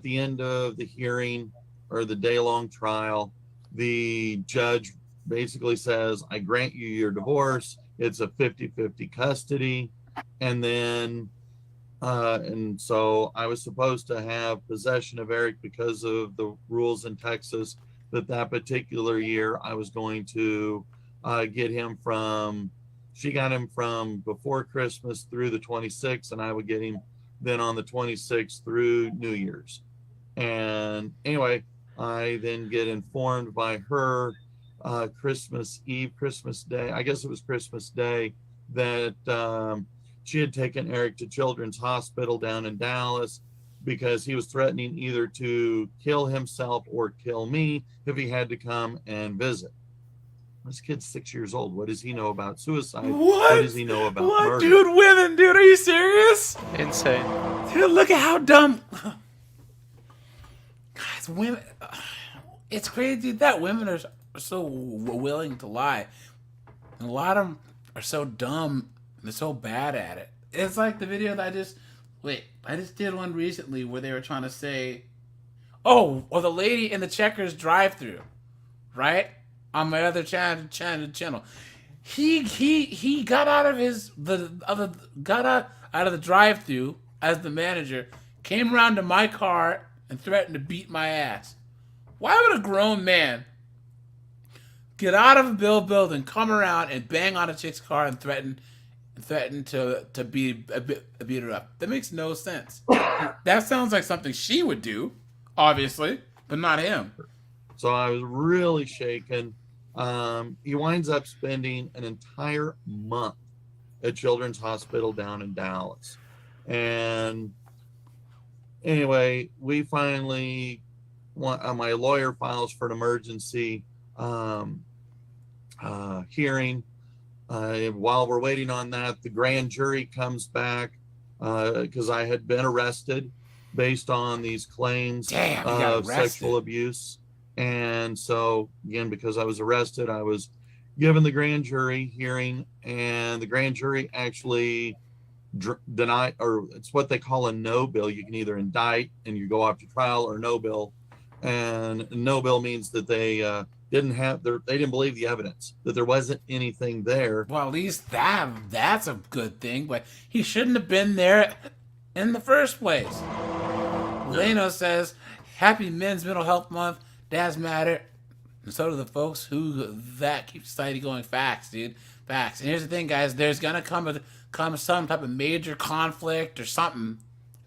[SPEAKER 23] the end of the hearing or the day-long trial, the judge basically says, I grant you your divorce. It's a 50-50 custody. And then and so I was supposed to have possession of Eric because of the rules in Texas that particular year I was going to get him from, she got him from before Christmas through the 26th, and I would get him then on the 26th through New Year's. And anyway, I then get informed by her Christmas Eve, Christmas Day, I guess it was Christmas Day, that she had taken Eric to Children's Hospital down in Dallas because he was threatening either to kill himself or kill me if he had to come and visit. This kid's 6 years old. What does he know about suicide? What does he know about murder?
[SPEAKER 1] Dude, women, dude, are you serious?
[SPEAKER 18] Insane.
[SPEAKER 1] Dude, look at how dumb. Guys, women, it's crazy that women are so willing to lie. And a lot of them are so dumb. They're so bad at it. It's like the video that I just did one recently where they were trying to say, or the lady in the Checkers drive-thru, right? On my other channel. He got out of the drive-thru as the manager, came around to my car and threatened to beat my ass. Why would a grown man get out of a building, come around and bang on a chick's car and threaten to beat her up? That makes no sense. That sounds like something she would do, obviously, but not him.
[SPEAKER 23] So I was really shaken. He winds up spending an entire month at Children's Hospital down in Dallas. And anyway, we finally, my lawyer files for an emergency hearing. While we're waiting on that, the grand jury comes back because I had been arrested based on these claims of sexual abuse. And so, again, because I was arrested, I was given the grand jury hearing, and the grand jury actually denied, or it's what they call a no bill. You can either indict and you go off to trial, or no bill. And no bill means that they they didn't believe the evidence, that there wasn't anything there.
[SPEAKER 1] Well, at least that's a good thing, but he shouldn't have been there in the first place. Leno says, happy Men's Mental Health Month. Dads matter. And so do the folks who that keep society going. Facts, dude. Facts. And here's the thing, guys. There's going to come some type of major conflict or something. I'm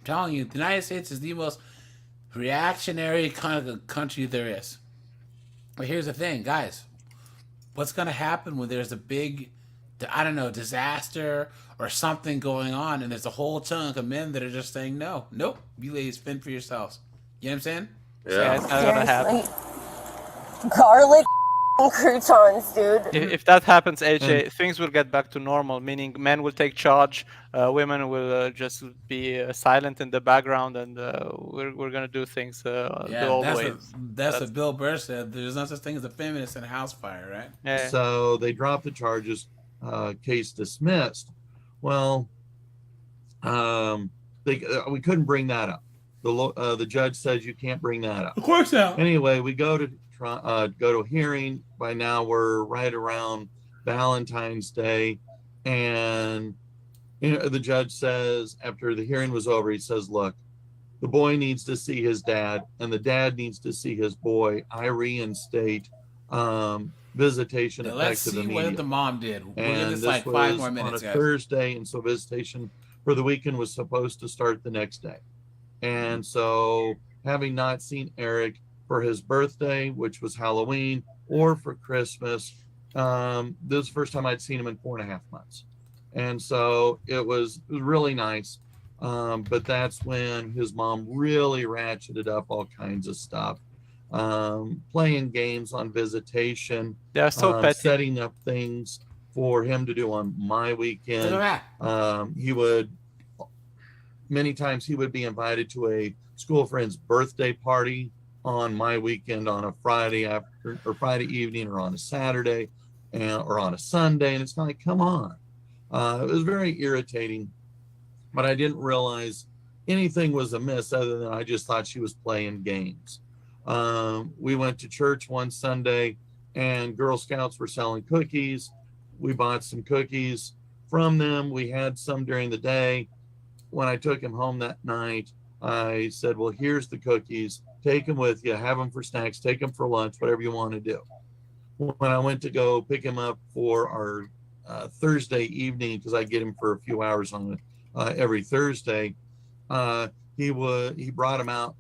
[SPEAKER 1] telling you, the United States is the most reactionary kind of country there is. But here's the thing, guys. What's going to happen when there's a big, I don't know, disaster or something going on, and there's a whole chunk of men that are just saying, no, nope, you ladies fend for yourselves. You know what I'm saying?
[SPEAKER 23] Yeah.
[SPEAKER 18] It's not gonna happen.
[SPEAKER 4] Garlic croutons, dude.
[SPEAKER 18] If that happens, AJ, things will get back to normal, meaning men will take charge, women will just be silent in the background, and we're going to do things the old way.
[SPEAKER 1] That's what Bill Burr said. There's no such thing as a feminist in a house fire, right?
[SPEAKER 18] Yeah.
[SPEAKER 23] So they dropped the charges, case dismissed. Well, we couldn't bring that up. The judge says you can't bring that up.
[SPEAKER 1] Of course not.
[SPEAKER 23] Anyway, we go to hearing. By now we're right around Valentine's Day, and the judge says, after the hearing was over, he says, look, the boy needs to see his dad and the dad needs to see his boy. I reinstate visitation effective
[SPEAKER 1] Let's see
[SPEAKER 23] immediately.
[SPEAKER 1] what the mom did. We'll give
[SPEAKER 23] And
[SPEAKER 1] this
[SPEAKER 23] this
[SPEAKER 1] like 5
[SPEAKER 23] was
[SPEAKER 1] more minutes,
[SPEAKER 23] on a
[SPEAKER 1] guys.
[SPEAKER 23] Thursday, and so visitation for the weekend was supposed to start the next day. And so, having not seen Eric for his birthday, which was Halloween, or for Christmas, this was the first time I'd seen him in 4.5 months. And so it was really nice. But that's when his mom really ratcheted up all kinds of stuff. Playing games on visitation.
[SPEAKER 18] They're so petty.
[SPEAKER 23] Setting up things for him to do on my weekend.
[SPEAKER 1] Look at that.
[SPEAKER 23] Many times he would be invited to a school friend's birthday party on my weekend on a Friday after or Friday evening or on a Saturday or on a Sunday. And it's kind of like, come on. It was very irritating, but I didn't realize anything was amiss other than I just thought she was playing games. We went to church one Sunday and Girl Scouts were selling cookies. We bought some cookies from them. We had some during the day. When I took him home that night, I said, well, here's the cookies. Take them with you. Have them for snacks. Take them for lunch, whatever you want to do. When I went to go pick him up for our Thursday evening, because I get him for a few hours on every Thursday, he brought him out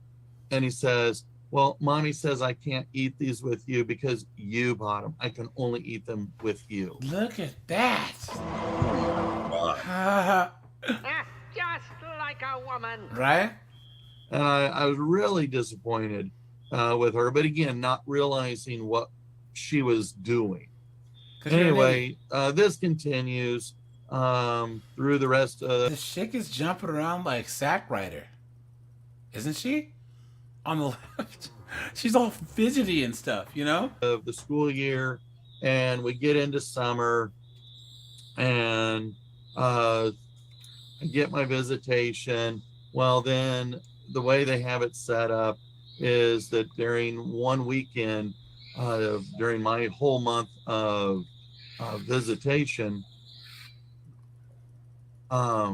[SPEAKER 23] and he says, well, Mommy says I can't eat these with you because you bought them. I can only eat them with you.
[SPEAKER 1] Look at that.
[SPEAKER 13] Just like a woman.
[SPEAKER 1] Right?
[SPEAKER 23] And I was really disappointed with her, but again, not realizing what she was doing. Anyway, this continues through the rest of
[SPEAKER 1] the chick is jumping around like Zack Ryder, isn't she? On the left, she's all fidgety and stuff, you know.
[SPEAKER 23] Of the school year, and we get into summer, and I get my visitation. Well, then the way they have it set up is that during one weekend, during my whole month of visitation, I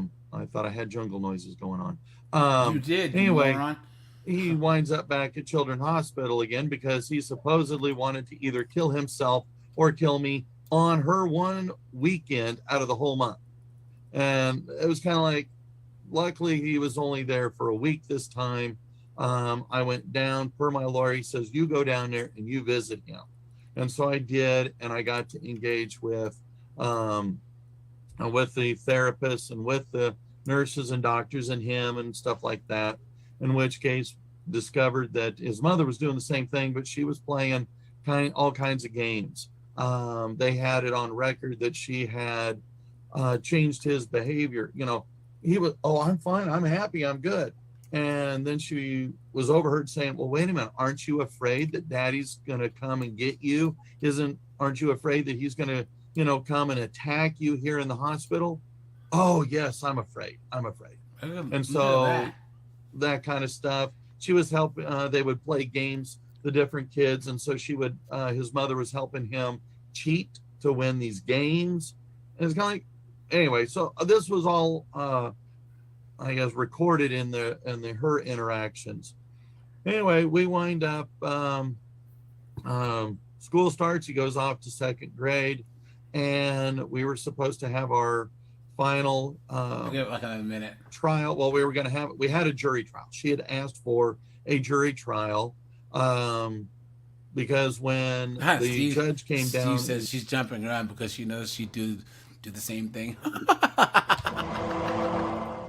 [SPEAKER 23] thought I had jungle noises going on.
[SPEAKER 1] You did.
[SPEAKER 23] Anyway,
[SPEAKER 1] you moron.
[SPEAKER 23] he winds up back at Children's Hospital again because he supposedly wanted to either kill himself or kill me on her one weekend out of the whole month. And it was kind of like, luckily he was only there for a week this time. I went down, per my lawyer, he says, you go down there and you visit him. And so I did, and I got to engage with the therapists and with the nurses and doctors and him and stuff like that, in which case discovered that his mother was doing the same thing, but she was playing all kinds of games. They had it on record that she had changed his behavior. You know, he was, oh, I'm fine, I'm happy, I'm good. And then she was overheard saying, well, wait a minute, aren't you afraid that daddy's going to come and get you? Aren't you afraid that he's going to, come and attack you here in the hospital? Oh, yes, I'm afraid. And so that kind of stuff. She was helping, they would play games the different kids, and so she would his mother was helping him cheat to win these games. And it's kind of like, anyway, so this was all I guess recorded in her interactions. Anyway, we wind up school starts, he goes off to second grade, and we were supposed to have our final
[SPEAKER 1] Give it like a minute.
[SPEAKER 23] trial. Well, we had a jury trial. She had asked for a jury trial because when the judge came down,
[SPEAKER 1] Steve says she's jumping around because she knows she'd do the same thing.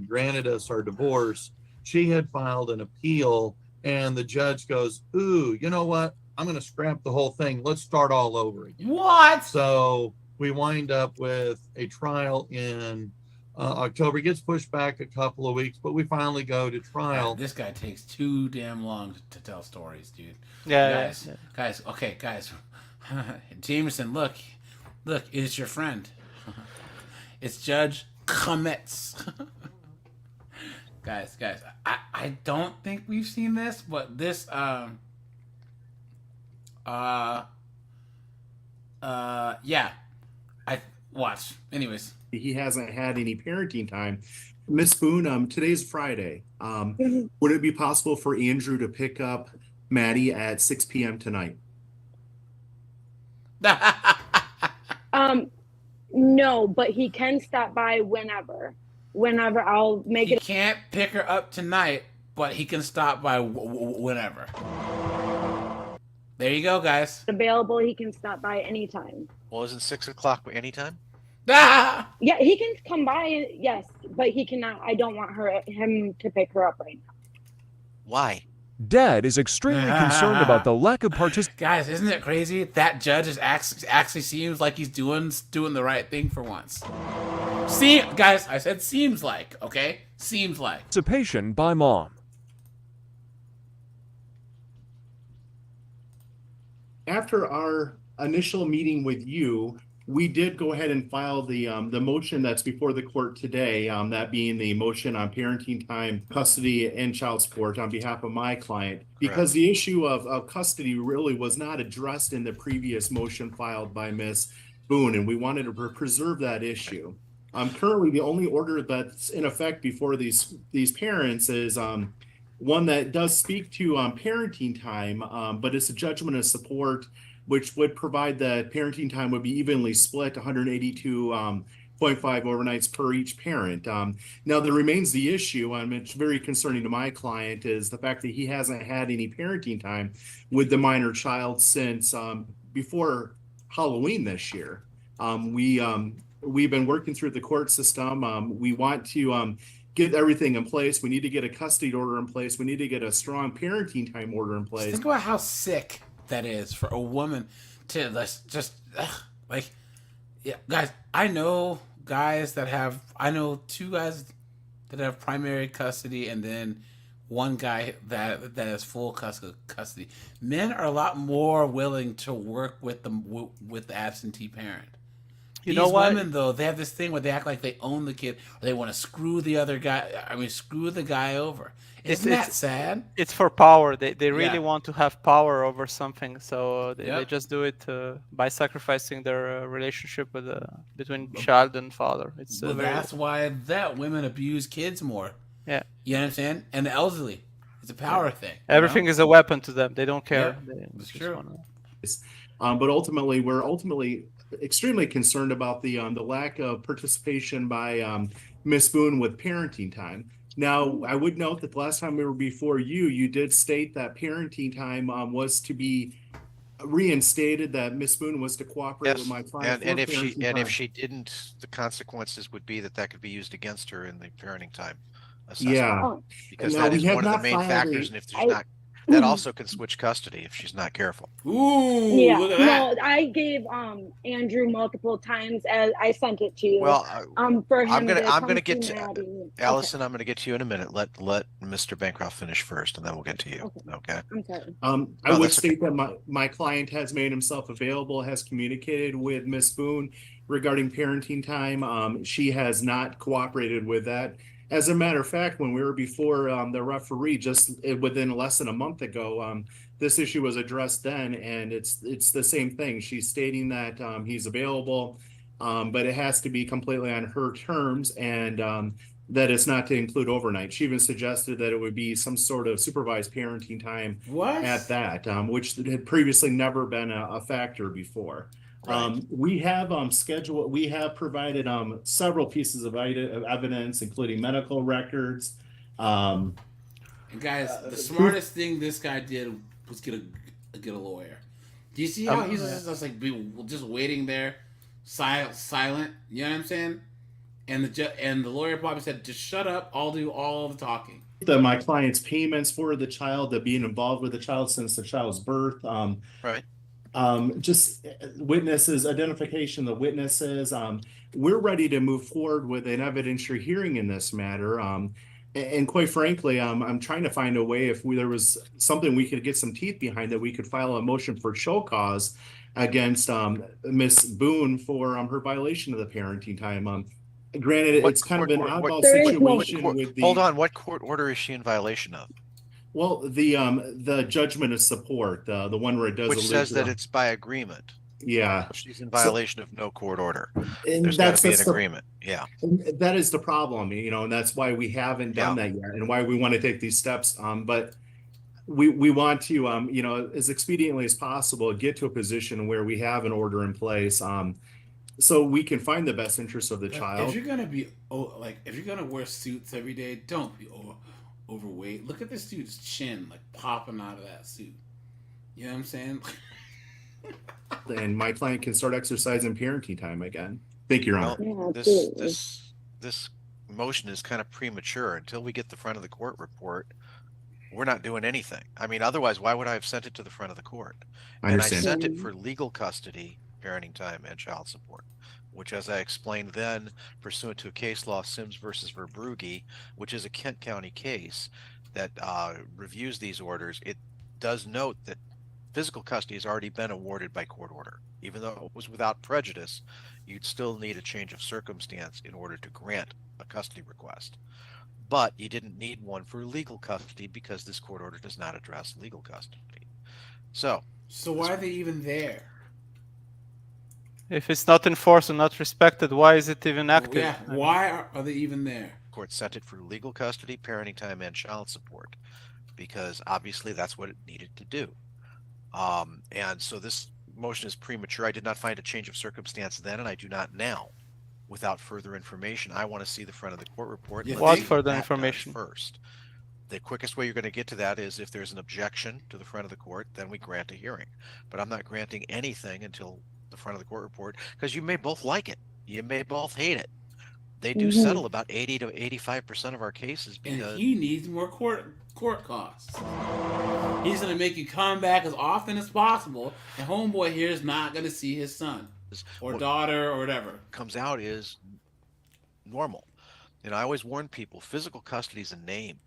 [SPEAKER 23] granted us our divorce, she had filed an appeal, and the judge goes, "Ooh, you know what? I'm going to scrap the whole thing. Let's start all over again."
[SPEAKER 1] What?
[SPEAKER 23] So we wind up with a trial in October. It gets pushed back a couple of weeks, but we finally go to trial.
[SPEAKER 1] This guy takes too damn long to tell stories, dude.
[SPEAKER 18] Yeah,
[SPEAKER 1] guys. Okay, guys. Jameson, look, it's your friend. It's Judge Kometz. guys. I don't think we've seen this, but this yeah. Watch. Anyways.
[SPEAKER 7] He hasn't had any parenting time. Miss Boone, today's Friday. Would it be possible for Andrew to pick up Maddie at 6 p.m. tonight?
[SPEAKER 10] No, but he can stop by whenever. I'll make
[SPEAKER 1] He
[SPEAKER 10] it.
[SPEAKER 1] can't pick her up tonight, but he can stop by whenever. There you go, guys.
[SPEAKER 10] Available. He can stop by anytime.
[SPEAKER 5] Well, isn't 6 o'clock anytime?
[SPEAKER 1] Ah!
[SPEAKER 10] Yeah, he can come by. Yes, but he cannot. I don't want him to pick her up right now.
[SPEAKER 5] Why?
[SPEAKER 11] Dad is extremely concerned about the lack of participation.
[SPEAKER 1] Guys, isn't it crazy? That judge is actually seems like he's doing the right thing for once. See, guys, I said seems like, okay? Seems like.
[SPEAKER 11] Participation by mom.
[SPEAKER 7] After our initial meeting with you, we did go ahead and file the motion that's before the court today, that being the motion on parenting time, custody, and child support on behalf of my client. Because the issue of custody really was not addressed in the previous motion filed by Ms. Boone, and we wanted to preserve that issue. Currently, the only order that's in effect before these parents is one that does speak to parenting time, but it's a judgment of support, which would provide that parenting time would be evenly split, 182.5 overnights per each parent. Now, there remains the issue, it's very concerning to my client, is the fact that he hasn't had any parenting time with the minor child since before Halloween this year. We've been working through the court system. We want to get everything in place. We need to get a custody order in place. We need to get a strong parenting time order in place.
[SPEAKER 1] Think about how sick that is for a woman to just yeah, guys. I know two guys that have primary custody, and then one guy that has full custody. Men are a lot more willing to work with the absentee parent.
[SPEAKER 18] You
[SPEAKER 1] These
[SPEAKER 18] know what?
[SPEAKER 1] women, though, they have this thing where they act like they own the kid, or they want to screw the other guy. Screw the guy over. Isn't that sad?
[SPEAKER 18] It's for power. They really
[SPEAKER 1] Yeah.
[SPEAKER 18] want to have power over something, so they
[SPEAKER 1] Yep.
[SPEAKER 18] just do it by sacrificing their relationship between child and father. It's
[SPEAKER 1] Well,
[SPEAKER 18] very-
[SPEAKER 1] that's why women abuse kids more.
[SPEAKER 18] Yeah.
[SPEAKER 1] You know what I'm saying? And the elderly. It's a power thing. you
[SPEAKER 18] Everything
[SPEAKER 1] know?
[SPEAKER 18] is a weapon to them. They don't care.
[SPEAKER 1] Yeah,
[SPEAKER 18] They
[SPEAKER 1] it's
[SPEAKER 18] just
[SPEAKER 1] true.
[SPEAKER 18] wanna-
[SPEAKER 7] But ultimately, we're extremely concerned about the lack of participation by Miss Boone with parenting time. Now, I would note that the last time we were before you did state that parenting time was to be reinstated, that Miss Boone was to cooperate with my client.
[SPEAKER 5] And
[SPEAKER 7] for
[SPEAKER 5] if
[SPEAKER 7] parenting time.
[SPEAKER 5] she didn't, the consequences would be that could be used against her in the parenting time assessment.
[SPEAKER 7] Yeah.
[SPEAKER 5] Because
[SPEAKER 7] Now,
[SPEAKER 5] that
[SPEAKER 7] we
[SPEAKER 5] is
[SPEAKER 7] have
[SPEAKER 5] one of the
[SPEAKER 7] not
[SPEAKER 5] main
[SPEAKER 7] filed
[SPEAKER 5] factors,
[SPEAKER 7] a-
[SPEAKER 5] and if there's not, that also can switch custody if she's not careful.
[SPEAKER 1] Ooh,
[SPEAKER 10] Yeah, no, I gave Andrew multiple times as I sent it to you.
[SPEAKER 5] Well,
[SPEAKER 10] for him
[SPEAKER 5] I'm gonna
[SPEAKER 10] come
[SPEAKER 5] get
[SPEAKER 10] to
[SPEAKER 5] to
[SPEAKER 10] Maddie.
[SPEAKER 5] Allison. I'm gonna get to you in a minute. Let Mr. Bancroft finish first, and then we'll get to you. Okay.
[SPEAKER 10] I'm sorry.
[SPEAKER 7] I
[SPEAKER 5] No,
[SPEAKER 7] would
[SPEAKER 5] that's okay.
[SPEAKER 7] state that my client has made himself available, has communicated with Miss Boone regarding parenting time. She has not cooperated with that. As a matter of fact, when we were before the referee, just within less than a month ago, this issue was addressed then, and it's the same thing. She's stating that he's available, but it has to be completely on her terms, and that it's not to include overnight. She even suggested that it would be some sort of supervised parenting time at that, which had previously never been a factor before.
[SPEAKER 5] Right.
[SPEAKER 7] We have we have provided several pieces of evidence, including medical records.
[SPEAKER 1] And guys, the smartest thing this guy did was get a lawyer. Do you see how he's just like just waiting there, silent? You know what I'm saying? And the lawyer probably said, "Just shut up. I'll do all the talking."
[SPEAKER 7] My client's payments for the child, that being involved with the child since the child's birth.
[SPEAKER 5] Right.
[SPEAKER 7] Just witnesses, identification of witnesses. We're ready to move forward with an evidentiary hearing in this matter. And quite frankly, I'm trying to find a way, if there was something we could get some teeth behind, that we could file a motion for show cause against Miss Boone for her violation of the parenting time. Granted, it's kind of an oddball situation with the.
[SPEAKER 5] Hold on, what court order is she in violation of?
[SPEAKER 7] Well, the judgment of support, the one where it does.
[SPEAKER 5] Which says that it's by agreement.
[SPEAKER 7] Yeah.
[SPEAKER 5] She's in violation of no court order.
[SPEAKER 7] And
[SPEAKER 5] There's got to be an agreement. Yeah.
[SPEAKER 7] That is the problem, and that's why we haven't done that yet, and why we want to take these steps. But we want to, as expediently as possible, get to a position where we have an order in place, so we can find the best interest of the child.
[SPEAKER 1] If you're gonna be if you're gonna wear suits every day, don't be overweight. Look at this dude's chin, like popping out of that suit. You know what I'm saying?
[SPEAKER 7] And my client can start exercising parenting time again. Thank you, Your Honor.
[SPEAKER 5] Well, this motion is kind of premature. Until we get the front of the court report, we're not doing anything. I mean, otherwise, why would I have sent it to the front of the court?
[SPEAKER 7] I understand.
[SPEAKER 5] And I sent it for legal custody, parenting time, and child support, which, as I explained then, pursuant to a case law, Sims versus Verbrugge, which is a Kent County case that reviews these orders, it does note that physical custody has already been awarded by court order. Even though it was without prejudice, you'd still need a change of circumstance in order to grant a custody request. But you didn't need one for legal custody because this court order does not address legal custody. So
[SPEAKER 1] why are they even there?
[SPEAKER 18] If it's not enforced and not respected, why is it even active?
[SPEAKER 1] Yeah, why are they even there?
[SPEAKER 5] Court sent it for legal custody, parenting time, and child support, because obviously that's what it needed to do. And so this motion is premature. I did not find a change of circumstance then, and I do not now. Without further information, I want to see the front of the court report.
[SPEAKER 18] What further information?
[SPEAKER 5] First, the quickest way you're going to get to that is if there's an objection to the front of the court, then we grant a hearing. But I'm not granting anything until the front of the court report, because you may both like it, you may both hate it. They do settle about 80 to 85% of our cases because
[SPEAKER 1] and he needs more court costs. He's going to make you come back as often as possible, and homeboy here is not going to see his son or daughter or whatever.
[SPEAKER 5] Comes out is normal. And I always warn people, physical custody is a name.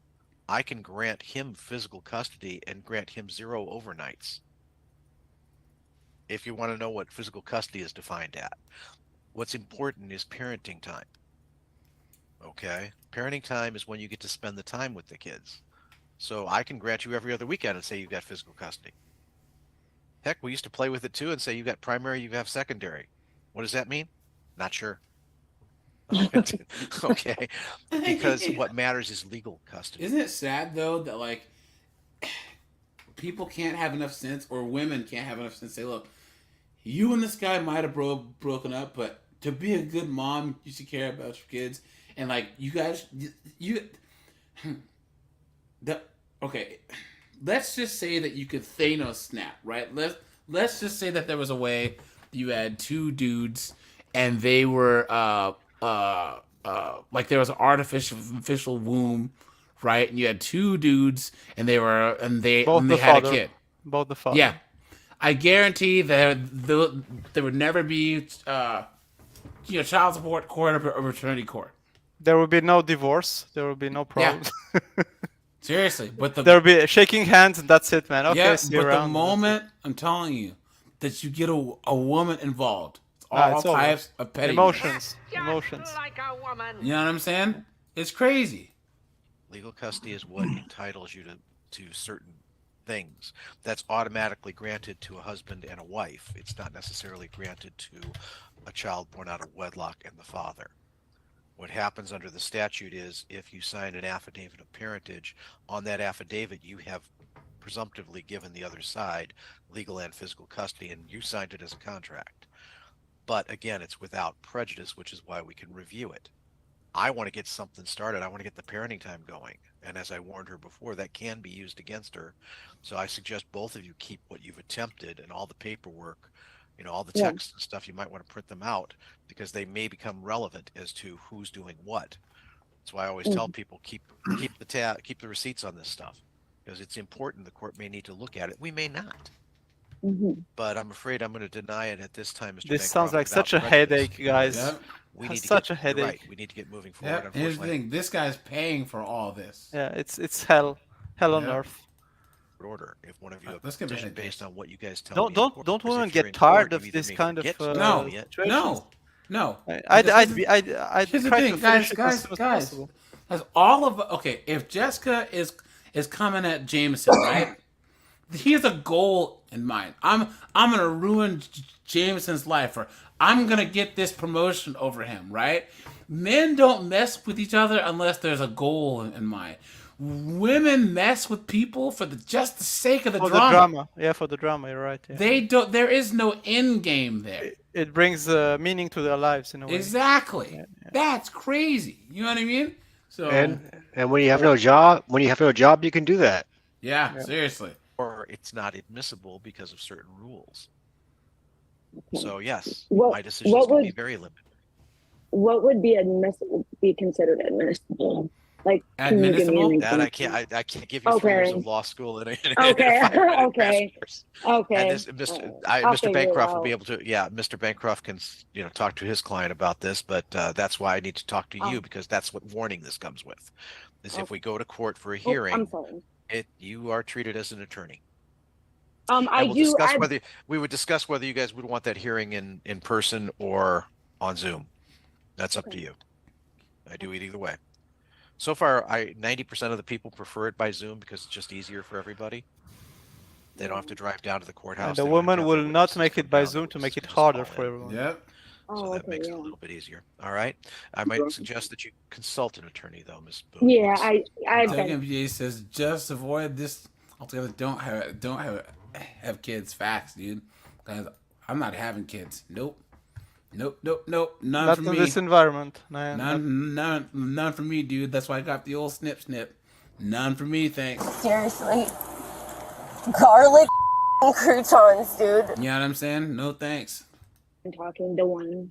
[SPEAKER 5] I can grant him physical custody and grant him 0 overnights. If you want to know what physical custody is defined at. What's important is parenting time. Okay? Parenting time is when you get to spend the time with the kids. So I can grant you every other weekend and say you've got physical custody. Heck, we used to play with it too and say you got primary, you have secondary. What does that mean? Not sure. Okay. Because what matters is legal custody.
[SPEAKER 1] Isn't it sad though that people can't have enough sense, or women can't have enough sense to say, look, you and this guy might have broken up, but to be a good mom, you should care about your kids. And you guys, okay, let's just say that you could Thanos snap, right? Let's just say that there was a way you had two dudes and they were there was an artificial womb, right? And you had two dudes and they had a kid.
[SPEAKER 18] Both the father.
[SPEAKER 1] Yeah, I guarantee that there would never be child support court or maternity court.
[SPEAKER 18] There will be no divorce. There will be no problems.
[SPEAKER 1] Yeah. Seriously, but
[SPEAKER 18] there will be shaking hands and that's it, man. Okay,
[SPEAKER 1] yeah,
[SPEAKER 18] see
[SPEAKER 1] but
[SPEAKER 18] you around.
[SPEAKER 1] The moment I'm telling you that you get a woman involved, it's all types of petty
[SPEAKER 18] emotions.
[SPEAKER 13] Like a woman.
[SPEAKER 1] You know what I'm saying? It's crazy.
[SPEAKER 5] Legal custody is what entitles you to certain things. That's automatically granted to a husband and a wife. It's not necessarily granted to a child born out of wedlock and the father. What happens under the statute is if you sign an affidavit of parentage, on that affidavit you have presumptively given the other side legal and physical custody, and you signed it as a contract. But again, it's without prejudice, which is why we can review it. I want to get something started. I want to get the parenting time going. And as I warned her before, that can be used against her. So I suggest both of you keep what you've attempted and all the paperwork, all the texts and stuff. You might want to print them out because they may become relevant as to who's doing what. That's why I always tell people keep the receipts on this stuff, because it's important. The court may need to look at it. We may not. But I'm afraid I'm going to deny it at this time, Mr.
[SPEAKER 18] This sounds like
[SPEAKER 5] Bancroft,
[SPEAKER 18] such a
[SPEAKER 5] without prejudice.
[SPEAKER 18] headache, guys.
[SPEAKER 1] Yep.
[SPEAKER 5] We need to
[SPEAKER 18] Such
[SPEAKER 5] get,
[SPEAKER 18] a headache.
[SPEAKER 5] you're right. We need to get moving forward.
[SPEAKER 1] Yep. Here's the
[SPEAKER 5] Unfortunately,
[SPEAKER 1] thing. This guy's paying for all this.
[SPEAKER 18] Yeah, it's hell on
[SPEAKER 1] Yep.
[SPEAKER 18] earth.
[SPEAKER 5] order. If one of you have
[SPEAKER 1] That's
[SPEAKER 5] a
[SPEAKER 1] gonna be
[SPEAKER 5] petition
[SPEAKER 1] a-
[SPEAKER 5] based on what you guys tell me,
[SPEAKER 18] Don't women get tired of this kind of
[SPEAKER 1] No,
[SPEAKER 18] situations?
[SPEAKER 1] no.
[SPEAKER 18] I'd
[SPEAKER 1] Here's the
[SPEAKER 18] try
[SPEAKER 1] thing,
[SPEAKER 18] to finish it as
[SPEAKER 1] guys.
[SPEAKER 18] soon as possible.
[SPEAKER 1] As all of if Jessica is coming at Jameson, right? He has a goal in mind. I'm gonna ruin Jameson's life, or I'm gonna get this promotion over him, right? Men don't mess with each other unless there's a goal in mind. Women mess with people for just the sake of the
[SPEAKER 18] For
[SPEAKER 1] drama.
[SPEAKER 18] the drama, yeah, for the drama, you're right. Yeah.
[SPEAKER 1] They don't. There is no end game there.
[SPEAKER 18] It brings meaning to their lives in a way.
[SPEAKER 1] Exactly. That's crazy. You know what I mean? So
[SPEAKER 8] And when you have no job, you can do that.
[SPEAKER 1] yeah. Seriously.
[SPEAKER 5] Or it's not admissible because of certain rules. So yes,
[SPEAKER 10] What-
[SPEAKER 5] my decisions
[SPEAKER 10] what
[SPEAKER 5] can
[SPEAKER 10] would-
[SPEAKER 5] be very limited.
[SPEAKER 10] What would be considered admissible? Like, can you give me an
[SPEAKER 5] That I
[SPEAKER 10] example?
[SPEAKER 5] can't. I can't give you 3 years
[SPEAKER 10] Okay.
[SPEAKER 5] of law school and
[SPEAKER 10] Okay.
[SPEAKER 5] and 5 minute
[SPEAKER 10] Okay.
[SPEAKER 5] masters.
[SPEAKER 10] Okay.
[SPEAKER 5] And this,
[SPEAKER 10] I'll
[SPEAKER 5] Mr.
[SPEAKER 10] figure it
[SPEAKER 5] Bancroft will be
[SPEAKER 10] out.
[SPEAKER 5] able to. Yeah, Mr. Bancroft can talk to his client about this, but that's why I need to talk to you,
[SPEAKER 10] Oh.
[SPEAKER 5] because that's what warning this comes with. Is if
[SPEAKER 10] Okay.
[SPEAKER 5] we go to court for a
[SPEAKER 10] Oh,
[SPEAKER 5] hearing,
[SPEAKER 10] I'm sorry.
[SPEAKER 5] you are treated as an attorney.
[SPEAKER 10] I
[SPEAKER 5] And we'll
[SPEAKER 10] do.
[SPEAKER 5] discuss
[SPEAKER 10] I,
[SPEAKER 5] whether we would discuss whether you guys would want that hearing in person or on Zoom. That's up to you. I do it either way. So far, 90% of the people prefer it by Zoom because it's just easier for everybody. They don't have to drive down to the courthouse.
[SPEAKER 18] And the
[SPEAKER 5] They don't have to
[SPEAKER 18] woman
[SPEAKER 5] have
[SPEAKER 18] will
[SPEAKER 5] their
[SPEAKER 18] not
[SPEAKER 5] witnesses
[SPEAKER 18] make
[SPEAKER 5] come
[SPEAKER 18] it by
[SPEAKER 5] down.
[SPEAKER 18] Zoom to make it
[SPEAKER 5] Just
[SPEAKER 18] harder
[SPEAKER 5] call
[SPEAKER 18] for
[SPEAKER 5] in.
[SPEAKER 18] everyone.
[SPEAKER 1] Yep.
[SPEAKER 5] So that makes it a little bit easier. All right. I might suggest that you consult an attorney, though, Ms. Boone.
[SPEAKER 10] yeah, I've been.
[SPEAKER 1] WMBA says just avoid this altogether. Don't have kids. Facts, dude. 'Cause I'm not having kids. Nope. None
[SPEAKER 18] Not
[SPEAKER 1] for
[SPEAKER 18] in
[SPEAKER 1] me.
[SPEAKER 18] this environment. No,
[SPEAKER 1] None for me, dude. That's why I got the old snip. None for me, thanks.
[SPEAKER 4] Seriously. Garlic croutons, dude.
[SPEAKER 1] You know what I'm saying? No thanks.
[SPEAKER 10] I'm talking to one.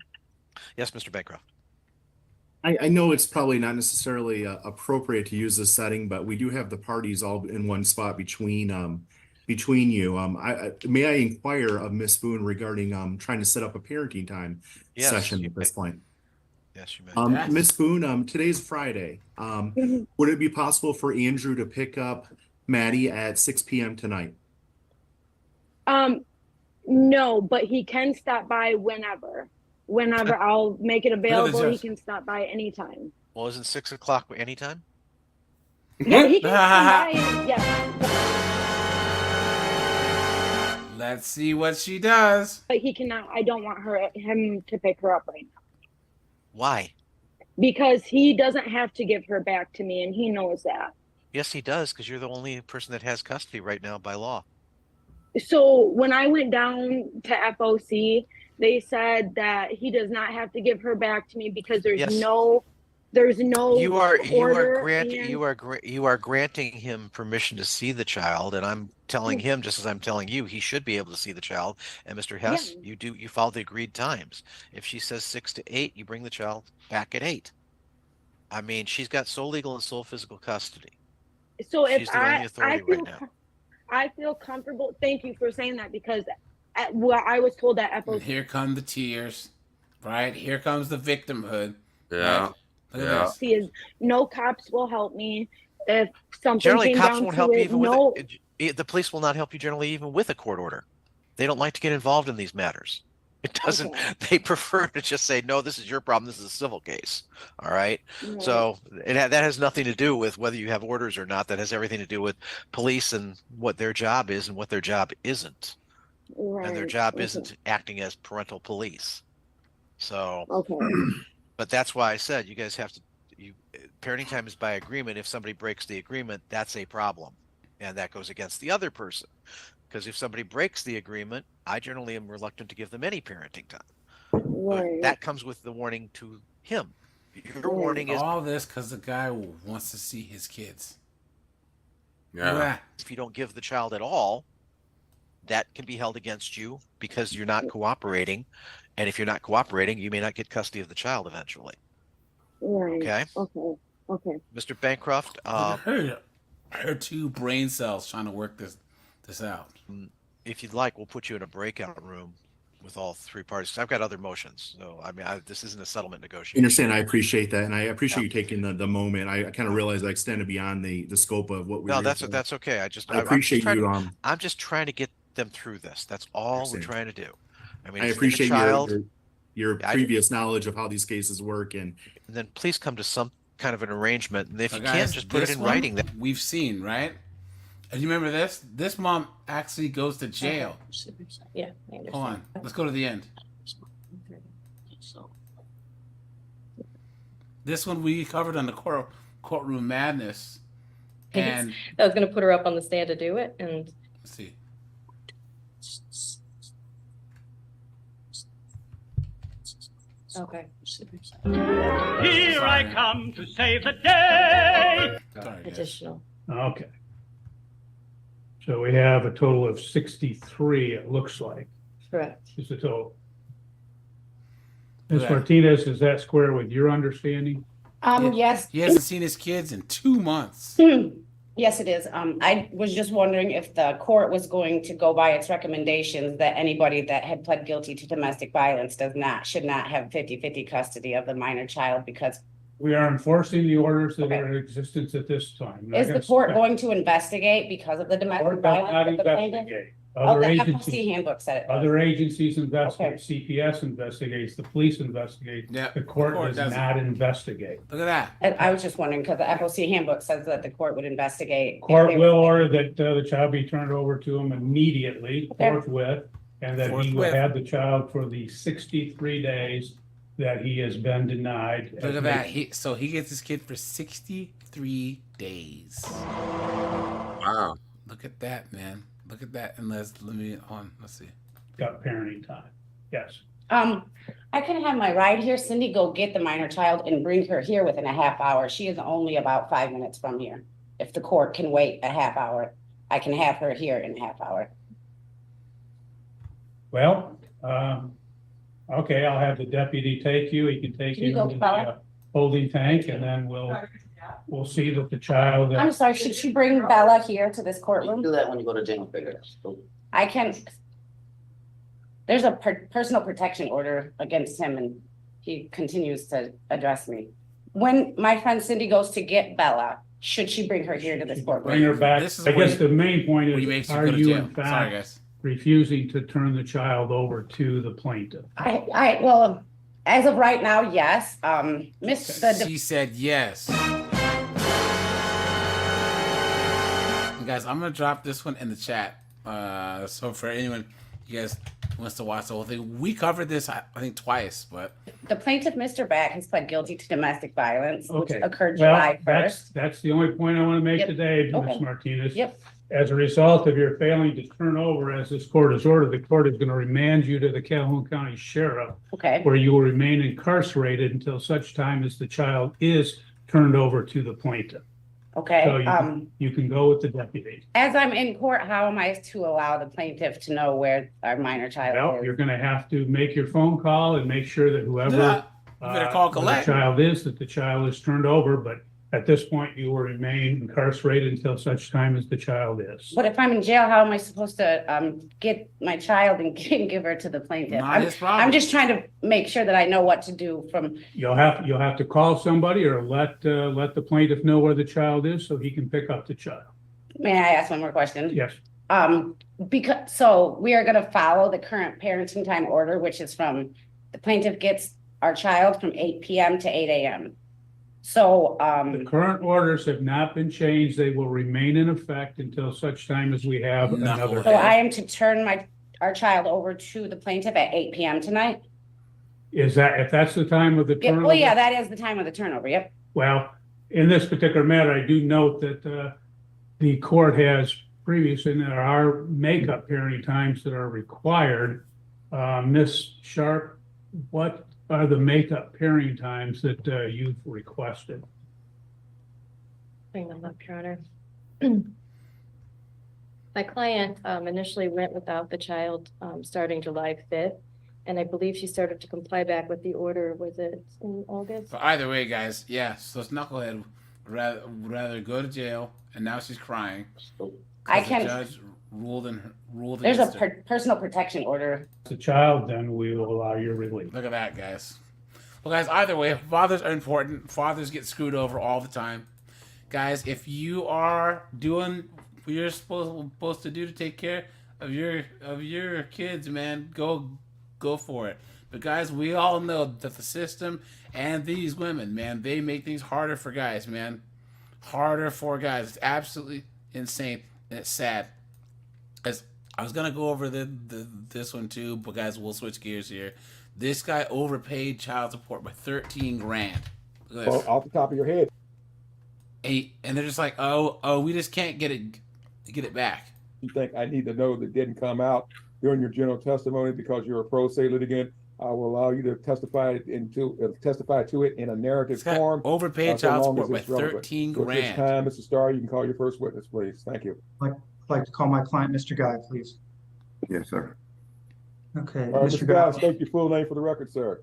[SPEAKER 5] Yes, Mr. Bancroft.
[SPEAKER 7] I know it's probably not necessarily appropriate to use this setting, but we do have the parties all in one spot between you. May I inquire of Miss Boone regarding trying to set up a parenting time
[SPEAKER 5] Yes,
[SPEAKER 7] session
[SPEAKER 5] you
[SPEAKER 7] at this point?
[SPEAKER 5] Yes, you may.
[SPEAKER 1] Yes.
[SPEAKER 7] Miss Boone, today's Friday. Would it be possible for Andrew to pick up Maddie at 6 p.m. tonight?
[SPEAKER 10] No, but he can stop by whenever. Whenever I'll make it available, he
[SPEAKER 1] this.
[SPEAKER 10] can stop by anytime.
[SPEAKER 5] Well, isn't 6 o'clock anytime?
[SPEAKER 10] Yeah, he can come by. Yes,
[SPEAKER 1] Let's see what she does.
[SPEAKER 10] but he cannot. I don't want him to pick her up right now
[SPEAKER 5] Why?
[SPEAKER 10] because he doesn't have to give her back to me, and he knows that.
[SPEAKER 5] Yes, he does, because you're the only person that has custody right now by law.
[SPEAKER 10] So when I went down to FOC, they said that he does not have to give her back to me because there's
[SPEAKER 5] Yes.
[SPEAKER 10] no
[SPEAKER 5] You are
[SPEAKER 10] order
[SPEAKER 5] granting
[SPEAKER 10] and-
[SPEAKER 5] you are granting him permission to see the child, and I'm telling
[SPEAKER 10] Hmm.
[SPEAKER 5] him, just as I'm telling you, he should be able to see the child. And Mr. Hess,
[SPEAKER 10] Yeah.
[SPEAKER 5] you follow the agreed times. If she says 6 to 8, you bring the child back at 8. I mean, she's got sole legal and sole physical custody.
[SPEAKER 10] So if
[SPEAKER 5] She's the only authority right now.
[SPEAKER 10] I feel comfortable. Thank you for saying that because what I was told at
[SPEAKER 1] And
[SPEAKER 10] FOC.
[SPEAKER 1] here come the tears, right? Here comes the victimhood.
[SPEAKER 14] Yeah.
[SPEAKER 1] Right? Look at
[SPEAKER 14] Yeah.
[SPEAKER 1] this.
[SPEAKER 10] Is no cops will help me if something
[SPEAKER 5] Generally,
[SPEAKER 10] came
[SPEAKER 5] cops
[SPEAKER 10] down
[SPEAKER 5] won't
[SPEAKER 10] to
[SPEAKER 5] help you
[SPEAKER 10] it.
[SPEAKER 5] even
[SPEAKER 10] No,
[SPEAKER 5] with it. The police will not help you generally even with a court order. They don't like to get involved in these matters. It doesn't, they prefer to just say, no, this is your problem. This is a civil case. All right. So that has nothing to do with whether you have orders or not. That has everything to do with police and what their job is and what their job isn't. And their job isn't acting as parental police. So, but that's why I said you guys have to, parenting time is by agreement. If somebody breaks the agreement, that's a problem. And that goes against the other person. Because if somebody breaks the agreement, I generally am reluctant to give them any parenting time. But that comes with the warning to him. Your warning is
[SPEAKER 1] all this because the guy wants to see his kids.
[SPEAKER 14] Yeah.
[SPEAKER 5] If you don't give the child at all, that can be held against you because you're not cooperating. And if you're not cooperating, you may not get custody of the child eventually. Okay.
[SPEAKER 10] Okay.
[SPEAKER 5] Mr. Bancroft,
[SPEAKER 1] I heard 2 brain cells trying to work this out.
[SPEAKER 5] If you'd like, we'll put you in a breakout room with all 3 parties. 'Cause I've got other motions. So, I mean, this isn't a settlement negotiation.
[SPEAKER 7] Understand. I appreciate that. And I appreciate you taking the moment. I kind of realized I extended beyond the scope of what we
[SPEAKER 5] No,
[SPEAKER 7] were
[SPEAKER 5] that's okay.
[SPEAKER 7] I appreciate you.
[SPEAKER 5] I'm just trying to get them through this. That's all we're trying to do. I mean,
[SPEAKER 7] I
[SPEAKER 5] if
[SPEAKER 7] appreciate
[SPEAKER 5] the child,
[SPEAKER 7] your previous knowledge of how these cases work. And
[SPEAKER 5] then please come to some kind of an arrangement. And if
[SPEAKER 1] So
[SPEAKER 5] you
[SPEAKER 1] guys,
[SPEAKER 5] can't, just put it
[SPEAKER 1] this
[SPEAKER 5] in
[SPEAKER 1] one
[SPEAKER 5] writing. That
[SPEAKER 1] we've seen, right? And you remember this? This mom actually goes to jail.
[SPEAKER 9] Yeah, I understand.
[SPEAKER 1] Hold on. Let's go to the end. This one we covered on the courtroom madness. And
[SPEAKER 9] I was going to put her up on the stand to do it, and
[SPEAKER 1] let's see.
[SPEAKER 9] okay.
[SPEAKER 20] Here I come to save the day.
[SPEAKER 9] Additional.
[SPEAKER 12] Okay. So we have a total of 63, it looks like,
[SPEAKER 9] Correct.
[SPEAKER 12] is the total. Ms.
[SPEAKER 1] Correct.
[SPEAKER 12] Martinez, is that square with your understanding?
[SPEAKER 17] Yes.
[SPEAKER 1] He hasn't seen his kids in 2 months.
[SPEAKER 17] Yes, it is. I was just wondering if the court was going to go by its recommendations that anybody that had pled guilty to domestic violence should not have 50-50 custody of the minor child because.
[SPEAKER 12] We are enforcing the orders that are in existence at this time.
[SPEAKER 17] Is the court going to investigate because of the domestic
[SPEAKER 12] Court does not
[SPEAKER 17] violence? of the plaintiff?
[SPEAKER 12] investigate.
[SPEAKER 17] Oh,
[SPEAKER 12] Other
[SPEAKER 17] the
[SPEAKER 12] agencies,
[SPEAKER 17] FOC handbook said it.
[SPEAKER 12] other agencies investigate, CPS investigates, the police investigate. The court does
[SPEAKER 1] doesn't.
[SPEAKER 12] not investigate.
[SPEAKER 1] Look at that.
[SPEAKER 17] And I was just wondering because the FOC handbook says that the court would investigate. if
[SPEAKER 12] Court
[SPEAKER 17] they-
[SPEAKER 12] will order that the child be turned over to him immediately,
[SPEAKER 17] Okay.
[SPEAKER 12] forthwith, and that he will
[SPEAKER 1] Forthwith.
[SPEAKER 12] have the child for the 63 days that he has been denied.
[SPEAKER 1] Look at that. He gets his kid for 63 days.
[SPEAKER 14] Wow.
[SPEAKER 1] Look at that, man. Look at that. And let's see.
[SPEAKER 12] Got parenting time. Yes.
[SPEAKER 17] I can have my ride here. Cindy, go get the minor child and bring her here within a half hour. She is only about 5 minutes from here. If the court can wait a half hour, I can have her here in a half hour.
[SPEAKER 12] Well, okay, I'll have the deputy take you. He can take
[SPEAKER 17] Can you
[SPEAKER 12] you
[SPEAKER 17] go,
[SPEAKER 12] to the
[SPEAKER 17] Bella?
[SPEAKER 12] holding tank, and then we'll see that the child.
[SPEAKER 17] I'm sorry, should she bring Bella here to this courtroom?
[SPEAKER 24] Do that when you go to jail, figure.
[SPEAKER 17] I can. There's a personal protection order against him and he continues to address me. When my friend Cindy goes to get Bella, should she bring her here to this courtroom?
[SPEAKER 12] Bring her back.
[SPEAKER 1] This is
[SPEAKER 12] I
[SPEAKER 1] where
[SPEAKER 12] guess the main point is, are
[SPEAKER 1] go to
[SPEAKER 12] you
[SPEAKER 1] jail.
[SPEAKER 12] in
[SPEAKER 1] Sorry,
[SPEAKER 12] fact
[SPEAKER 1] guys.
[SPEAKER 12] refusing to turn the child over to the plaintiff?
[SPEAKER 17] Well, as of right now, yes.
[SPEAKER 1] She said yes. Guys, I'm gonna drop this one in the chat. So for anyone, you guys wants to watch the whole thing, we covered this I think twice, but
[SPEAKER 17] The plaintiff, Mr. Back, has pled guilty to domestic violence, which
[SPEAKER 12] Okay.
[SPEAKER 17] occurred
[SPEAKER 12] Well,
[SPEAKER 17] July 1st.
[SPEAKER 12] that's the only point I want to make
[SPEAKER 17] Yep.
[SPEAKER 12] today, Ms.
[SPEAKER 17] Okay.
[SPEAKER 12] Martinez.
[SPEAKER 17] Yep.
[SPEAKER 12] As a result of your failing to turn over, as this court has ordered, the court is going to remand you to the Calhoun County Sheriff,
[SPEAKER 17] Okay.
[SPEAKER 12] where you will remain incarcerated until such time as the child is turned over to the plaintiff.
[SPEAKER 17] Okay,
[SPEAKER 12] So you can go with the deputy.
[SPEAKER 17] As I'm in court, how am I to allow the plaintiff to know where our minor child
[SPEAKER 12] Well,
[SPEAKER 17] is?
[SPEAKER 12] you're going to have to make your phone call and make sure that whoever
[SPEAKER 1] Yeah. You better call
[SPEAKER 12] the
[SPEAKER 1] collect.
[SPEAKER 12] child is, that the child is turned over, but at this point, you will remain incarcerated until such time as the child is.
[SPEAKER 17] But if I'm in jail, how am I supposed to get my child and give her to the plaintiff?
[SPEAKER 12] Not his problem.
[SPEAKER 17] I'm just trying to make sure that I know what to do from,
[SPEAKER 12] You'll have to call somebody or let the plaintiff know where the child is so he can pick up the child.
[SPEAKER 17] may I ask one more question?
[SPEAKER 12] Yes.
[SPEAKER 17] So we are gonna follow the current parenting time order, which is from the plaintiff gets our child from 8 p.m. to 8 a.m. So,
[SPEAKER 12] The current orders have not been changed. They will remain in effect until such time as we have another.
[SPEAKER 17] so I am to turn our child over to the plaintiff at 8 p.m. tonight?
[SPEAKER 12] Is that, if that's the time of the
[SPEAKER 17] Yeah,
[SPEAKER 12] turnover?
[SPEAKER 17] well, yeah, that is the time of the turnover, yep.
[SPEAKER 12] Well, in this particular matter, I do note that the court has previous, and there are makeup parenting times that are required. Ms. Sharp, what are the makeup parenting times that you've requested?
[SPEAKER 9] Bring them up, Your Honor. My client initially went without the child starting July 5th, and I believe she started to comply back with the order, was it in August?
[SPEAKER 1] But either way, guys, yeah, so this knucklehead would rather go to jail, and now she's crying.
[SPEAKER 17] I
[SPEAKER 1] The
[SPEAKER 17] can,
[SPEAKER 1] judge ruled
[SPEAKER 17] there's a
[SPEAKER 1] against her.
[SPEAKER 17] personal protection order.
[SPEAKER 12] The child, then we will allow your release.
[SPEAKER 1] Look at that, guys. Well, guys, either way, fathers are important. Fathers get screwed over all the time. Guys, if you are doing what you're supposed to do to take care of your kids, man, go for it. But guys, we all know that the system and these women, man, they make things harder for guys, man. Harder for guys. It's absolutely insane, and it's sad. As I was gonna go over this one too, but guys, we'll switch gears here. This guy overpaid child support by 13 grand. Look at this.
[SPEAKER 3] Off the top of your head.
[SPEAKER 1] And they're just like, oh, we just can't get it back.
[SPEAKER 3] You think I need to know that didn't come out during your general testimony because you're a pro se litigant? I will allow you to testify to it in a narrative form.
[SPEAKER 1] Overpaid child support by 13
[SPEAKER 3] grand. At this time, Mr. Starr, you can call your first witness, please. Thank you.
[SPEAKER 15] I'd like to call my client, Mr. Guy, please.
[SPEAKER 16] Yes, sir.
[SPEAKER 15] Okay,
[SPEAKER 3] All right,
[SPEAKER 15] Mr.
[SPEAKER 3] Mr.
[SPEAKER 15] Guy.
[SPEAKER 3] Guy, state your full name for the record, sir.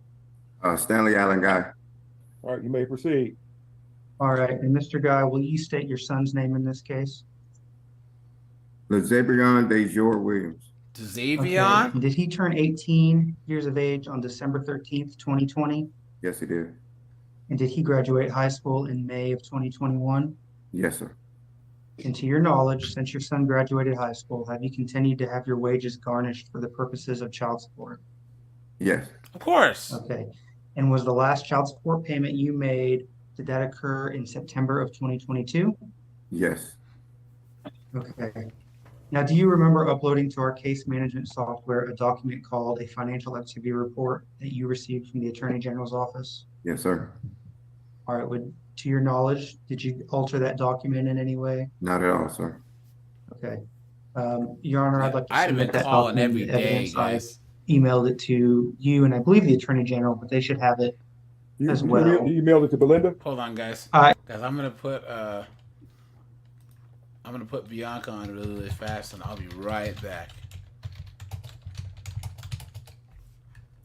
[SPEAKER 16] Stanley Allen Guy.
[SPEAKER 3] All right, you may proceed.
[SPEAKER 15] All right, and Mr. Guy, will you state your son's name in this case?
[SPEAKER 16] Xavion DeJour Williams.
[SPEAKER 1] Xavion?
[SPEAKER 15] Okay. Did he turn 18 years of age on December 13th, 2020?
[SPEAKER 16] Yes, he did.
[SPEAKER 15] And did he graduate high school in May of 2021?
[SPEAKER 16] Yes, sir.
[SPEAKER 15] And to your knowledge, since your son graduated high school, have you continued to have your wages garnished for the purposes of child support?
[SPEAKER 16] Yes.
[SPEAKER 1] Of course.
[SPEAKER 15] Okay. And was the last child support payment you made, did that occur in September of 2022?
[SPEAKER 16] Yes.
[SPEAKER 15] Okay. Now, do you remember uploading to our case management software a document called a financial activity report that you received from the Attorney General's office?
[SPEAKER 16] Yes, sir.
[SPEAKER 15] All right. To your knowledge, did you alter that document in any way?
[SPEAKER 16] Not at all, sir.
[SPEAKER 15] Okay. Your Honor, I'd like to
[SPEAKER 1] I'd have
[SPEAKER 15] submit
[SPEAKER 1] been
[SPEAKER 15] that
[SPEAKER 1] calling
[SPEAKER 15] document
[SPEAKER 1] every
[SPEAKER 15] as
[SPEAKER 1] day,
[SPEAKER 15] evidence. I
[SPEAKER 1] guys.
[SPEAKER 15] emailed it to you and I believe the Attorney General, but they should have it as well.
[SPEAKER 3] You emailed it to Belinda?
[SPEAKER 1] Hold on, guys.
[SPEAKER 15] Guys,
[SPEAKER 1] I'm gonna put Bianca on really fast, and I'll be right back.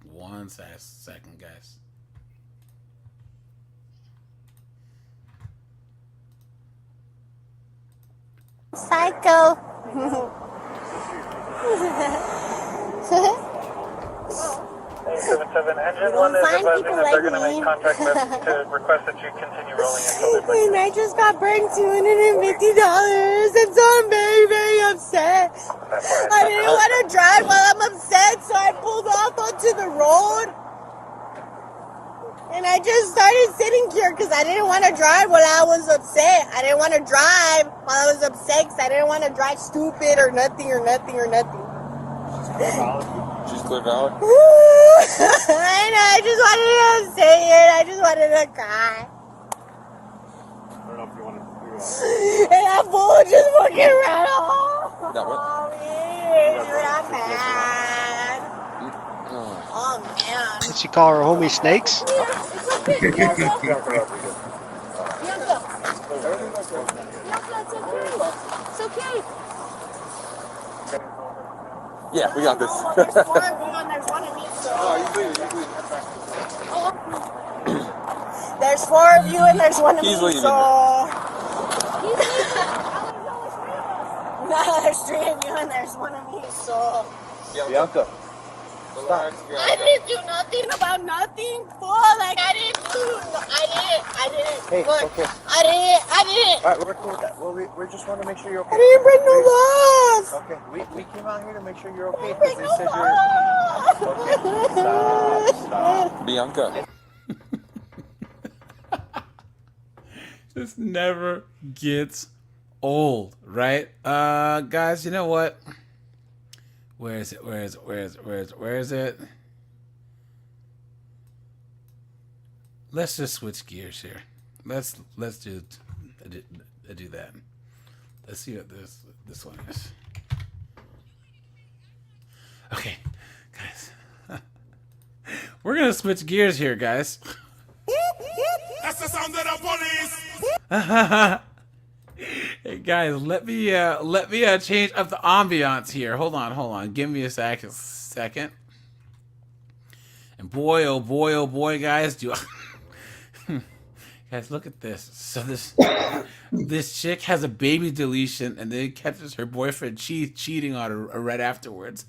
[SPEAKER 1] One second, guys.
[SPEAKER 4] Psycho.
[SPEAKER 24] Engine 1 is advising that they're going to make contact with to request that you continue rolling until they're back.
[SPEAKER 4] And I just got burned $250, and so I'm very, very upset. I didn't want to drive while I'm upset, so I pulled off onto the road. And I just started sitting here because I didn't want to drive while I was upset. I didn't want to drive while I was upset because I didn't want to drive stupid or nothing.
[SPEAKER 24] She's clear valid.
[SPEAKER 4] And I just wanted to say it. I just wanted to cry.
[SPEAKER 24] I don't know if you want to.
[SPEAKER 4] And that fool just fucking ran off.
[SPEAKER 24] That what?
[SPEAKER 4] I'm mad. Oh, man.
[SPEAKER 8] Did she call her homie snakes?
[SPEAKER 4] It's okay.
[SPEAKER 24] Yeah, we got this.
[SPEAKER 4] There's four of you and there's one of me, so. There's four of you and there's one of me,
[SPEAKER 24] He's leaving.
[SPEAKER 4] so. No, there's three of you and there's one of me, so.
[SPEAKER 24] Bianca.
[SPEAKER 4] I didn't do nothing about nothing, fool. Like, I didn't Hey, look, okay. I didn't.
[SPEAKER 6] All right, we're cool with that. Well, we just want to make sure you're okay.
[SPEAKER 4] I didn't break no laws.
[SPEAKER 6] Okay, we came out here to make sure you're okay.
[SPEAKER 4] I didn't break no laws.
[SPEAKER 6] Okay, stop.
[SPEAKER 19] Bianca.
[SPEAKER 1] This never gets old, right? Guys, you know what? Where is it? Let's just switch gears here. Let's do that. Let's see what this one is. Okay, guys. We're gonna switch gears here, guys.
[SPEAKER 2] That's the sound of the police.
[SPEAKER 1] Hey guys, let me change up the ambiance here. Hold on. Give me a second. And boy, oh boy, guys, guys, look at this. So this chick has a baby deletion, and then catches her boyfriend cheating on her right afterwards.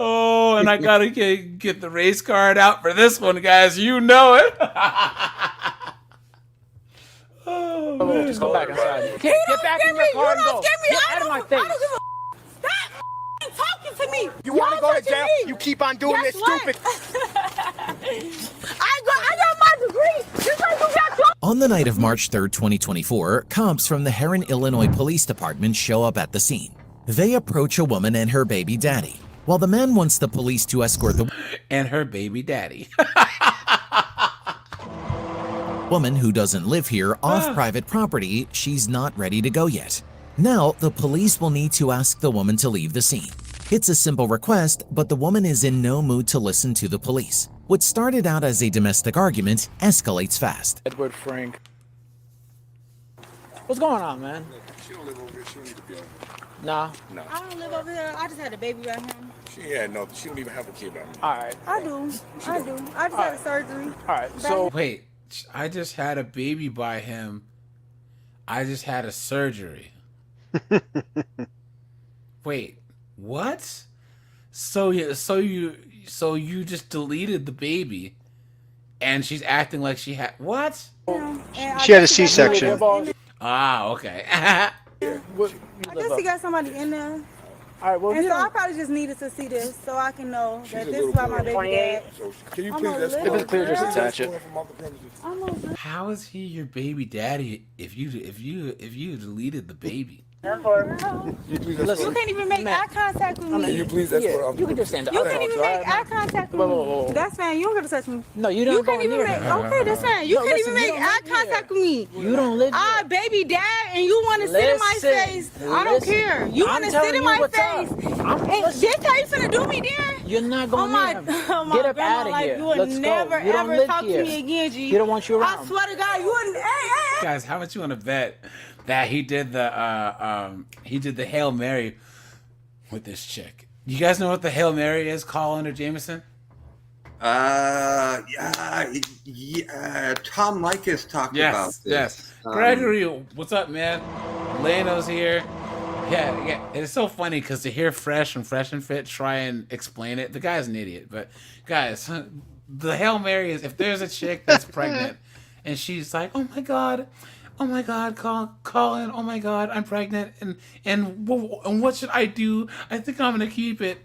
[SPEAKER 1] Oh, and I gotta get the race card out for this one, guys. You know it.
[SPEAKER 21] Oh, just go back inside. Get back in your car and go. Get out of my face.
[SPEAKER 4] Stop talking to me.
[SPEAKER 6] You want to go to jail? You keep on doing this stupid.
[SPEAKER 4] I got my degree. Just like you got yours.
[SPEAKER 22] On the night of March 3rd, 2024, cops from the Heron, Illinois Police Department show up at the scene. They approach a woman and her baby daddy. While the man wants the police to escort the
[SPEAKER 1] and her baby daddy.
[SPEAKER 22] woman who doesn't live here off private property, she's not ready to go yet. Now, the police will need to ask the woman to leave the scene. It's a simple request, but the woman is in no mood to listen to the police. What started out as a domestic argument escalates fast.
[SPEAKER 21] Edward Frank. What's going on, man?
[SPEAKER 25] She don't live over here. She don't need to be over here.
[SPEAKER 21] Nah.
[SPEAKER 25] No.
[SPEAKER 26] I don't live over here. I just had a baby right here.
[SPEAKER 25] She don't even have a kid right now.
[SPEAKER 21] All right.
[SPEAKER 26] I do. I just had a surgery.
[SPEAKER 21] All right. So
[SPEAKER 1] wait, I just had a baby by him. I just had a surgery. Wait, what? So you just deleted the baby, and she's acting like she had what?
[SPEAKER 8] She had a C-section.
[SPEAKER 1] Ah, okay.
[SPEAKER 26] I guess he got somebody in there.
[SPEAKER 21] All right, well,
[SPEAKER 26] and so I probably just needed to see this so I can know that this is why my baby dad.
[SPEAKER 25] So can you
[SPEAKER 26] I'm
[SPEAKER 25] please
[SPEAKER 26] a
[SPEAKER 25] escort
[SPEAKER 26] little
[SPEAKER 21] If it's clear, just
[SPEAKER 26] girl.
[SPEAKER 21] attach it.
[SPEAKER 1] How is he your baby daddy if you deleted the baby?
[SPEAKER 26] You can't even make eye contact with me.
[SPEAKER 25] Can you please escort
[SPEAKER 21] You can just stand up.
[SPEAKER 26] You can't even make eye contact with me. That's fine. You don't gotta touch me.
[SPEAKER 21] No, you
[SPEAKER 26] You
[SPEAKER 21] don't go
[SPEAKER 26] can't even
[SPEAKER 21] near
[SPEAKER 26] make.
[SPEAKER 21] me.
[SPEAKER 26] Okay, that's fine. You
[SPEAKER 21] No,
[SPEAKER 26] can't
[SPEAKER 21] listen,
[SPEAKER 26] even
[SPEAKER 21] you
[SPEAKER 26] make
[SPEAKER 21] don't
[SPEAKER 26] eye
[SPEAKER 21] live here.
[SPEAKER 26] contact with me.
[SPEAKER 21] You don't live
[SPEAKER 26] Ah,
[SPEAKER 21] here.
[SPEAKER 26] baby dad, and you want to sit in my
[SPEAKER 21] Listen,
[SPEAKER 26] face. I don't
[SPEAKER 21] listen.
[SPEAKER 26] care. You
[SPEAKER 21] I'm
[SPEAKER 26] want to
[SPEAKER 21] telling
[SPEAKER 26] sit in
[SPEAKER 21] you
[SPEAKER 26] my
[SPEAKER 21] what's
[SPEAKER 26] face.
[SPEAKER 21] up.
[SPEAKER 26] And this how you finna do me, dear?
[SPEAKER 21] You're not going
[SPEAKER 26] my,
[SPEAKER 21] near him.
[SPEAKER 26] oh my
[SPEAKER 21] Get up
[SPEAKER 26] grandma,
[SPEAKER 21] out of
[SPEAKER 26] like,
[SPEAKER 21] here.
[SPEAKER 26] you would
[SPEAKER 21] Let's go.
[SPEAKER 26] never
[SPEAKER 21] You don't
[SPEAKER 26] ever
[SPEAKER 21] live
[SPEAKER 26] talk
[SPEAKER 21] here.
[SPEAKER 26] to me again, G.
[SPEAKER 21] He don't want you
[SPEAKER 26] I
[SPEAKER 21] around.
[SPEAKER 26] swear to God, you wouldn't. Hey.
[SPEAKER 1] Guys, how much you want to bet that he did the Hail Mary with this chick? You guys know what the Hail Mary is, Colin or Jameson?
[SPEAKER 14] Yeah. Tom Likas talked about this.
[SPEAKER 1] Yes. Gregory, what's up, man? Leno's here. Yeah. It's so funny because to hear Fresh and Fresh and Fit try and explain it, the guy's an idiot. But guys, the Hail Mary is if there's a chick that's pregnant and she's like, oh my God, Colin, oh my God, I'm pregnant, and what should I do? I think I'm gonna keep it.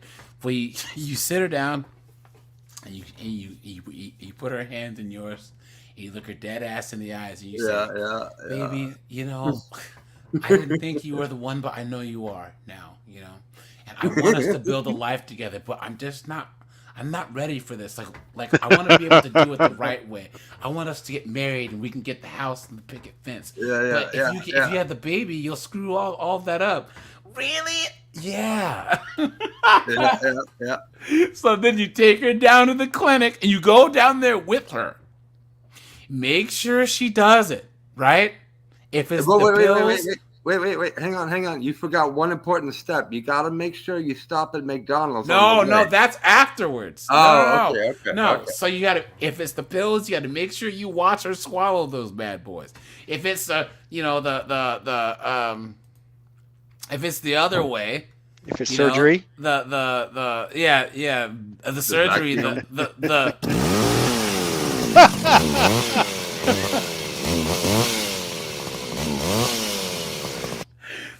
[SPEAKER 1] Well, you sit her down, and you put her hand in yours. You look her dead ass in the eyes, and you say, "Baby, you know, I didn't think you were the one, but I know you are now. You know, and I want us to build a life together, but I'm not ready for this. Like I want to be able to do it the right way. I want us to get married and we can get the house and the picket fence. But if you have the baby, you'll screw all of that up. Really? Yeah.
[SPEAKER 14] Yeah.
[SPEAKER 1] So then you take her down to the clinic and you go down there with her. Make sure she does it, right? If it's
[SPEAKER 14] Wait, hang on. You forgot one important step. You got to make sure you stop at McDonald's.
[SPEAKER 1] No, that's afterwards.
[SPEAKER 14] Oh,
[SPEAKER 1] No.
[SPEAKER 14] okay.
[SPEAKER 1] So you got to, if it's the pills, you got to make sure you watch her swallow those bad boys. If it's if it's the other way,
[SPEAKER 8] if it's surgery,
[SPEAKER 1] the surgery, the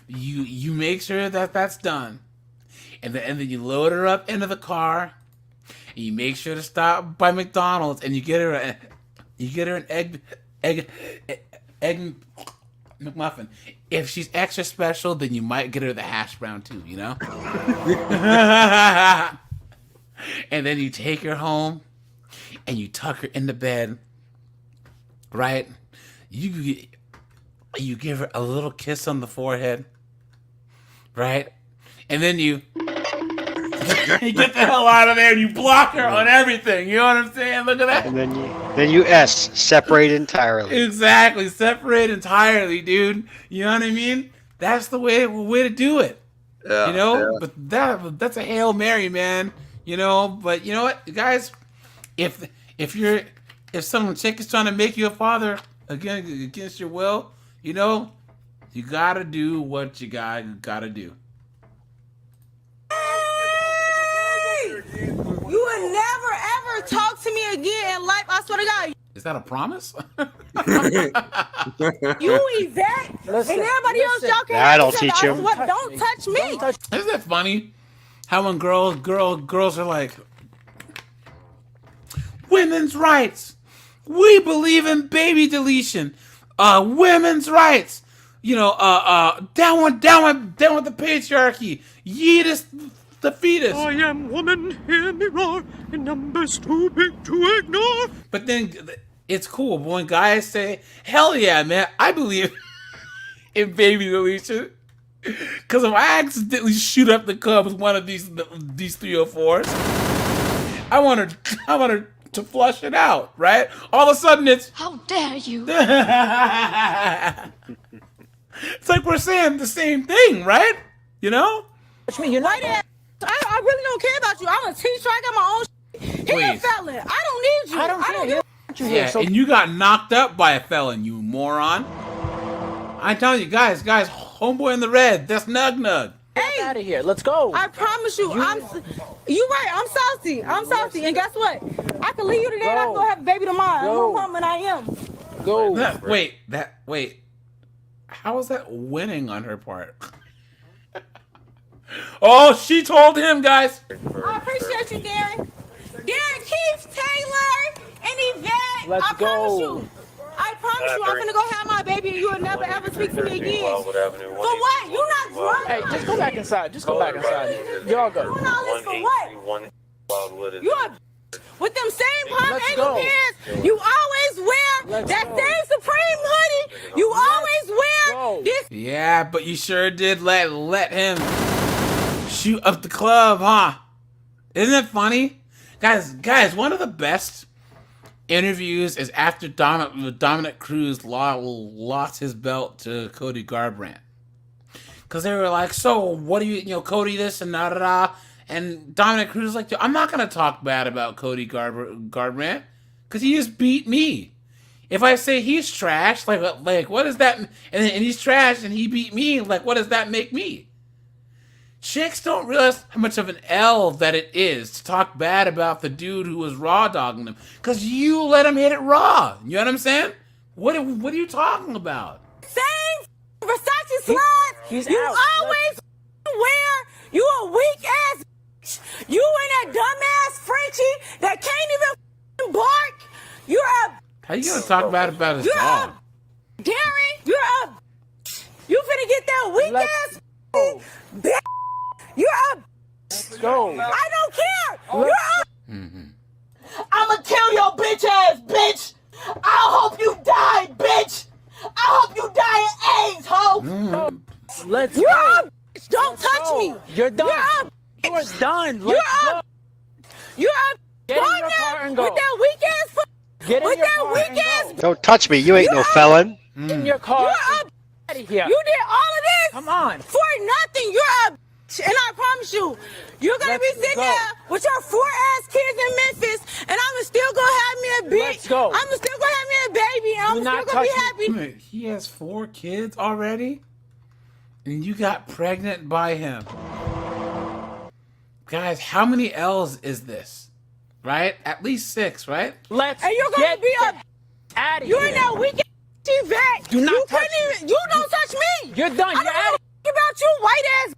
[SPEAKER 1] You make sure that that's done, and then you load her up into the car, and you make sure to stop by McDonald's, and you get her an egg McMuffin. If she's extra special, then you might get her the hash brown too, you know. And then you take her home, and you tuck her into bed, right? You give her a little kiss on the forehead, right? And then you get the hell out of there and you block her on everything. You know what I'm saying? Look at that.
[SPEAKER 8] And then you separate entirely.
[SPEAKER 1] Exactly. Separate entirely, dude. You know what I mean? That's the way to do it.
[SPEAKER 14] Yeah,
[SPEAKER 1] you know?
[SPEAKER 14] yeah.
[SPEAKER 1] But that's a Hail Mary, man. You know, but you know what, guys? If some chick is trying to make you a father again against your will, you know, you gotta do what you gotta do.
[SPEAKER 26] You will never ever talk to me again in life. I swear to God.
[SPEAKER 1] Is that a promise?
[SPEAKER 26] You, Yvette, and everybody else, y'all can.
[SPEAKER 8] That'll teach him.
[SPEAKER 26] Don't touch me.
[SPEAKER 1] Isn't it funny how when girls are like, women's rights, we believe in baby deletion, women's rights, you know, down with the patriarchy, yeetus the fetus.
[SPEAKER 20] I am woman, hear me roar, in numbers too big to ignore.
[SPEAKER 1] But then it's cool when guys say, hell yeah, man, I believe in baby deletion. Because if I accidentally shoot up the club with one of these 304s, I want her to flush it out, right? All of a sudden it's,
[SPEAKER 4] How dare you?
[SPEAKER 1] It's like we're saying the same thing, right? You know?
[SPEAKER 26] Touch me, you're not. I really don't care about you. I'm a teacher. I got my own shit. He a
[SPEAKER 1] Please.
[SPEAKER 26] felon. I don't need you. I don't need
[SPEAKER 20] you
[SPEAKER 1] Yeah, and you got knocked up by a felon, you moron. I'm telling you, guys, homeboy in the red, that's Nug Nug.
[SPEAKER 21] Get out of here. Let's go.
[SPEAKER 26] I promise you, you right. I'm saucy. And guess what? I can leave you today and I can go have a baby tomorrow. I'm a woman. I am.
[SPEAKER 21] Go.
[SPEAKER 1] Wait. How was that winning on her part? Oh, she told him, guys.
[SPEAKER 26] I appreciate you, Darren. Darren Keith, Taylor, and Yvette.
[SPEAKER 21] Let's
[SPEAKER 26] I promise you. I'm gonna go have my baby and you will never ever speak to me again. For what? You not drunk?
[SPEAKER 21] Hey, just go back inside. You're all good.
[SPEAKER 26] Doing all this for what? You are with them same pump ankle pants. You always wear that same Supreme hoodie. You always wear this.
[SPEAKER 1] Yeah, but you sure did let him shoot up the club, huh? Isn't it funny? Guys, one of the best interviews is after Dominic Cruz lost his belt to Cody Garbrandt. Because they were like, so what do you Cody this and da-da-da. And Dominic Cruz was like, I'm not going to talk bad about Cody Garbrandt because he just beat me. If I say he's trash, like what is that? And he's trash and he beat me, like what does that make me? Chicks don't realize how much of an L that it is to talk bad about the dude who was raw dogging them because you let him hit it raw. You know what I'm saying? What are you talking about?
[SPEAKER 26] Same Versace slides. You
[SPEAKER 21] out.
[SPEAKER 26] always wear. You a weak ass. You and that dumbass Frenchie that can't even bark. You're a.
[SPEAKER 1] How you gonna talk bad about his
[SPEAKER 26] You're
[SPEAKER 1] dog?
[SPEAKER 26] a. Gary, you're a. You finna get that weak ass. Bitch. You're a.
[SPEAKER 21] Let's go.
[SPEAKER 26] I don't care. You're a. I'ma kill your bitch ass, bitch. I hope you die, bitch. I hope you die of AIDS, ho.
[SPEAKER 21] Let's
[SPEAKER 26] You're
[SPEAKER 21] go.
[SPEAKER 26] a. Don't touch me.
[SPEAKER 21] You're done.
[SPEAKER 26] You're a.
[SPEAKER 21] You're done.
[SPEAKER 26] You're
[SPEAKER 21] Let's
[SPEAKER 26] a. You're a.
[SPEAKER 21] Get in your car and go.
[SPEAKER 26] With that weak ass.
[SPEAKER 21] Get in
[SPEAKER 26] With
[SPEAKER 21] your
[SPEAKER 26] that
[SPEAKER 21] car
[SPEAKER 26] weak
[SPEAKER 21] and
[SPEAKER 26] ass.
[SPEAKER 21] go.
[SPEAKER 8] Don't touch me. You ain't no felon.
[SPEAKER 21] In your car.
[SPEAKER 26] You're a.
[SPEAKER 21] Out of here.
[SPEAKER 26] You did all of this.
[SPEAKER 21] Come on.
[SPEAKER 26] For nothing. You're a. And I promise you, you're gonna be sitting there with your 4-ass kids in Memphis, and I'm still gonna have me a bitch.
[SPEAKER 21] Let's go.
[SPEAKER 26] I'm still gonna have me a baby, and I'm still gonna be happy.
[SPEAKER 1] Wait, he has 4 kids already, and you got pregnant by him. Guys, how many L's is this? right? At least 6, right?
[SPEAKER 21] Let's
[SPEAKER 26] And you're gonna
[SPEAKER 21] get
[SPEAKER 26] be a.
[SPEAKER 21] out of
[SPEAKER 26] You
[SPEAKER 21] here.
[SPEAKER 26] ain't that weekend vet.
[SPEAKER 21] Do not
[SPEAKER 26] you
[SPEAKER 21] touch
[SPEAKER 26] couldn't even. You don't touch me.
[SPEAKER 21] You're done.
[SPEAKER 26] I
[SPEAKER 21] You're
[SPEAKER 26] don't
[SPEAKER 21] out.
[SPEAKER 26] give a about you, white ass.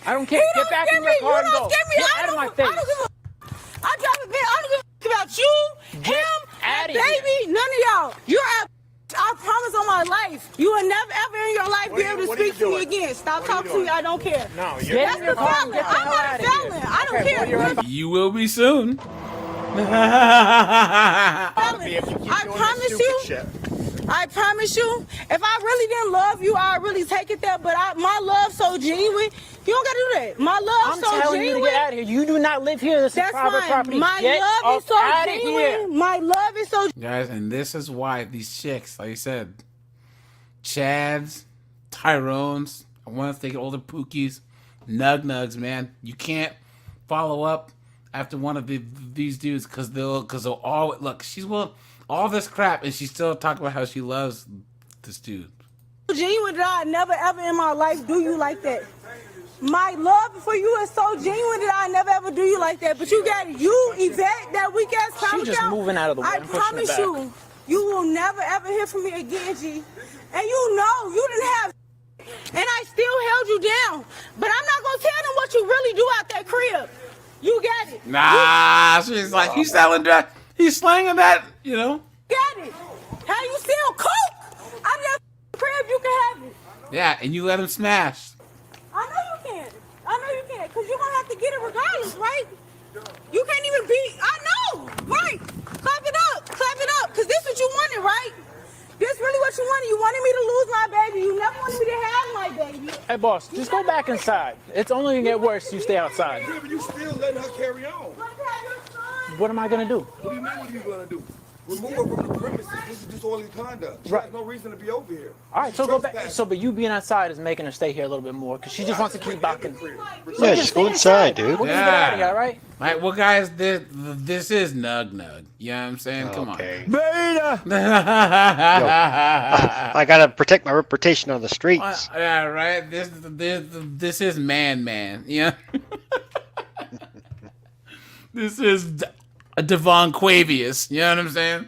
[SPEAKER 21] I don't care.
[SPEAKER 26] You
[SPEAKER 21] Get
[SPEAKER 26] don't
[SPEAKER 21] back
[SPEAKER 26] scare
[SPEAKER 21] in your
[SPEAKER 26] me.
[SPEAKER 21] car and
[SPEAKER 26] You
[SPEAKER 21] go.
[SPEAKER 26] don't scare me.
[SPEAKER 21] Get
[SPEAKER 26] I
[SPEAKER 21] out of
[SPEAKER 26] don't-
[SPEAKER 21] my
[SPEAKER 26] I
[SPEAKER 21] face.
[SPEAKER 26] don't give a. I drive a bit. I don't give a about you, him,
[SPEAKER 21] outta
[SPEAKER 26] baby, none of y'all. You're at. I promise on my life, you will never ever in your life be able to speak to me again. Stop talking to me. I don't care.
[SPEAKER 21] No, you're
[SPEAKER 26] That's the felon. I'm not a felon. I don't care.
[SPEAKER 1] You will be soon.
[SPEAKER 26] I promise you. I promise you, if I really didn't love you, I'd really take it there. But my love's so genuine. You don't gotta do that. My love's
[SPEAKER 21] I'm
[SPEAKER 26] so
[SPEAKER 21] telling
[SPEAKER 26] genuine.
[SPEAKER 21] you to get out of here. You do not live here. This is
[SPEAKER 26] That's
[SPEAKER 21] private
[SPEAKER 26] fine.
[SPEAKER 21] property.
[SPEAKER 26] My
[SPEAKER 21] Get
[SPEAKER 26] love is
[SPEAKER 21] up
[SPEAKER 26] so
[SPEAKER 21] outta
[SPEAKER 26] genuine.
[SPEAKER 21] here.
[SPEAKER 26] My love is so.
[SPEAKER 1] Guys, and this is why these chicks, like you said, Chads, Tyrones, I want to think older Pookies, Nugs, man. You can't follow up after one of these dudes because they'll all look. She's all this crap, and she's still talking about how she loves this dude.
[SPEAKER 26] Genuine that I never ever in my life do you like that. My love for you is so genuine that I never ever do you like that. But you got Yvette, that weak ass clown.
[SPEAKER 21] She just moving out of the way
[SPEAKER 26] I
[SPEAKER 21] and pushing it
[SPEAKER 26] promise
[SPEAKER 21] back.
[SPEAKER 26] you will never ever hear from me again, G. And you know you didn't have, and I still held you down. But I'm not gonna tell them what you really do out that crib. You got it.
[SPEAKER 1] Nah, she's like he's selling that. He's slanging that, you know.
[SPEAKER 26] Got it. How you still coke? Out of that crib, you can have it.
[SPEAKER 1] Yeah, and you let him smash.
[SPEAKER 26] I know you can. I know you can. Because you're going to have to get it regardless, right? You can't even be. I know. Right. Clap it up. Clap it up. Because this what you wanted, right? This really what you wanted. You wanted me to lose my baby. You never wanted me to have my baby.
[SPEAKER 21] Hey, boss, just go back inside. It's only going to get worse if you stay outside.
[SPEAKER 25] Yeah, but you still letting her carry on.
[SPEAKER 21] What am I going to do?
[SPEAKER 25] What do you mean what are you going to do? Remove her from the premises. This is disorderly conduct. She
[SPEAKER 21] Right.
[SPEAKER 25] has no reason to be over here.
[SPEAKER 21] All right, so go back.
[SPEAKER 25] Trespass.
[SPEAKER 21] So, but you being outside is making her stay here a little bit more because she just wants to keep backing.
[SPEAKER 8] Yeah, just go inside, dude.
[SPEAKER 21] We're gonna get out of here, all right?
[SPEAKER 1] All right, well, guys, this is Nug. You know what I'm saying? Come on.
[SPEAKER 8] Beta. I gotta protect my reputation on the streets.
[SPEAKER 1] Yeah, right. This is man. Yeah. This is a Devon Quavius. You know what I'm saying?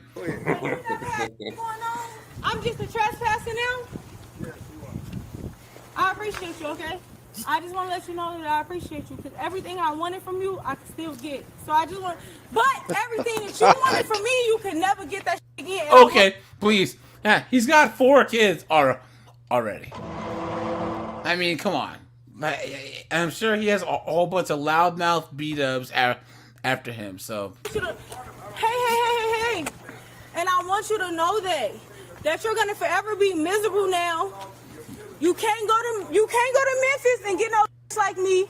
[SPEAKER 26] I'm just a trespasser now. I appreciate you, okay? I just want to let you know that I appreciate you because everything I wanted from you, I can still get. So I just want, but everything that you wanted from me, you can never get that shit again.
[SPEAKER 1] Okay, please. Yeah, he's got 4 kids already. I mean, come on. I'm sure he has a whole bunch of loudmouth B-dubs after him. So.
[SPEAKER 26] Hey. And I want you to know that you're gonna forever be miserable now. You can't go to Memphis and get no like me.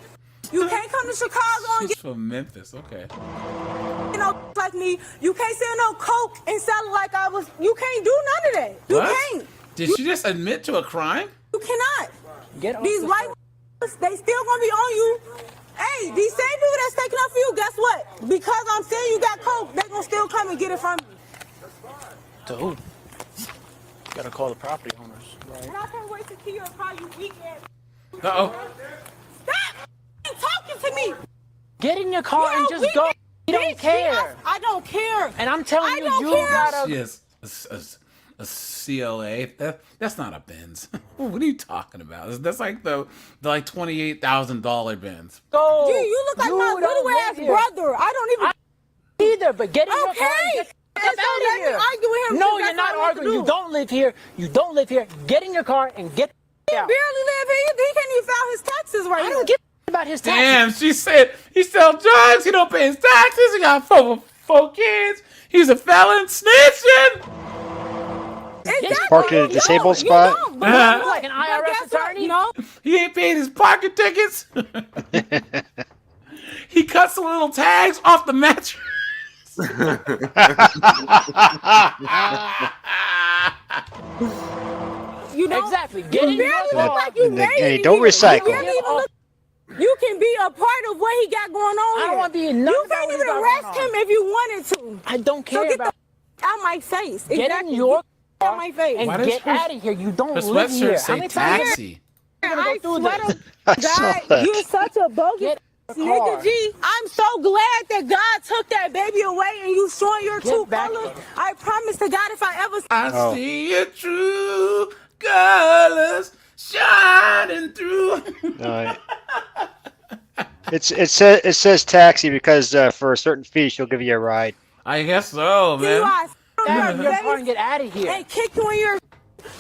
[SPEAKER 26] You can't come to Chicago and
[SPEAKER 1] She's from Memphis. Okay.
[SPEAKER 26] get no like me. You can't sell no coke and sell it like I was. You can't do none of that. You
[SPEAKER 1] What?
[SPEAKER 26] can't.
[SPEAKER 1] Did she just admit to a crime?
[SPEAKER 26] You cannot.
[SPEAKER 21] Get off
[SPEAKER 26] These
[SPEAKER 21] the
[SPEAKER 26] white they still gonna be on you. Hey, these same people that's taking up for you, guess what? Because I'm saying you got coke, they gonna still come and get it from you.
[SPEAKER 21] To who? Gotta call the property owners. Right.
[SPEAKER 26] And I can't wait to see your car, you weak ass.
[SPEAKER 1] Uh-oh.
[SPEAKER 26] Stop talking to me.
[SPEAKER 21] Get in your car
[SPEAKER 26] You're
[SPEAKER 21] and
[SPEAKER 26] a
[SPEAKER 21] just
[SPEAKER 26] weak
[SPEAKER 21] go.
[SPEAKER 26] ass
[SPEAKER 21] You don't
[SPEAKER 26] bitch.
[SPEAKER 21] care.
[SPEAKER 26] I don't care.
[SPEAKER 21] And I'm telling
[SPEAKER 26] I
[SPEAKER 21] you,
[SPEAKER 26] don't
[SPEAKER 21] you
[SPEAKER 26] care.
[SPEAKER 21] gotta.
[SPEAKER 1] She has a CLA. That's not a Benz. What are you talking about? That's like the like $28,000 Benz.
[SPEAKER 21] Go.
[SPEAKER 26] You look like my
[SPEAKER 21] don't
[SPEAKER 26] little
[SPEAKER 21] live
[SPEAKER 26] ass
[SPEAKER 21] here.
[SPEAKER 26] brother. I don't even.
[SPEAKER 21] Either, but get in your car and
[SPEAKER 26] Okay.
[SPEAKER 21] get the
[SPEAKER 26] And
[SPEAKER 21] fuck
[SPEAKER 26] so
[SPEAKER 21] out
[SPEAKER 26] let
[SPEAKER 21] of
[SPEAKER 26] me
[SPEAKER 21] here.
[SPEAKER 26] argue with him,
[SPEAKER 21] No,
[SPEAKER 26] because
[SPEAKER 21] you're
[SPEAKER 26] that's
[SPEAKER 21] not
[SPEAKER 26] what I want to
[SPEAKER 21] arguing. You
[SPEAKER 26] do.
[SPEAKER 21] don't live here. You don't live here. Get in your car and get
[SPEAKER 26] He
[SPEAKER 21] out.
[SPEAKER 26] barely live here. He can't even file his taxes right
[SPEAKER 21] I
[SPEAKER 26] now.
[SPEAKER 21] don't give a about his taxes.
[SPEAKER 1] Damn, she said he sells drugs. He don't pay his taxes. He got four kids. He's a felon snitching.
[SPEAKER 26] Exactly.
[SPEAKER 8] Parked in a disabled spot.
[SPEAKER 26] You don't, but
[SPEAKER 1] Uh-huh.
[SPEAKER 26] guess
[SPEAKER 21] Like an
[SPEAKER 26] what?
[SPEAKER 21] IRS
[SPEAKER 26] But guess what?
[SPEAKER 21] attorney?
[SPEAKER 26] No.
[SPEAKER 1] He ain't paid his parking tickets. He cuts the little tags off the mattress.
[SPEAKER 26] You don't.
[SPEAKER 21] Exactly. Get
[SPEAKER 26] You
[SPEAKER 21] in your
[SPEAKER 26] barely
[SPEAKER 21] car.
[SPEAKER 26] look like you
[SPEAKER 8] And
[SPEAKER 26] made
[SPEAKER 8] hey,
[SPEAKER 26] it
[SPEAKER 8] don't
[SPEAKER 26] here.
[SPEAKER 8] recycle.
[SPEAKER 26] You barely even look. You can be a part of what he got going on.
[SPEAKER 21] I don't
[SPEAKER 26] here.
[SPEAKER 21] want to be nothing
[SPEAKER 26] You
[SPEAKER 21] about
[SPEAKER 26] can't
[SPEAKER 21] what he
[SPEAKER 26] even
[SPEAKER 21] got
[SPEAKER 26] arrest
[SPEAKER 21] going
[SPEAKER 26] him
[SPEAKER 21] on.
[SPEAKER 26] if you wanted to.
[SPEAKER 21] I don't care
[SPEAKER 26] So get
[SPEAKER 21] about.
[SPEAKER 26] the out my face.
[SPEAKER 21] Get
[SPEAKER 26] Exactly.
[SPEAKER 21] in your
[SPEAKER 26] Get out my face.
[SPEAKER 21] and
[SPEAKER 1] Why does
[SPEAKER 21] get
[SPEAKER 1] her-
[SPEAKER 21] out of here. You don't
[SPEAKER 1] Her
[SPEAKER 21] live here.
[SPEAKER 1] sweatshirt
[SPEAKER 21] How
[SPEAKER 1] say
[SPEAKER 21] many times?
[SPEAKER 1] taxi.
[SPEAKER 26] I
[SPEAKER 21] go through
[SPEAKER 26] swear
[SPEAKER 21] this.
[SPEAKER 26] to
[SPEAKER 8] I saw
[SPEAKER 26] God,
[SPEAKER 8] that.
[SPEAKER 26] you're such a bogus.
[SPEAKER 21] Get
[SPEAKER 26] Nigga G, I'm so glad that God took that baby away and you showing your true colors. I promise to God if I ever
[SPEAKER 1] I see your true colors shining through.
[SPEAKER 8] No, it says taxi because for a certain fee she'll give you a ride.
[SPEAKER 1] I guess so, man.
[SPEAKER 21] Get in your car and get out of here.
[SPEAKER 26] and kick you in your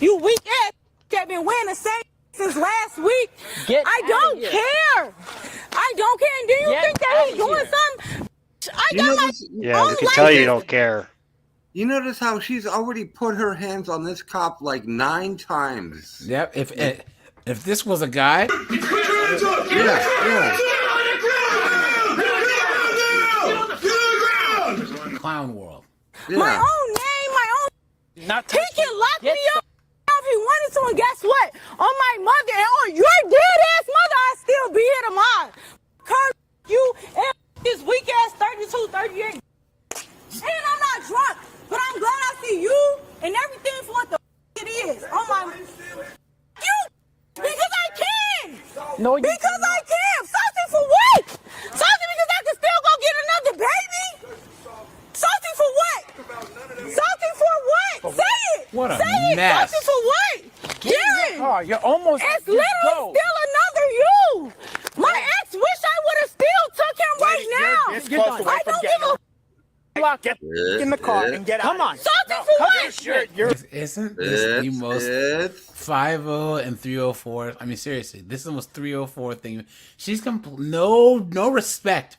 [SPEAKER 26] you weak ass that been wearing the same since last week. I don't care. I don't care. And do you think that he's doing something? I got my
[SPEAKER 8] Yeah, we can tell you don't care.
[SPEAKER 14] You notice how she's already put her hands on this cop like 9 times.
[SPEAKER 1] Yep. If this was a guy, clown world.
[SPEAKER 26] My own name, my own. He can lock me up if he wanted to, and guess what? On my mother and on your dead ass mother, I still be here tomorrow. Curse you and this weak ass 32, 38. And I'm not drunk, but I'm glad I see you and everything for what the it is. On my you because I can.
[SPEAKER 21] No,
[SPEAKER 26] because I can. Something for what? Something because I can still go get another baby. Something for what? Something for what? Say it.
[SPEAKER 1] What a
[SPEAKER 26] Say it.
[SPEAKER 1] mess.
[SPEAKER 26] Something for what?
[SPEAKER 21] Get in your car. You're almost.
[SPEAKER 26] It's literally still another you. My ex wish I would have still took him right now. I don't give a.
[SPEAKER 21] Get in the car and get out. Come on.
[SPEAKER 26] Something for what?
[SPEAKER 1] Isn't this the most 5-0 and 304? I mean, seriously, this is the most 304 thing. She's no respect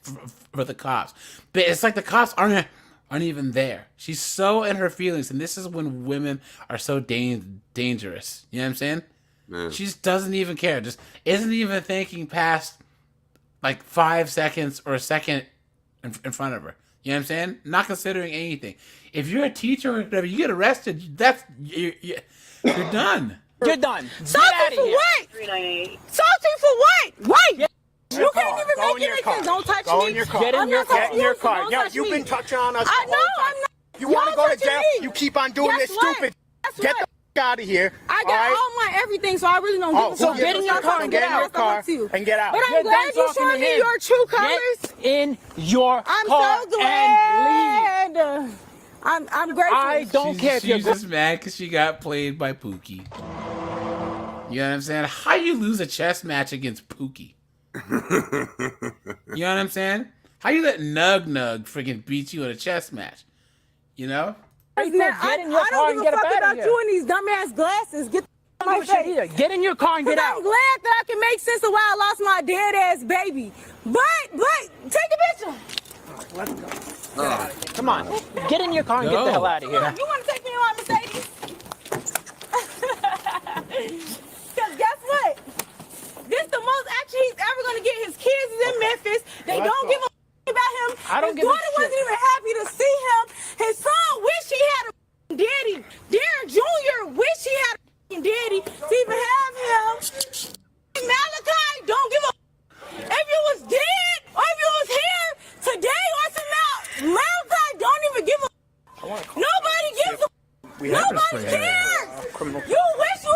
[SPEAKER 1] for the cops, but it's like the cops aren't even there. She's so in her feelings, and this is when women are so dangerous. You know what I'm saying?
[SPEAKER 14] Yeah.
[SPEAKER 1] She just doesn't even care. Just isn't even thinking past like 5 seconds or a second in front of her. You know what I'm saying? Not considering anything. If you're a teacher or whatever, you get arrested, you're done.
[SPEAKER 21] You're done.
[SPEAKER 26] Something for what? 398. Something for what? Wait. You can't even make anything. Don't touch me.
[SPEAKER 21] Go in your car. Get in your car. Yo, you've been touching on us.
[SPEAKER 26] I know. I'm not.
[SPEAKER 21] You want to go to jail? You keep on doing this stupid. Get the out of here.
[SPEAKER 26] I got all my everything, so I really don't give a fuck.
[SPEAKER 21] So get in your car and get out. And get out.
[SPEAKER 26] But I'm glad you're showing me your true colors.
[SPEAKER 21] Get in your car
[SPEAKER 26] I'm so glad. I'm grateful.
[SPEAKER 21] I don't care if you're
[SPEAKER 1] She's just mad because she got played by Pookie. You know what I'm saying? How you lose a chess match against Pookie? You know what I'm saying? How you let Nug freaking beat you in a chess match? You know?
[SPEAKER 26] I don't give a fuck about you and these dumbass glasses. Get my face.
[SPEAKER 21] Get in your car and get out.
[SPEAKER 26] I'm glad that I can make sense of why I lost my dead ass baby. But take a picture.
[SPEAKER 21] Let's go. Come on. Get in your car and get the hell out of here.
[SPEAKER 26] You want to take me in my Mercedes? Because guess what? This the most action he's ever going to get. His kids is in Memphis. They don't give a about him. His daughter wasn't even happy to see him. His son wish he had a daddy. Darren Jr. wish he had a daddy to even have him. Malachi don't give a if you was dead or if you was here today or tomorrow. Malachi don't even give a nobody gives a nobody cares. You wish you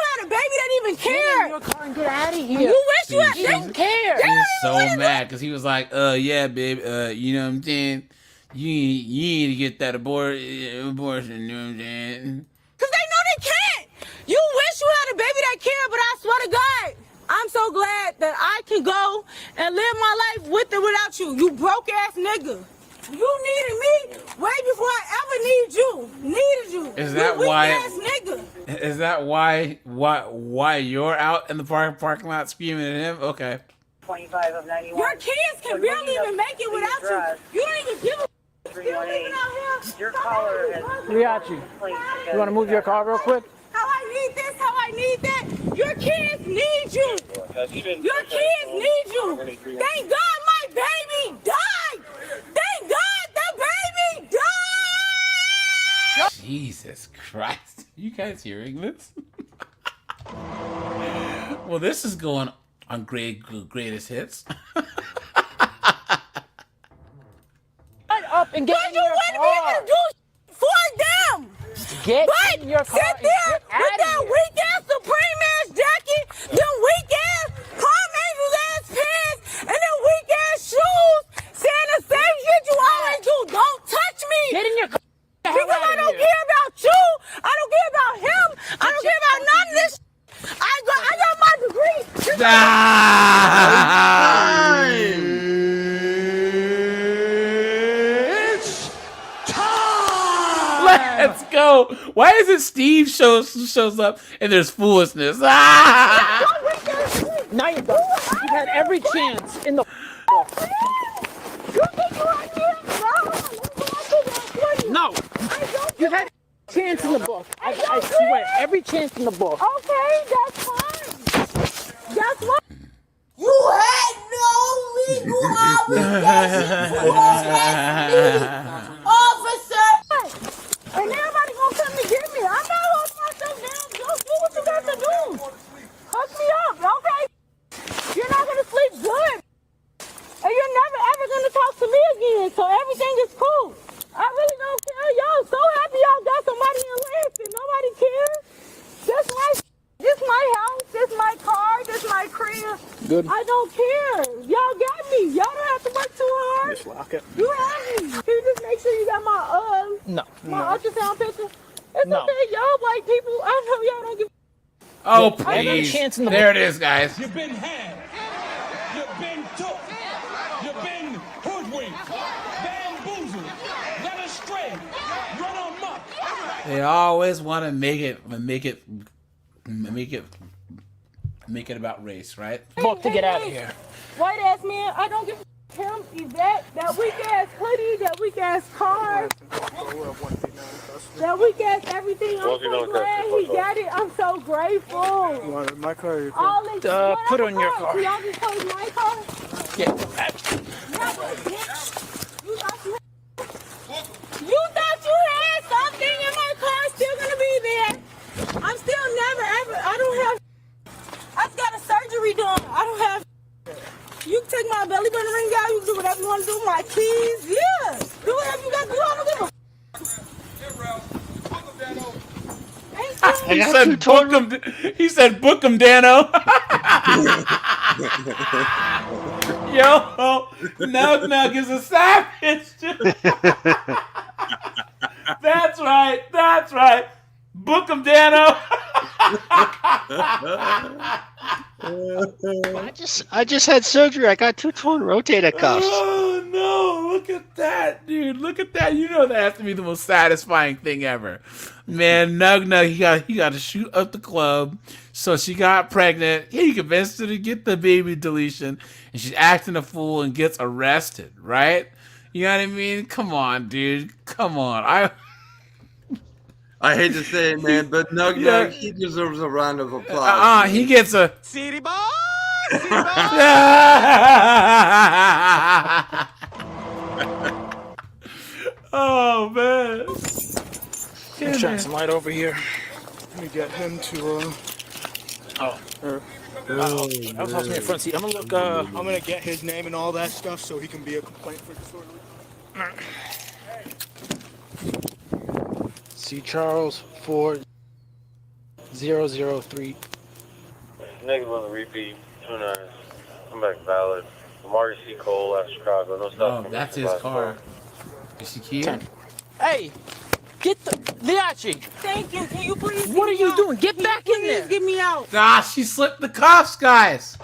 [SPEAKER 26] had a baby that even cared.
[SPEAKER 21] Get in your car and get out of here.
[SPEAKER 26] You wish you had
[SPEAKER 21] they don't care.
[SPEAKER 1] He was so mad because he was like, yeah, babe, you know what I'm saying? You need to get that abortion, you know what I'm saying?
[SPEAKER 26] Because they know they can't. You wish you had a baby that cared, but I swear to God, I'm so glad that I can go and live my life with or without you. You broke ass nigga. You needed me way before I ever needed you. Needed you.
[SPEAKER 1] Is that
[SPEAKER 26] you weak
[SPEAKER 1] why?
[SPEAKER 26] Ass nigga.
[SPEAKER 1] Is that why you're out in the parking lot screaming at him? Okay.
[SPEAKER 26] 25 of 91. Your kids can barely even make it without you. You don't even give a.
[SPEAKER 21] Your caller has. Riachi, you want to move your car real quick?
[SPEAKER 26] How I need this, how I need that. Your kids need you. Your kids need you. Thank God my baby died. Thank God the baby died.
[SPEAKER 1] Jesus Christ. You guys hearing this? Well, this is going on greatest hits.
[SPEAKER 21] Up and get in your car.
[SPEAKER 26] Do for them.
[SPEAKER 21] Get in your car.
[SPEAKER 26] Sit there with that weak ass Supreme ass jacket, them weak ass Palm Angels ass pants,
[SPEAKER 1] Let's go. Why is it Steve shows up and there's foolishness? Ah!
[SPEAKER 21] Now you're done. You've had every chance in the No! You've had chance in the book. I swear, every chance in the book.
[SPEAKER 26] Okay, that's fine. That's what. You had no legal obligation to arrest me, officer. And everybody gonna come to get me. I'm not holding myself down. Just do what you got to do. Hook me up, okay? You're not gonna sleep good. And you're never ever gonna talk to me again. So everything is cool. I really don't care. Y'all so happy y'all got somebody in Lansing. Nobody cares. This my house. This my car. This my crib.
[SPEAKER 21] Good.
[SPEAKER 26] I don't care. Y'all got me. Y'all don't have to work too hard.
[SPEAKER 21] Just lock it.
[SPEAKER 26] You have me. Can you just make sure you got my ultrasound picture? It's
[SPEAKER 21] No.
[SPEAKER 26] okay. Y'all white people. I know y'all don't give.
[SPEAKER 1] Oh,
[SPEAKER 21] I have a
[SPEAKER 1] please.
[SPEAKER 21] chance in the
[SPEAKER 1] There
[SPEAKER 21] book.
[SPEAKER 1] it is, guys.
[SPEAKER 2] You've been had. You've been took. You've been hoodwinked. Bamboozled. Led astray. Run amok.
[SPEAKER 1] They always want to make it about race, right?
[SPEAKER 21] Book to get out of here.
[SPEAKER 26] White ass man, I don't give a him, Yvette, that weak ass hoodie, that weak ass car, that weak ass everything. I'm so glad he got it. I'm so grateful.
[SPEAKER 21] You want my car or your
[SPEAKER 26] All this,
[SPEAKER 21] put it on your car.
[SPEAKER 26] Y'all just chose my car?
[SPEAKER 21] Yeah.
[SPEAKER 26] You thought you had something in my car still gonna be there. I'm still never ever, I don't have, I just got a surgery done. I don't have, you can take my belly button ring out, you can do whatever you want to do, my keys, yeah. Do whatever you got to do, I don't give a
[SPEAKER 1] He said book him, Dano. Yo, Nug is a savage. That's right. Book him, Dano.
[SPEAKER 8] I just had surgery. I got 2 torn rotator cuffs.
[SPEAKER 1] Oh no, look at that, dude. Look at that. You know that has to be the most satisfying thing ever. Man, Nug, he got to shoot up the club. So she got pregnant. He convinced her to get the baby deletion, and she's acting a fool and gets arrested, right? You know what I mean? Come on, dude. Come on.
[SPEAKER 14] I hate to say it, man, but Nug, he deserves a round of applause.
[SPEAKER 1] He gets a
[SPEAKER 6] City boy!
[SPEAKER 1] Oh man.
[SPEAKER 21] Let's shine some light over here. Let me get him to I was holding me in front seat. I'm gonna get his name and all that stuff so he can be a complaint for disorderly. C. Charles 4003.
[SPEAKER 24] Negative on the repeat, 29. Come back valid. Marty C. Cole out of Chicago. No stuff.
[SPEAKER 1] Oh, that's his car. Is she cute?
[SPEAKER 21] Hey, get the Liachi.
[SPEAKER 26] Thank you. Can you please?
[SPEAKER 21] What are you doing? Get back in there.
[SPEAKER 26] Get me out.
[SPEAKER 1] She slipped the cuffs, guys.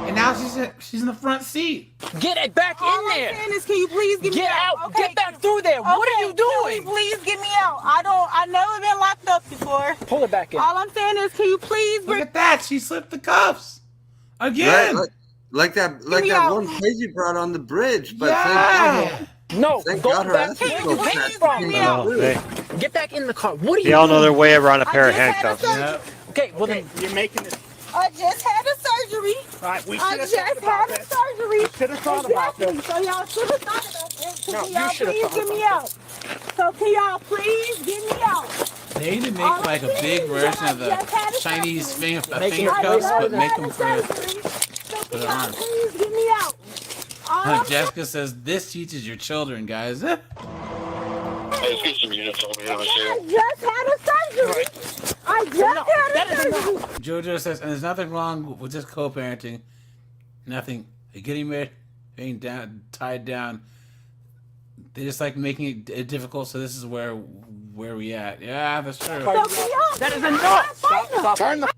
[SPEAKER 1] And now she's in the front seat.
[SPEAKER 21] Get it back in there.
[SPEAKER 26] All I'm saying is, can you please get me
[SPEAKER 21] Get
[SPEAKER 26] out?
[SPEAKER 21] out. Get back through there. What are you doing?
[SPEAKER 26] Can you please get me out? I've never been locked up before.
[SPEAKER 21] Pull it back in.
[SPEAKER 26] All I'm saying is, can you please
[SPEAKER 1] Look at that. She slipped the cuffs. Again.
[SPEAKER 14] Right, like that one crazy brought on the bridge, but
[SPEAKER 21] No,
[SPEAKER 14] thank
[SPEAKER 21] go
[SPEAKER 14] God her
[SPEAKER 21] back
[SPEAKER 14] ass
[SPEAKER 21] to
[SPEAKER 14] is
[SPEAKER 21] where
[SPEAKER 14] so
[SPEAKER 21] you came
[SPEAKER 14] fat.
[SPEAKER 21] from. Get back in the car. What are you
[SPEAKER 8] They all know their
[SPEAKER 21] doing?
[SPEAKER 8] way around a pair of handcuffs.
[SPEAKER 21] Okay, well then you're making it.
[SPEAKER 26] I just had a surgery.
[SPEAKER 21] All right, we
[SPEAKER 26] I
[SPEAKER 21] should have
[SPEAKER 26] just
[SPEAKER 21] thought about
[SPEAKER 26] had a
[SPEAKER 21] this.
[SPEAKER 26] surgery.
[SPEAKER 21] We should have thought about
[SPEAKER 26] Exactly.
[SPEAKER 21] this.
[SPEAKER 26] So y'all should have thought about this. So
[SPEAKER 21] No,
[SPEAKER 26] can
[SPEAKER 21] you
[SPEAKER 26] y'all
[SPEAKER 21] should have
[SPEAKER 26] please
[SPEAKER 21] thought
[SPEAKER 26] get me
[SPEAKER 21] about
[SPEAKER 26] out? So can y'all please get me out?
[SPEAKER 1] They need to make like a big version of the Chinese finger cuffs, but make them for the arms.
[SPEAKER 26] Please get me out.
[SPEAKER 1] Jessica says this teaches your children, guys.
[SPEAKER 24] Hey, get some units over here.
[SPEAKER 26] I just had a surgery. I just had a surgery.
[SPEAKER 1] Jojo says, and there's nothing wrong with just co-parenting. Nothing. Getting married, being tied down. They just like making it difficult. So this is where we at. Yeah, that's true.
[SPEAKER 21] That is enough. Stop. Turn the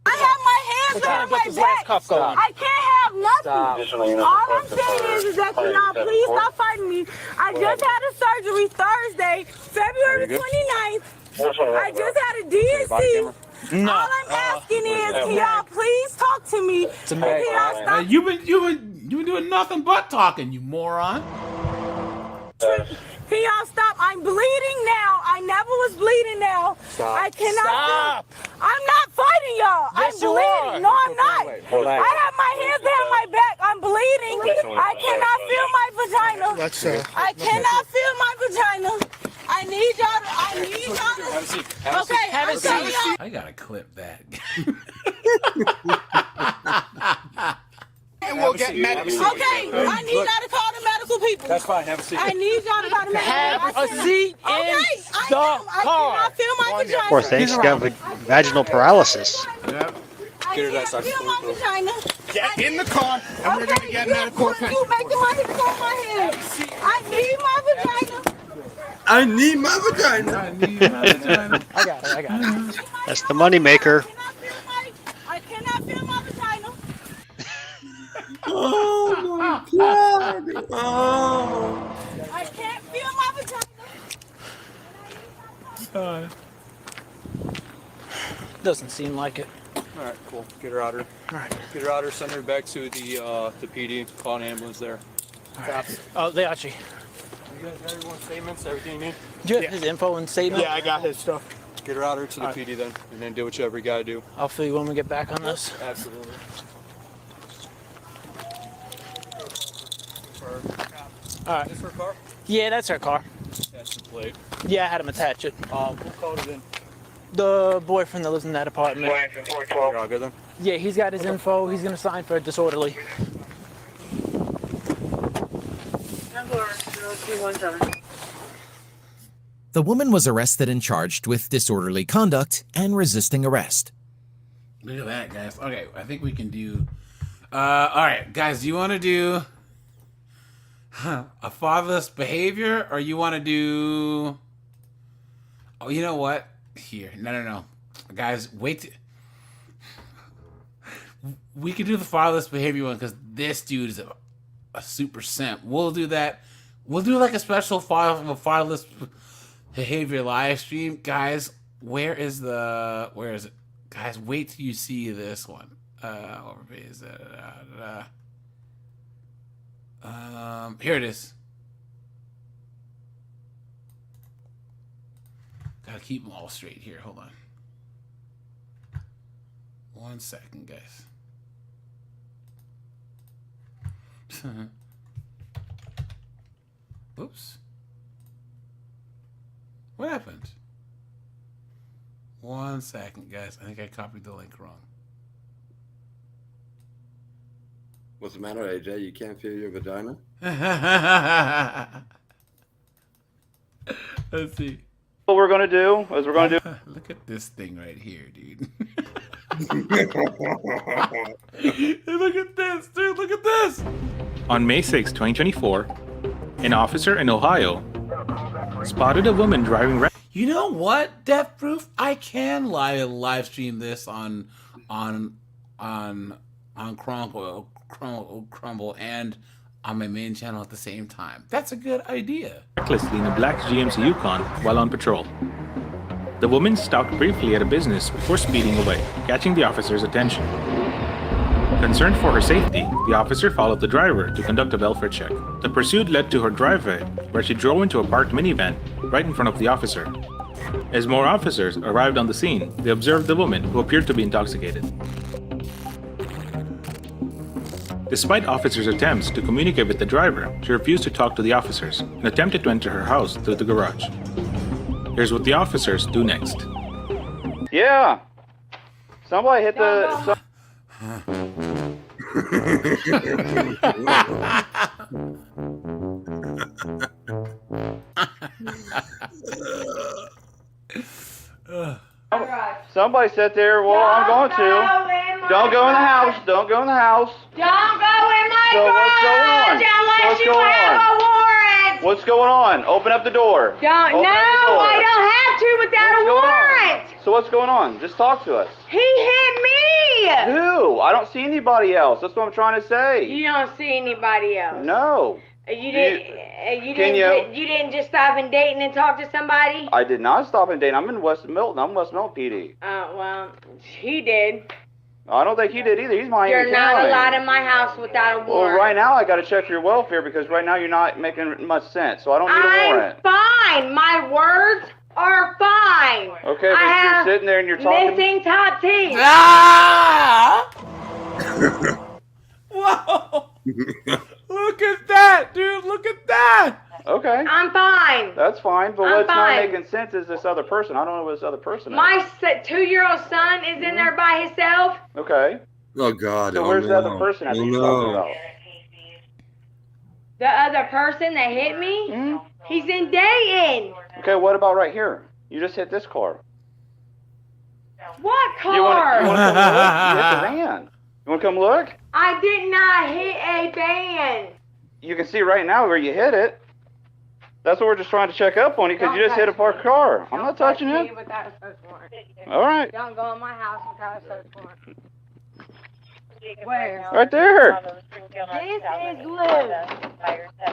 [SPEAKER 26] I have my hands
[SPEAKER 21] We're trying
[SPEAKER 26] on
[SPEAKER 21] to
[SPEAKER 26] my
[SPEAKER 21] get this last
[SPEAKER 26] back.
[SPEAKER 21] cuff going.
[SPEAKER 26] I can't have nothing. All I'm saying is that y'all please stop fighting me. I just had a surgery Thursday, February 29th. I just had a DNC.
[SPEAKER 21] No.
[SPEAKER 26] All I'm asking is, can y'all please talk to me? Can y'all stop?
[SPEAKER 1] You've been doing nothing but talking, you moron.
[SPEAKER 26] Can y'all stop? I'm bleeding now. I never was bleeding now.
[SPEAKER 21] Stop.
[SPEAKER 26] I cannot.
[SPEAKER 21] Stop.
[SPEAKER 26] I'm not fighting y'all.
[SPEAKER 21] Yes,
[SPEAKER 26] I'm
[SPEAKER 21] you
[SPEAKER 26] bleeding.
[SPEAKER 21] are.
[SPEAKER 26] No, I'm not. I have my hands behind my back. I'm bleeding. I cannot feel my vagina. I cannot feel my vagina. I need y'all to.
[SPEAKER 21] Have a seat.
[SPEAKER 26] Okay, I'm telling y'all.
[SPEAKER 1] I gotta clip that.
[SPEAKER 21] And we'll get medical.
[SPEAKER 26] Okay, I need y'all to call the medical people.
[SPEAKER 21] That's fine. Have a seat.
[SPEAKER 26] I need y'all to call the medical
[SPEAKER 21] Have
[SPEAKER 26] people.
[SPEAKER 21] a seat in the
[SPEAKER 26] I
[SPEAKER 21] car.
[SPEAKER 26] cannot feel my vagina.
[SPEAKER 8] Poor thing, she's got vaginal paralysis.
[SPEAKER 1] Yep.
[SPEAKER 26] I can't feel my vagina.
[SPEAKER 21] Get in the car, and we're gonna get medical attention.
[SPEAKER 26] You making my hips on my head. I need my vagina.
[SPEAKER 14] I need my vagina.
[SPEAKER 1] I need my vagina.
[SPEAKER 21] I got it.
[SPEAKER 8] That's the money maker.
[SPEAKER 26] I cannot feel my vagina.
[SPEAKER 14] Oh my God. Oh.
[SPEAKER 26] I can't feel my vagina.
[SPEAKER 21] Doesn't seem like it.
[SPEAKER 10] All right, cool. Get her out here.
[SPEAKER 21] All right.
[SPEAKER 10] Get her out here. Send her back to the PD. Call an ambulance there.
[SPEAKER 21] Oh, they actually.
[SPEAKER 10] You guys got everyone's statements, everything you need?
[SPEAKER 21] Do you have his info and statement?
[SPEAKER 10] Yeah, I got his stuff. Get her out here to the PD then, and then do whatever you gotta do.
[SPEAKER 21] I'll fill you when we get back on this.
[SPEAKER 10] Absolutely.
[SPEAKER 21] All right.
[SPEAKER 10] Is this her car?
[SPEAKER 21] Yeah, that's our car.
[SPEAKER 10] That's the plate.
[SPEAKER 21] Yeah, I had him attach it.
[SPEAKER 10] Who called it in?
[SPEAKER 21] The boyfriend that lives in that apartment.
[SPEAKER 10] You're all good then?
[SPEAKER 21] Yeah, he's got his info. He's gonna sign for a disorderly.
[SPEAKER 22] The woman was arrested and charged with disorderly conduct and resisting arrest.
[SPEAKER 1] Look at that, guys. Okay, I think we can do. All right, guys. Do you want to do a fatherless behavior, or you want to do? Oh, you know what? Here, no, guys. Wait. We can do the fatherless behavior one because this dude is a super simp. We'll do that. We'll do like a special fatherless behavior live stream, guys. Where is it? Guys, wait till you see this one. Here it is. Gotta keep them all straight here. Hold on. 1 second, guys. Oops. What happened? 1 second, guys. I think I copied the link wrong.
[SPEAKER 14] What's the matter, AJ? You can't feel your vagina?
[SPEAKER 1] Let's see.
[SPEAKER 10] What we're gonna do is we're gonna do.
[SPEAKER 1] Look at this thing right here, dude. Look at this, dude. Look at this.
[SPEAKER 11] On May 6, 2024, an officer in Ohio spotted a woman driving.
[SPEAKER 1] You know what, Death Proof? I can live stream this on Crumble and on my main channel at the same time. That's a good idea.
[SPEAKER 11] Recklessly in a black GMC Yukon while on patrol. The woman stopped briefly at a business before speeding away, catching the officer's attention. Concerned for her safety, the officer followed the driver to conduct a welfare check. The pursuit led to her driveway, where she drove into a parked minivan right in front of the officer. As more officers arrived on the scene, they observed the woman, who appeared to be intoxicated. Despite officers' attempts to communicate with the driver, she refused to talk to the officers and attempted to enter her house through the garage. Here's what the officers do next.
[SPEAKER 10] Yeah. Somebody hit the. Somebody sit there. Well, I'm going to. Don't go in the house. Don't go in the house.
[SPEAKER 26] Don't go in my
[SPEAKER 10] So what's going on?
[SPEAKER 26] unless
[SPEAKER 10] What's
[SPEAKER 26] you
[SPEAKER 10] going
[SPEAKER 26] have
[SPEAKER 10] on?
[SPEAKER 26] a warrant.
[SPEAKER 10] What's going on? Open up the door.
[SPEAKER 26] Don't,
[SPEAKER 10] Open
[SPEAKER 26] no,
[SPEAKER 10] up the door.
[SPEAKER 26] I don't have to without
[SPEAKER 10] What's
[SPEAKER 26] a
[SPEAKER 10] going on?
[SPEAKER 26] warrant.
[SPEAKER 10] So what's going on? Just talk to us.
[SPEAKER 26] He hit me.
[SPEAKER 10] Who? I don't see anybody else. That's what I'm trying to say.
[SPEAKER 5] You don't see anybody else.
[SPEAKER 10] No.
[SPEAKER 5] You didn't just stop in Dayton and talk to somebody?
[SPEAKER 10] I did not stop in Dayton. I'm in West Milton. I'm West Milton PD.
[SPEAKER 5] Well, he did.
[SPEAKER 10] I don't think he did either. He's Miami
[SPEAKER 5] You're not
[SPEAKER 10] County.
[SPEAKER 5] allowed in my house without a
[SPEAKER 10] Well,
[SPEAKER 5] warrant.
[SPEAKER 10] right now I got to check your welfare because right now you're not making much sense. So I don't need a
[SPEAKER 5] I'm
[SPEAKER 10] warrant.
[SPEAKER 5] fine. My words are fine.
[SPEAKER 10] Okay,
[SPEAKER 5] I
[SPEAKER 10] but
[SPEAKER 5] have
[SPEAKER 10] you're sitting there and you're talking.
[SPEAKER 5] missing top teeth.
[SPEAKER 1] Ah! Whoa! Look at that, dude. Look at that.
[SPEAKER 10] Okay.
[SPEAKER 5] I'm fine.
[SPEAKER 10] That's fine, but
[SPEAKER 5] I'm
[SPEAKER 10] what's
[SPEAKER 5] fine.
[SPEAKER 10] not making sense is this other person. I don't know what this other person is.
[SPEAKER 5] My 2-year-old son is in there by himself.
[SPEAKER 10] Okay.
[SPEAKER 14] Oh God.
[SPEAKER 10] So
[SPEAKER 14] oh,
[SPEAKER 10] where's the
[SPEAKER 14] no.
[SPEAKER 10] other person that
[SPEAKER 14] Oh,
[SPEAKER 10] you're
[SPEAKER 14] no.
[SPEAKER 10] talking about?
[SPEAKER 5] The other person that hit me, he's in Dayton.
[SPEAKER 10] Okay, what about right here? You just hit this car.
[SPEAKER 5] What car?
[SPEAKER 10] You want to come look? You hit the van. You want to come look?
[SPEAKER 5] I did not hit a van.
[SPEAKER 10] You can see right now where you hit it. That's what we're just trying to check up on you because you just hit a parked car. I'm not touching
[SPEAKER 5] me
[SPEAKER 10] it.
[SPEAKER 5] without a search warrant.
[SPEAKER 10] All right.
[SPEAKER 5] Don't go in my house without a search warrant. Where?
[SPEAKER 10] Right there.
[SPEAKER 5] This is loose.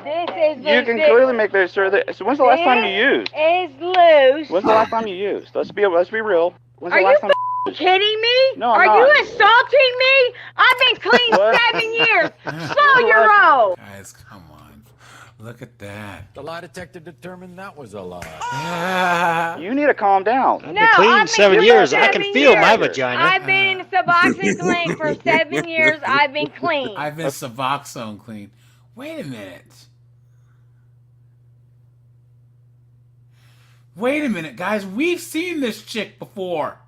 [SPEAKER 5] This is loose.
[SPEAKER 10] You can clearly make that sure that. So when's the last time you used?
[SPEAKER 5] Is loose.
[SPEAKER 10] When's the last time you used? Let's be real. When's
[SPEAKER 5] Are
[SPEAKER 10] the
[SPEAKER 5] you
[SPEAKER 10] last time?
[SPEAKER 5] kidding me?
[SPEAKER 10] No, I'm
[SPEAKER 5] Are
[SPEAKER 10] not.
[SPEAKER 5] you insulting me? I've been clean
[SPEAKER 10] What?
[SPEAKER 5] 7 years. Slow your roll.
[SPEAKER 1] Guys, come on. Look at that.
[SPEAKER 7] The lie detector determined that was a lie.
[SPEAKER 10] You need to calm down.
[SPEAKER 8] I've been clean 7 years. I can feel my
[SPEAKER 5] years.
[SPEAKER 8] vagina.
[SPEAKER 5] I've been in Suboxone clean for 7 years. I've been clean.
[SPEAKER 1] I've been Suboxone clean. Wait a minute. Wait a minute, guys. We've seen this chick before.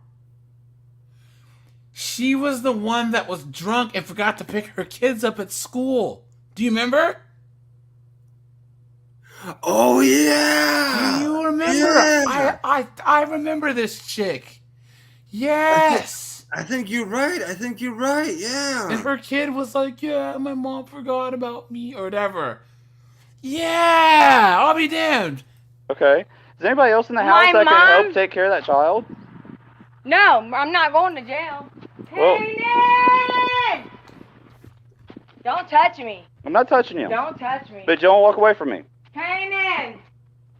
[SPEAKER 1] She was the one that was drunk and forgot to pick her kids up at school. Do you remember?
[SPEAKER 14] Oh yeah.
[SPEAKER 1] Do you remember?
[SPEAKER 14] Yeah.
[SPEAKER 1] I remember this chick. Yes.
[SPEAKER 14] I think you're right. Yeah.
[SPEAKER 1] And her kid was like, yeah, my mom forgot about me or whatever. Yeah, I'll be damned.
[SPEAKER 10] Okay. Is anybody else in the house
[SPEAKER 5] My
[SPEAKER 10] that can
[SPEAKER 5] mom-
[SPEAKER 10] help take care of that child?
[SPEAKER 5] No, I'm not going to jail.
[SPEAKER 10] Well-
[SPEAKER 5] Kanan! Don't touch me.
[SPEAKER 10] I'm not touching you.
[SPEAKER 5] Don't touch me.
[SPEAKER 10] But don't walk away from me.
[SPEAKER 5] Kanan!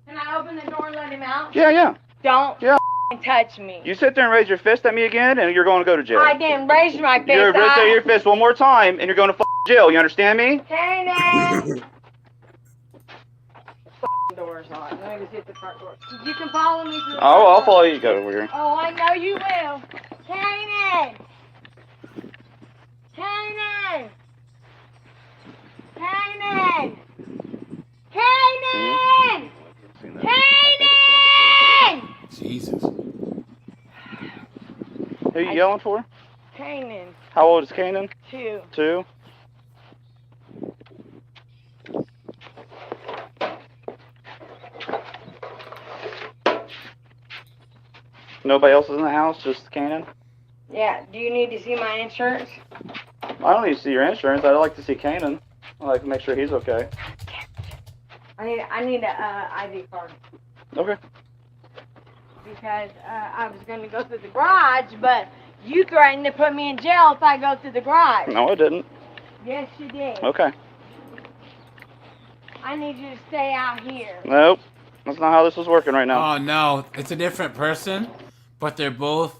[SPEAKER 5] Can I open the door and let him out?
[SPEAKER 10] Yeah.
[SPEAKER 5] Don't
[SPEAKER 10] Yeah.
[SPEAKER 5] touch me.
[SPEAKER 10] You sit there and raise your fist at me again, and you're going to go to jail.
[SPEAKER 5] I didn't raise my fist.
[SPEAKER 10] You're raise your fist one more time, and you're going to jail. You understand me?
[SPEAKER 5] Kanan! Door's on. Let me just hit the front door. You can follow me through the
[SPEAKER 10] Oh,
[SPEAKER 5] front
[SPEAKER 10] I'll
[SPEAKER 5] door.
[SPEAKER 10] follow you. Go over here.
[SPEAKER 5] Oh, I know you will. Kanan! Kanan! Kanan! Kanan! Kanan!
[SPEAKER 1] Jesus.
[SPEAKER 10] Who are you yelling for?
[SPEAKER 5] Kanan.
[SPEAKER 10] How old is Kanan?
[SPEAKER 5] 2.
[SPEAKER 10] 2. Nobody else is in the house, just Kanan?
[SPEAKER 5] Yeah, do you need to see my insurance?
[SPEAKER 10] I don't need to see your insurance. I'd like to see Kanan. I'd like to make sure he's okay.
[SPEAKER 5] I need a ID card
[SPEAKER 10] Okay.
[SPEAKER 5] because I was going to go through the garage, but you threatened to put me in jail if I go through the garage.
[SPEAKER 10] No, I didn't.
[SPEAKER 5] Yes, you did.
[SPEAKER 10] Okay.
[SPEAKER 5] I need you to stay out here.
[SPEAKER 10] Nope. That's not how this is working right now.
[SPEAKER 1] Oh no, it's a different person, but they're both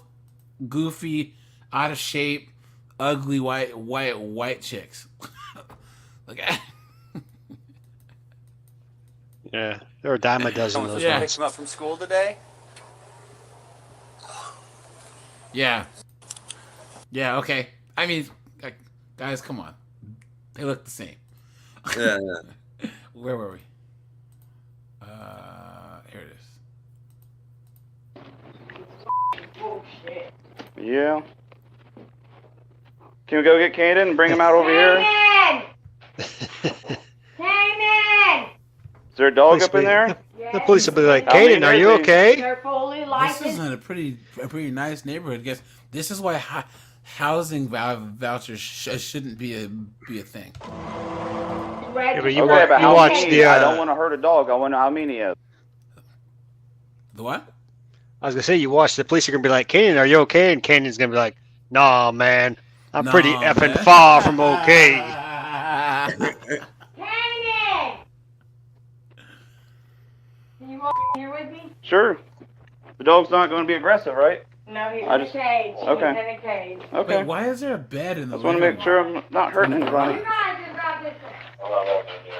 [SPEAKER 1] goofy, out of shape, ugly white chicks. Look at.
[SPEAKER 8] Yeah, there are a dime a dozen of those.
[SPEAKER 1] Yeah.
[SPEAKER 6] Picks him up from school today.
[SPEAKER 1] Yeah. Yeah. Okay. I mean, like, guys, come on. They look the same.
[SPEAKER 14] Yeah.
[SPEAKER 1] Where were we? Here it is.
[SPEAKER 5] Bullshit.
[SPEAKER 10] Yeah. Can we go get Kanan and bring him out over here?
[SPEAKER 5] Kanan! Kanan!
[SPEAKER 10] Is there a dog
[SPEAKER 8] Police
[SPEAKER 10] up in
[SPEAKER 8] will-
[SPEAKER 10] there?
[SPEAKER 8] The police will be like,
[SPEAKER 10] How many
[SPEAKER 8] Kanan, are you
[SPEAKER 10] days-
[SPEAKER 8] okay?
[SPEAKER 5] They're fully
[SPEAKER 1] This
[SPEAKER 5] licensed.
[SPEAKER 1] isn't a pretty nice neighborhood. I guess this is why housing vouchers shouldn't be a thing.
[SPEAKER 8] Yeah, but you,
[SPEAKER 10] Okay, but
[SPEAKER 8] you
[SPEAKER 10] how
[SPEAKER 8] watch
[SPEAKER 10] many?
[SPEAKER 8] the.
[SPEAKER 10] I don't want to hurt a dog. I want to know how many of.
[SPEAKER 1] The what?
[SPEAKER 8] I was gonna say you watch the police are gonna be like, Kanan, are you okay? And Kanan's gonna be like, Nah, man. I'm
[SPEAKER 1] Nah,
[SPEAKER 8] pretty effing
[SPEAKER 1] man.
[SPEAKER 8] far from okay.
[SPEAKER 5] Kanan! Can you walk here with me?
[SPEAKER 10] Sure. The dog's not going to be aggressive, right?
[SPEAKER 5] No, he's
[SPEAKER 10] I
[SPEAKER 5] in
[SPEAKER 10] just-
[SPEAKER 5] a cage.
[SPEAKER 10] okay.
[SPEAKER 5] He's in a cage.
[SPEAKER 10] Okay.
[SPEAKER 1] Wait, why is there a bed in the
[SPEAKER 10] Just want to
[SPEAKER 1] living
[SPEAKER 10] make sure I'm not hurting anybody.
[SPEAKER 5] You guys just got this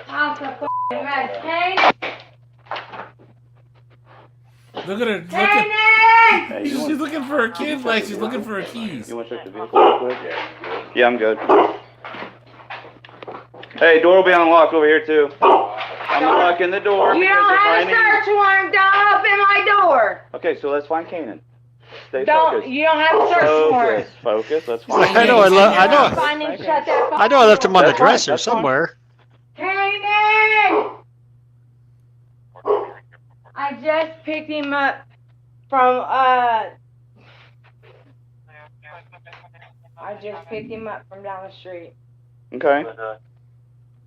[SPEAKER 5] house a f***ing mess. Kane?
[SPEAKER 1] Look at her. Look
[SPEAKER 5] Kanan!
[SPEAKER 1] at, she's looking for her kids like she's looking for her keys.
[SPEAKER 10] You want to check the vehicle real quick? Yeah, I'm good. Hey, door will be unlocked over here too. I'm unlocking the door.
[SPEAKER 5] You
[SPEAKER 10] because
[SPEAKER 5] don't
[SPEAKER 10] if
[SPEAKER 5] have
[SPEAKER 10] I
[SPEAKER 5] a
[SPEAKER 10] need-
[SPEAKER 5] search warrant, don't open my door.
[SPEAKER 10] Okay, so let's find Kanan. Stay
[SPEAKER 5] Don't,
[SPEAKER 10] focused.
[SPEAKER 5] you don't have a search warrant.
[SPEAKER 10] Focus. Let's find.
[SPEAKER 8] I know. I know.
[SPEAKER 5] Find him, shut that
[SPEAKER 8] I know. I left him on the
[SPEAKER 10] That's fine,
[SPEAKER 8] dresser
[SPEAKER 10] that's fine.
[SPEAKER 8] somewhere.
[SPEAKER 5] Kanan! I just picked him up from, down the street.
[SPEAKER 10] Okay.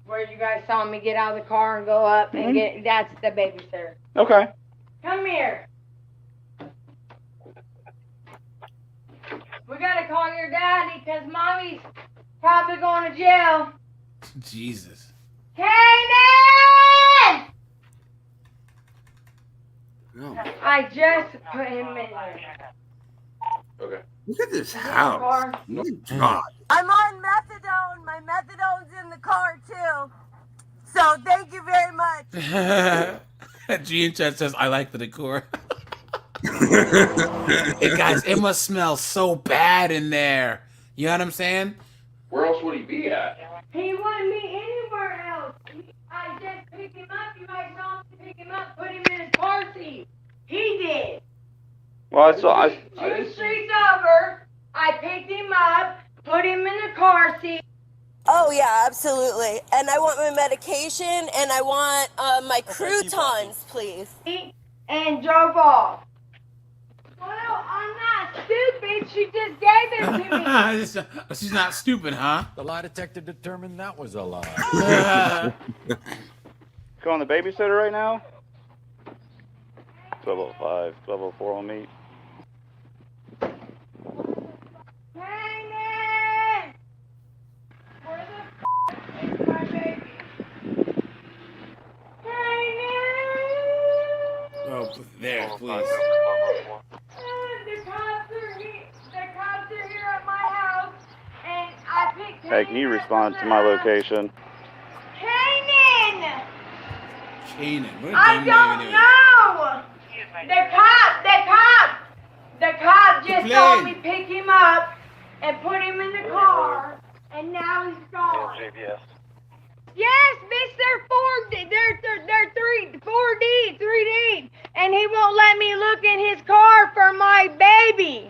[SPEAKER 5] Where you guys saw me get out of the car and go up and get, that's the babysitter.
[SPEAKER 10] Okay.
[SPEAKER 5] Come here. We gotta call your daddy because mommy's probably going to jail.
[SPEAKER 1] Jesus.
[SPEAKER 5] Kanan!
[SPEAKER 14] No.
[SPEAKER 5] I just put him in there.
[SPEAKER 14] Okay. Look at this house.
[SPEAKER 5] car?
[SPEAKER 14] Oh, God.
[SPEAKER 4] I'm on methadone. My methadone's in the car too. So thank you very much.
[SPEAKER 1] G in chat says, I like the decor. Hey guys, it must smell so bad in there. You know what I'm saying?
[SPEAKER 14] Where else would he be at?
[SPEAKER 5] He wouldn't be anywhere else. I just picked him up. You guys saw me pick him up, put him in his car seat. He did.
[SPEAKER 10] Well, I saw.
[SPEAKER 5] 2 streets over, I picked him up, put him in the car seat.
[SPEAKER 4] Oh yeah, absolutely. And I want my medication and I want my croutons, please.
[SPEAKER 5] And drove off. Well, I'm not stupid. She just gave it to me.
[SPEAKER 1] She's not stupid, huh?
[SPEAKER 7] The lie detector determined that was a lie.
[SPEAKER 10] Calling the babysitter right now. 12:05, 12:04 on meet.
[SPEAKER 5] Kanan! Where the f*** is my baby? Kanan!
[SPEAKER 1] Oh, there, please.
[SPEAKER 5] The cops are here at my house, and I picked him
[SPEAKER 10] Hey, can you respond to my location?
[SPEAKER 5] Kanan!
[SPEAKER 1] Kanan, what a
[SPEAKER 5] I
[SPEAKER 1] dumb
[SPEAKER 5] don't
[SPEAKER 1] name it is.
[SPEAKER 5] know! The cop just saw me pick him up and put him in the car, and now he's gone.
[SPEAKER 24] JBS.
[SPEAKER 5] Yes, bitch, they're 3 deep, and he won't let me look in his car for my baby.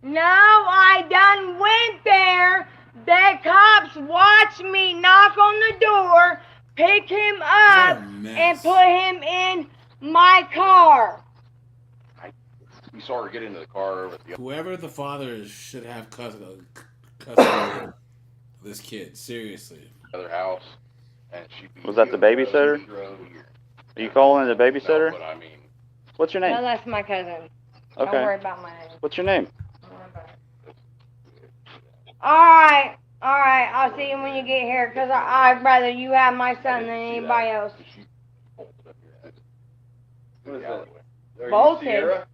[SPEAKER 5] No, I done went there. The cops watched me knock on the door, pick him up, and put him in my car.
[SPEAKER 24] You saw her get into the car with the
[SPEAKER 1] Whoever the father is should have custody of this kid. Seriously.
[SPEAKER 24] other house, and she.
[SPEAKER 10] Was that the babysitter? Are you calling the babysitter?
[SPEAKER 24] But I mean,
[SPEAKER 10] What's your
[SPEAKER 5] No,
[SPEAKER 10] name?
[SPEAKER 5] that's my cousin. Don't
[SPEAKER 10] Okay.
[SPEAKER 5] worry about my name.
[SPEAKER 10] What's your name?
[SPEAKER 5] Alright, I'll see you when you get here, because I'd rather you have my son than anybody else.
[SPEAKER 24] what is that?
[SPEAKER 5] Voltage.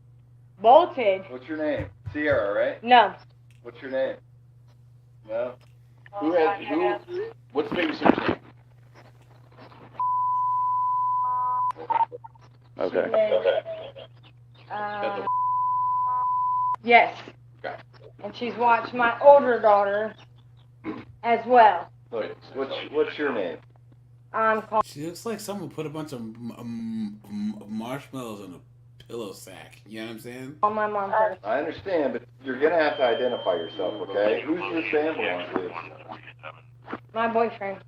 [SPEAKER 5] Voltage.
[SPEAKER 24] What's your name? Sierra, right?
[SPEAKER 5] No.
[SPEAKER 24] What's your name? No. Who? What's the babysitter's name?
[SPEAKER 10] Okay.
[SPEAKER 5] Yes.
[SPEAKER 24] Okay.
[SPEAKER 5] And she's watched my older daughter as well.
[SPEAKER 24] What's your name?
[SPEAKER 1] She looks like someone put a bunch of marshmallows in a pillow sack. You know what I'm saying?
[SPEAKER 5] On my mom first.
[SPEAKER 24] I understand, but you're gonna have to identify yourself, okay? Who's this ambulance with?
[SPEAKER 5] My boyfriend.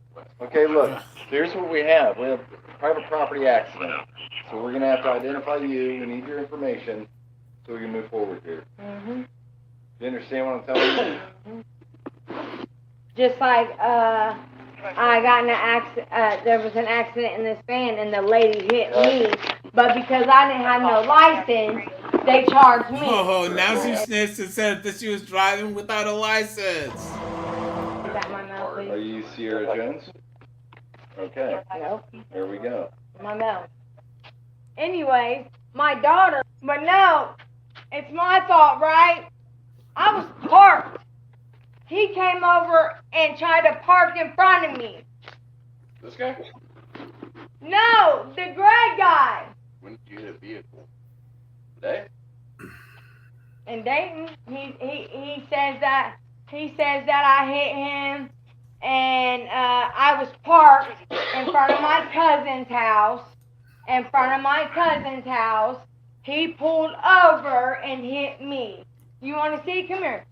[SPEAKER 24] Okay, look, here's what we have. We have private property accident. So we're gonna have to identify you. We need your information so we can move forward here.
[SPEAKER 5] Mm-hmm.
[SPEAKER 24] You understand what I'm telling you?
[SPEAKER 5] Just like, I got in an accident, there was an accident in this van and the lady hit me, but because I didn't have no license, they charged me.
[SPEAKER 1] Oh, now she snitched and said that she was driving without a license.
[SPEAKER 5] Is that my mouth, please?
[SPEAKER 24] Are you Sierra Jones? Okay.
[SPEAKER 5] Nope.
[SPEAKER 24] There we go.
[SPEAKER 5] My mouth. Anyways, my daughter, but no, it's my fault, right? I was parked. He came over and tried to park in front of me.
[SPEAKER 24] This guy?
[SPEAKER 5] No, the gray guy.
[SPEAKER 24] When did you hit a vehicle? Today?
[SPEAKER 5] In Dayton, he says that I hit him, and I was parked in front of my cousin's house. In front of my cousin's house, he pulled over and hit me. You want to see? Come here.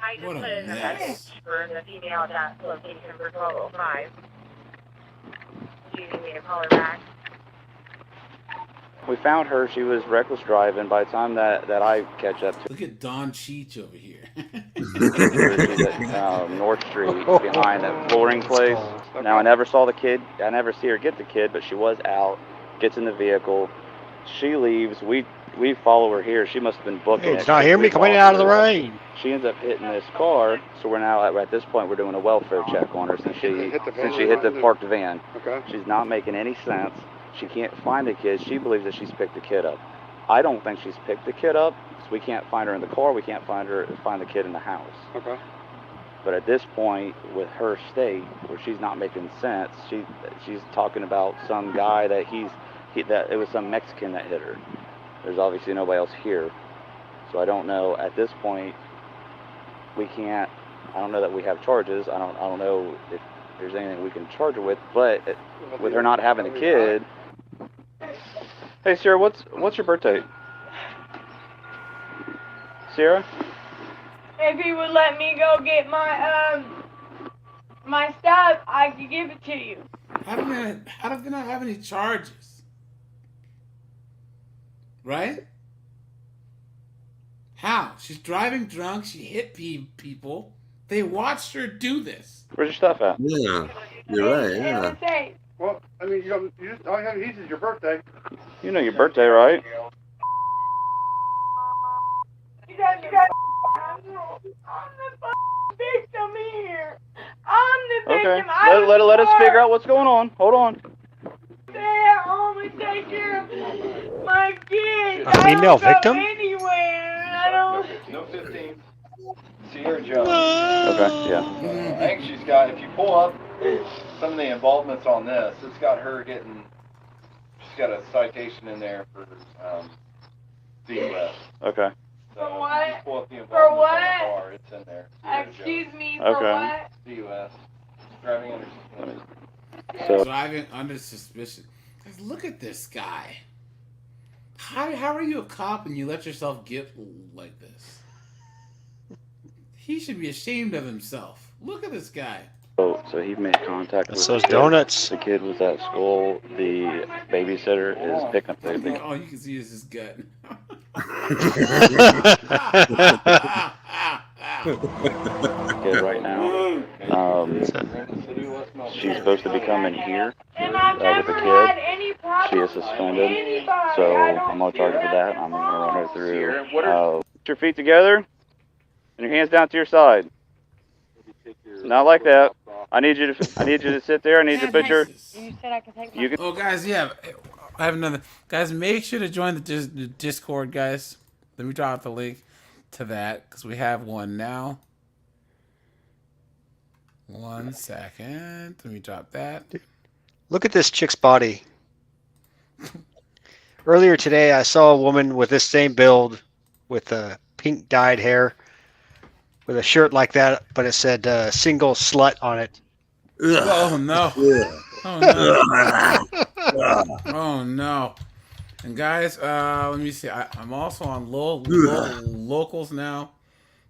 [SPEAKER 9] I just put in a message for the female at that location for 1205. Do you need me to call her back?
[SPEAKER 10] We found her. She was reckless driving. By the time that I catch up to
[SPEAKER 1] Look at Don Cheech over here.
[SPEAKER 10] her, she's at North Street behind that flooring place. Now, I never saw the kid. I never see her get the kid, but she was out, gets in the vehicle. She leaves. We follow her here. She must have been booking
[SPEAKER 8] Hey,
[SPEAKER 10] it.
[SPEAKER 8] it's not hear me coming out of the rain.
[SPEAKER 10] She ends up hitting this car, so we're now at this point we're doing a welfare check on her since she hit the parked van.
[SPEAKER 24] Okay.
[SPEAKER 10] She's not making any sense. She can't find the kid. She believes that she's picked the kid up. I don't think she's picked the kid up, so we can't find her in the car. We can't find the kid in the house.
[SPEAKER 24] Okay.
[SPEAKER 10] But at this point, with her state, where she's not making sense, she's talking about some guy that that it was some Mexican that hit her. There's obviously nobody else here, so I don't know. At this point, we can't. I don't know that we have charges. I don't know if there's anything we can charge her with. But with her not having a kid. Hey, Sierra, what's your birthday? Sierra?
[SPEAKER 5] If he would let me go get my my stuff, I could give it to you.
[SPEAKER 1] How do they not have any charges? Right? How? She's driving drunk. She hit people. They watched her do this.
[SPEAKER 10] Where's your stuff at?
[SPEAKER 14] Yeah, you're right. Yeah.
[SPEAKER 5] Say,
[SPEAKER 24] Well, I mean, you just all you have to use is your birthday.
[SPEAKER 10] You know your birthday, right?
[SPEAKER 5] I'm the victim here. I'm the victim.
[SPEAKER 10] Okay. Let us figure out what's going on. Hold on.
[SPEAKER 5] Stay at home and take care of my kids.
[SPEAKER 8] A female
[SPEAKER 5] I don't
[SPEAKER 8] victim?
[SPEAKER 5] go anywhere. I don't.
[SPEAKER 24] No 15. Sierra Jones.
[SPEAKER 10] Okay, yeah.
[SPEAKER 24] I think she's got, if you pull up some of the involvements on this, it's got her getting, she's got a citation in there for DUS.
[SPEAKER 10] Okay.
[SPEAKER 24] So
[SPEAKER 5] For what?
[SPEAKER 24] if you pull up the
[SPEAKER 5] For
[SPEAKER 24] involvement
[SPEAKER 5] what?
[SPEAKER 24] on the car, it's in there. Sierra
[SPEAKER 5] Excuse me. For
[SPEAKER 10] Okay.
[SPEAKER 5] what?
[SPEAKER 24] Jones. DUS. Driving under suspicion.
[SPEAKER 10] So
[SPEAKER 1] Driving under suspicion. Guys, look at this guy. How are you a cop and you let yourself get like this? He should be ashamed of himself. Look at this guy.
[SPEAKER 10] So he made contact with
[SPEAKER 8] That's those
[SPEAKER 10] the kid.
[SPEAKER 8] donuts.
[SPEAKER 10] The kid was at school. The babysitter is picking up the
[SPEAKER 1] All you can see is his gut.
[SPEAKER 10] kid right now. She's supposed to be coming here
[SPEAKER 5] And I've
[SPEAKER 10] with
[SPEAKER 5] never
[SPEAKER 10] the
[SPEAKER 5] had
[SPEAKER 10] kid.
[SPEAKER 5] any problem
[SPEAKER 10] She is suspended,
[SPEAKER 5] with anybody.
[SPEAKER 10] so
[SPEAKER 5] I don't
[SPEAKER 10] I'm gonna charge her for that. I'm
[SPEAKER 5] care.
[SPEAKER 10] gonna run her through.
[SPEAKER 24] Sierra, what are-
[SPEAKER 10] Put your feet together and your hands down to your side. Not like that. I need you to sit there. I need you to put your.
[SPEAKER 5] You said I could take my
[SPEAKER 10] You can.
[SPEAKER 1] Oh, guys, yeah. I have another. Guys, make sure to join the Discord, guys. Let me drop the link to that because we have one now. 1 second. Let me drop that.
[SPEAKER 8] Look at this chick's body. Earlier today, I saw a woman with this same build with pink dyed hair with a shirt like that, but it said single slut on it.
[SPEAKER 1] Oh, no.
[SPEAKER 14] Yeah.
[SPEAKER 1] Oh, no. Oh, no. And guys, let me see. I'm also on locals now.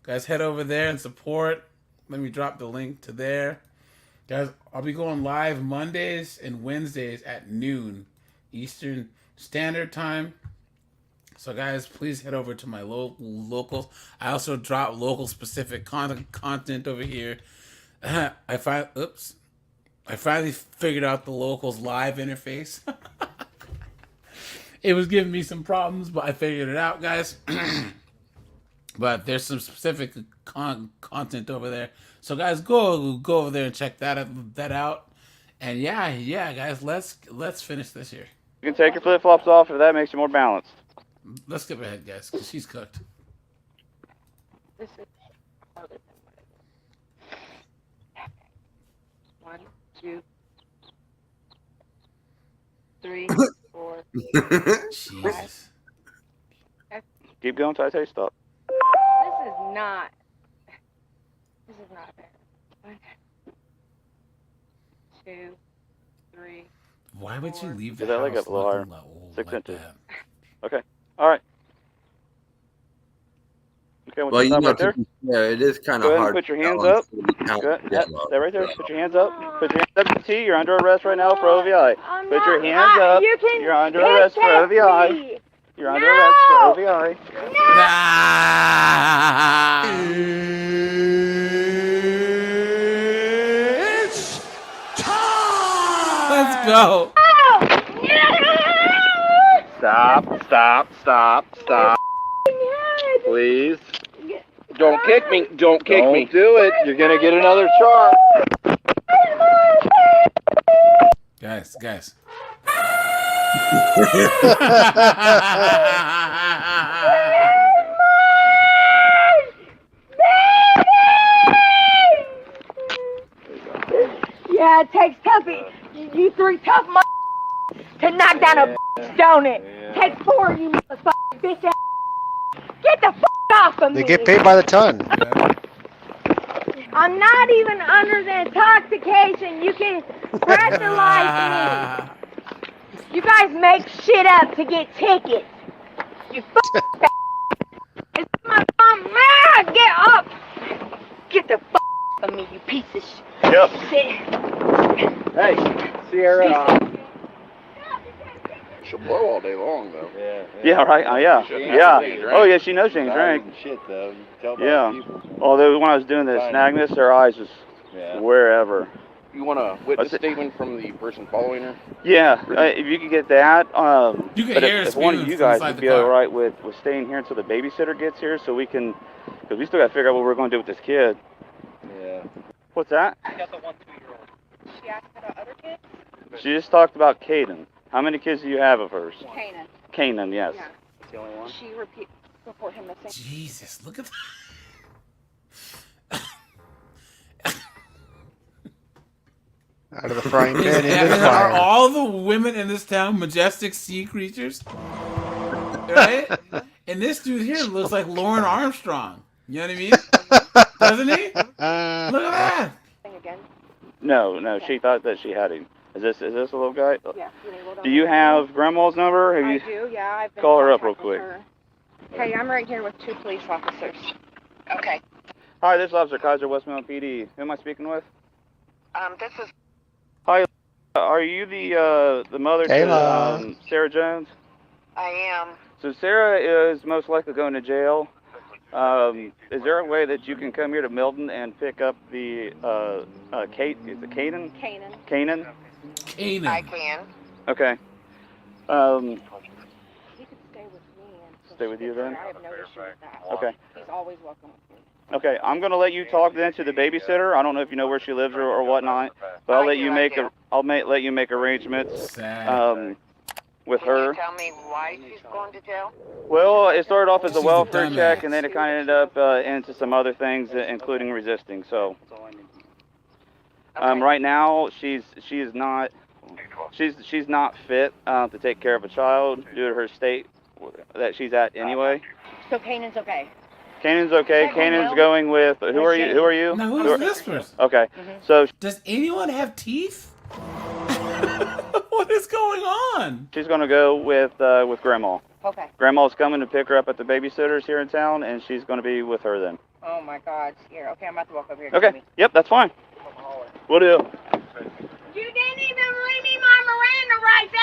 [SPEAKER 1] Guys, head over there and support. Let me drop the link to there. Guys, I'll be going live Mondays and Wednesdays at noon Eastern Standard Time. So, guys, please head over to my locals. I also drop local-specific content over here. I finally figured out the locals live interface. It was giving me some problems, but I figured it out, guys. But there's some specific content over there. So guys, go over there and check that out. And yeah, guys, let's finish this here.
[SPEAKER 10] You can take your flip-flops off if that makes you more balanced.
[SPEAKER 1] Let's skip ahead, guys, because she's cooked.
[SPEAKER 9] This is harder than what it is. 1, 2, 3, 4.
[SPEAKER 1] Jesus.
[SPEAKER 10] Keep going until I say stop.
[SPEAKER 9] This is not bad. 1, 2, 3.
[SPEAKER 1] Why would you leave
[SPEAKER 10] Get
[SPEAKER 1] the
[SPEAKER 10] that
[SPEAKER 1] house
[SPEAKER 10] leg up a little higher.
[SPEAKER 1] looking
[SPEAKER 10] 6
[SPEAKER 1] like
[SPEAKER 10] inches.
[SPEAKER 1] that?
[SPEAKER 10] Okay. All right. Okay,
[SPEAKER 14] Well, you
[SPEAKER 10] stop
[SPEAKER 14] know,
[SPEAKER 10] right there.
[SPEAKER 14] to be fair, it is kind
[SPEAKER 10] Go
[SPEAKER 14] of
[SPEAKER 10] ahead and
[SPEAKER 14] hard.
[SPEAKER 10] put your
[SPEAKER 14] to
[SPEAKER 10] hands
[SPEAKER 14] balance
[SPEAKER 10] up.
[SPEAKER 14] when you count
[SPEAKER 10] Good.
[SPEAKER 14] the
[SPEAKER 10] Yep,
[SPEAKER 14] yellow.
[SPEAKER 10] stay right there. Put your hands up. Put your hands up to T. You're under arrest right now for OVI. Put your hands up. You're under arrest for OVI. You're under arrest for OVI.
[SPEAKER 1] It's time! Let's go.
[SPEAKER 10] Stop. Please.
[SPEAKER 6] Don't kick me. Don't kick me.
[SPEAKER 10] Don't do it. You're going to get another charge.
[SPEAKER 1] Guys.
[SPEAKER 5] Yeah, it takes toughy. You 3 tough to knock down a don't it? Takes 4 you motherfucking bitch ass. Get the off of me.
[SPEAKER 8] They get paid by the ton.
[SPEAKER 5] I'm not even under the intoxication. You can breathalyze me. You guys make shit up to get tickets. You It's my mom. Get up. Get the off of me, you piece of shit.
[SPEAKER 10] Yep.
[SPEAKER 5] Shit.
[SPEAKER 6] Hey, Sierra. She'll blow all day long, though.
[SPEAKER 10] Yeah, right. Yeah. Oh, yeah, she knows she ain't drank.
[SPEAKER 24] Shit, though. You can tell by
[SPEAKER 10] Yeah.
[SPEAKER 24] the people.
[SPEAKER 10] Although when I was doing the snagness, her eyes was wherever.
[SPEAKER 6] You want a witness statement from the person following her?
[SPEAKER 10] Yeah, if you could get that.
[SPEAKER 1] You can
[SPEAKER 10] but
[SPEAKER 1] hear
[SPEAKER 10] if
[SPEAKER 1] her
[SPEAKER 10] one of
[SPEAKER 1] spewing
[SPEAKER 10] you guys
[SPEAKER 1] inside
[SPEAKER 10] would
[SPEAKER 1] the
[SPEAKER 10] be
[SPEAKER 1] car.
[SPEAKER 10] all right with staying here until the babysitter gets here, so we can, because we still got to figure out what we're going to do with this kid.
[SPEAKER 24] Yeah.
[SPEAKER 10] What's that?
[SPEAKER 9] I got the 1 2-year-old. She asked about other kids?
[SPEAKER 10] She just talked about Caden. How many kids do you have of hers?
[SPEAKER 9] Kanan.
[SPEAKER 10] Canaan, yes.
[SPEAKER 9] Yeah.
[SPEAKER 10] That's the only one.
[SPEAKER 9] She report him missing.
[SPEAKER 1] Jesus, look at that.
[SPEAKER 8] Out of the frying pan into the
[SPEAKER 1] Are
[SPEAKER 8] fire.
[SPEAKER 1] all the women in this town majestic sea creatures? Right? And this dude here looks like Lauren Armstrong. You know what I mean? Doesn't he? Look at that.
[SPEAKER 9] Again?
[SPEAKER 10] No, she thought that she had him. Is this a little guy?
[SPEAKER 9] Yeah.
[SPEAKER 10] Do you have Grandma's number? Have
[SPEAKER 9] I
[SPEAKER 10] you?
[SPEAKER 9] do, yeah. I've been
[SPEAKER 10] Call her up
[SPEAKER 9] contacting
[SPEAKER 10] real quick.
[SPEAKER 9] her. Hey, I'm right here with 2 police officers. Okay.
[SPEAKER 10] Hi, this is Officer Kaiser, Westmoreland PD. Who am I speaking with?
[SPEAKER 9] This is.
[SPEAKER 10] Hi, are you the mother
[SPEAKER 8] Kayla.
[SPEAKER 10] to Sarah Jones?
[SPEAKER 9] I am.
[SPEAKER 10] So Sarah is most likely going to jail. Is there a way that you can come here to Milton and pick up the Kate? Is it Canaan?
[SPEAKER 9] Kanan.
[SPEAKER 10] Canaan?
[SPEAKER 1] Canaan.
[SPEAKER 9] I can.
[SPEAKER 10] Okay.
[SPEAKER 9] He could stay with me and
[SPEAKER 10] Stay with you then?
[SPEAKER 9] I have no issue with that.
[SPEAKER 10] Okay.
[SPEAKER 9] He's always welcome with me.
[SPEAKER 10] Okay, I'm gonna let you talk then to the babysitter. I don't know if you know where she lives or whatnot, but I'll let you make let you make arrangements with her.
[SPEAKER 9] Tell me why she's going to jail?
[SPEAKER 10] Well, it started off as a
[SPEAKER 1] She's a
[SPEAKER 10] welfare check,
[SPEAKER 1] dumbass.
[SPEAKER 10] and then it kind of ended up into some other things, including resisting. So, right now she's not fit to take care of a child due to her state that she's at anyway.
[SPEAKER 9] So Kanan's okay.
[SPEAKER 10] Canaan's okay. Canaan's going with who are you? Who are you?
[SPEAKER 1] Now, who's this person?
[SPEAKER 10] Okay, so
[SPEAKER 1] Does anyone have teeth? What is going on?
[SPEAKER 10] she's gonna go with Grandma.
[SPEAKER 9] Okay.
[SPEAKER 10] Grandma's coming to pick her up at the babysitter's here in town, and she's gonna be with her then.
[SPEAKER 9] Oh my God. Here. Okay, I'm about to walk over here.
[SPEAKER 10] Okay. Yep, that's fine. We'll do.
[SPEAKER 5] You didn't even read me my Miranda rights.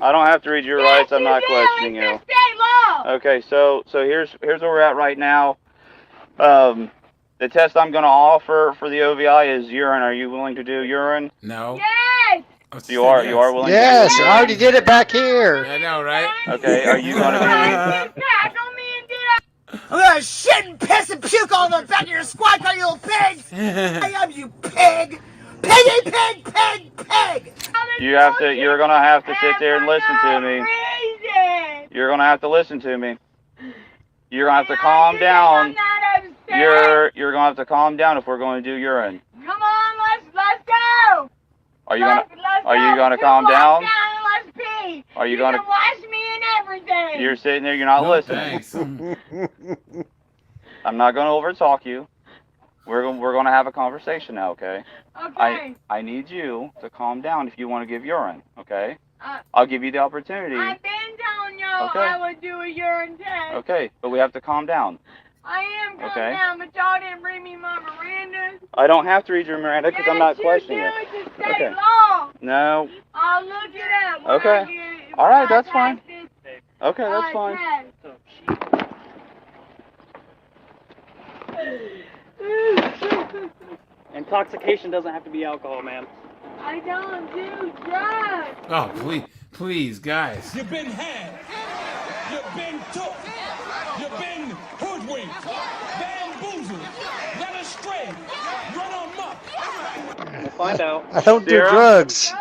[SPEAKER 10] I don't have to read your rights. I'm not questioning
[SPEAKER 5] It's
[SPEAKER 10] you.
[SPEAKER 5] the state law.
[SPEAKER 10] Okay, so here's where we're at right now. The test I'm going to offer for the OVI is urine. Are you willing to do urine?
[SPEAKER 1] No.
[SPEAKER 5] Yes.
[SPEAKER 10] You are willing
[SPEAKER 8] Yes,
[SPEAKER 10] to
[SPEAKER 8] I already did it back here.
[SPEAKER 1] I know, right?
[SPEAKER 10] Okay, are you going to
[SPEAKER 4] I'm gonna shit and piss and puke all over the back of your squad car, you little pig! I am, you pig! Piggy pig, pig, pig!
[SPEAKER 10] You're going to have to sit there and listen to me. You're going to have to listen to me. You're going to have to calm down. You're going to have to calm down if we're going to do urine.
[SPEAKER 5] Come on, let's go.
[SPEAKER 10] Are you going to calm down?
[SPEAKER 5] Let's pee.
[SPEAKER 10] Are you going to
[SPEAKER 5] wash me and everything?
[SPEAKER 10] You're sitting there, you're not listening. I'm not going to overtalk you. We're going to have a conversation now, okay?
[SPEAKER 5] Okay.
[SPEAKER 10] I need you to calm down if you want to give urine, okay? I'll give you the opportunity.
[SPEAKER 5] I've been telling y'all
[SPEAKER 10] Okay.
[SPEAKER 5] I would do a urine test.
[SPEAKER 10] Okay, but we have to calm down.
[SPEAKER 5] I am calm
[SPEAKER 10] Okay.
[SPEAKER 5] down, but y'all didn't bring me my Miranda's.
[SPEAKER 10] I don't have to read your Miranda because I'm not questioning it.
[SPEAKER 5] It's a state
[SPEAKER 10] Okay.
[SPEAKER 5] law.
[SPEAKER 10] No.
[SPEAKER 5] I'll look it up. when
[SPEAKER 10] Okay.
[SPEAKER 5] I get-
[SPEAKER 10] All right,
[SPEAKER 5] when I
[SPEAKER 10] that's fine.
[SPEAKER 5] pass this,
[SPEAKER 10] Okay, that's fine.
[SPEAKER 12] Intoxication doesn't have to be alcohol, man.
[SPEAKER 5] I don't do drugs.
[SPEAKER 1] Oh, please, guys.
[SPEAKER 2] You've been had. You've been took. You've been hoodwinked. Bamboozled. Led astray. Run amok.
[SPEAKER 12] We'll find out.
[SPEAKER 8] I don't do
[SPEAKER 10] Sarah?
[SPEAKER 8] drugs.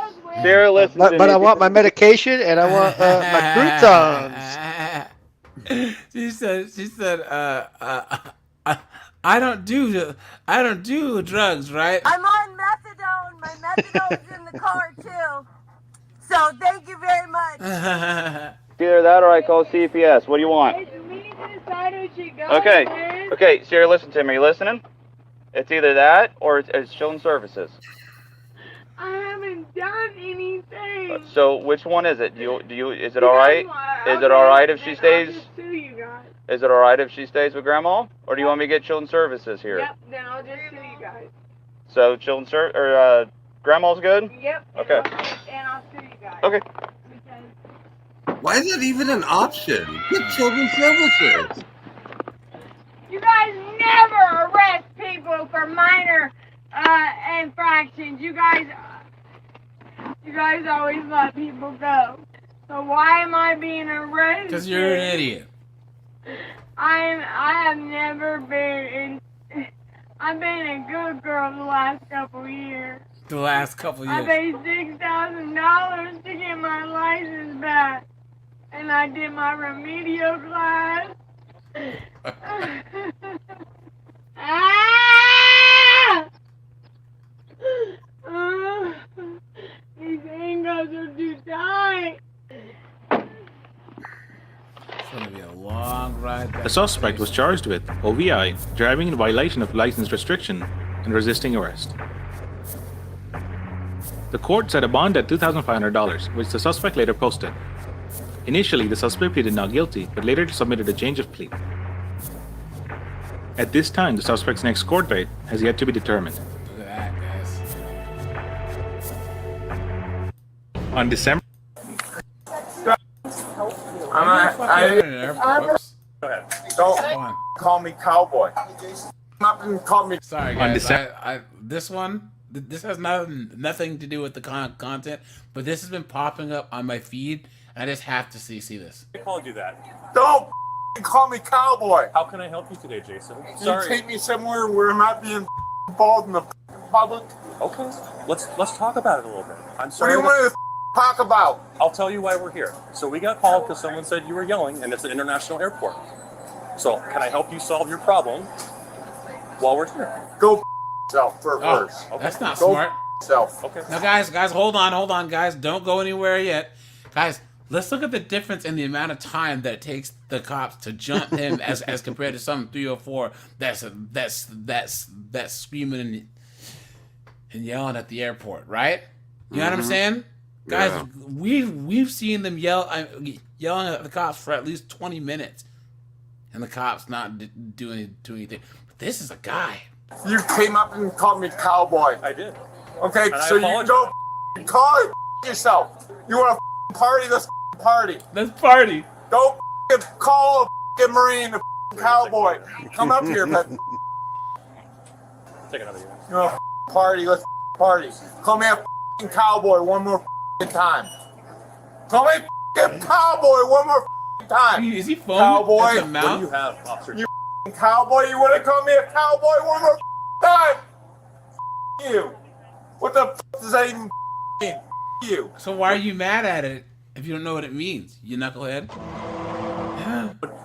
[SPEAKER 10] Sarah, listen to
[SPEAKER 8] But
[SPEAKER 10] me.
[SPEAKER 8] I want my medication and I want my croutons.
[SPEAKER 1] She said, I don't do drugs, right?
[SPEAKER 4] I'm on methadone. My methadone's in the car too. So thank you very much.
[SPEAKER 10] Either that or I call CPS. What do you want?
[SPEAKER 5] It's me to decide who she goes
[SPEAKER 10] Okay.
[SPEAKER 5] with.
[SPEAKER 10] Okay, Sarah, listen to me. Are you listening? It's either that or it's Children's Services.
[SPEAKER 5] I haven't done anything.
[SPEAKER 10] So which one is it? Is it all right? Is it all right if she stays?
[SPEAKER 5] Sue you guys.
[SPEAKER 10] Is it all right if she stays with Grandma, or do you want me to get Children's Services here?
[SPEAKER 5] Yep, then I'll just sue you guys.
[SPEAKER 10] So Grandma's good.
[SPEAKER 5] Yep.
[SPEAKER 10] Okay.
[SPEAKER 5] And I'll sue you guys.
[SPEAKER 10] Okay.
[SPEAKER 14] Why is that even an option? Get Children's Services.
[SPEAKER 5] You guys never arrest people for minor infractions. You guys always let people go. So why am I being arrested?
[SPEAKER 1] Because you're an idiot.
[SPEAKER 5] I have never been in. I've been a good girl the last couple years.
[SPEAKER 1] The last couple
[SPEAKER 5] I
[SPEAKER 1] years.
[SPEAKER 5] paid $6,000 to get my license back, and I did my remedial class. Ah! These angles are too tight.
[SPEAKER 1] It's gonna be a long ride back.
[SPEAKER 11] The suspect was charged with OVI, driving in violation of license restriction, and resisting arrest. The court set a bond at $2,500, which the suspect later posted. Initially, the suspect pleaded not guilty, but later submitted a change of plea. At this time, the suspect's next court date has yet to be determined.
[SPEAKER 1] Look at that, guys.
[SPEAKER 11] On December
[SPEAKER 1] Go ahead.
[SPEAKER 25] Don't call me cowboy. Not gonna call me.
[SPEAKER 1] Sorry,
[SPEAKER 11] On
[SPEAKER 1] guys.
[SPEAKER 11] December-
[SPEAKER 1] This one, this has nothing to do with the content, but this has been popping up on my feed. I just have to see this.
[SPEAKER 13] I called you that.
[SPEAKER 25] Don't call me cowboy.
[SPEAKER 13] How can I help you today, Jason?
[SPEAKER 25] You
[SPEAKER 13] Sorry.
[SPEAKER 25] take me somewhere where I'm not being bald in the public.
[SPEAKER 13] Okay, let's talk about it a little bit. I'm
[SPEAKER 25] What do
[SPEAKER 13] sorry.
[SPEAKER 25] you want to talk about?
[SPEAKER 13] I'll tell you why we're here. So we got called because someone said you were yelling, and it's an international airport. So can I help you solve your problem while we're here?
[SPEAKER 25] Go yourself first.
[SPEAKER 1] Oh, that's not
[SPEAKER 25] Go
[SPEAKER 1] smart.
[SPEAKER 25] yourself.
[SPEAKER 13] Okay.
[SPEAKER 1] Now, guys, hold on, guys. Don't go anywhere yet. Guys, let's look at the difference in the amount of time that it takes the cops to jump him as compared to some 304 that's screaming and yelling at the airport, right? You know what I'm saying? Guys, we've seen them yelling at the cops for at least 20 minutes. And the cops not doing anything. But this is a guy.
[SPEAKER 25] You came up and called me cowboy.
[SPEAKER 13] I did.
[SPEAKER 25] Okay,
[SPEAKER 13] And I
[SPEAKER 25] so you
[SPEAKER 13] apologize.
[SPEAKER 25] go call it yourself. You want to party? Let's party.
[SPEAKER 1] Let's party.
[SPEAKER 25] Don't call a Marine a cowboy. Come up here, but
[SPEAKER 13] Take another year.
[SPEAKER 25] you want to party? Let's party. Call me a cowboy one more time. Call me cowboy one more time.
[SPEAKER 1] Is he foaming
[SPEAKER 25] cowboy?
[SPEAKER 1] at the
[SPEAKER 13] What
[SPEAKER 1] mouth?
[SPEAKER 13] do you have, officer?
[SPEAKER 25] You cowboy, you want to call me a cowboy one more time? You. What the does that even mean? You.
[SPEAKER 1] So why are you mad at it if you don't know what it means, you knucklehead?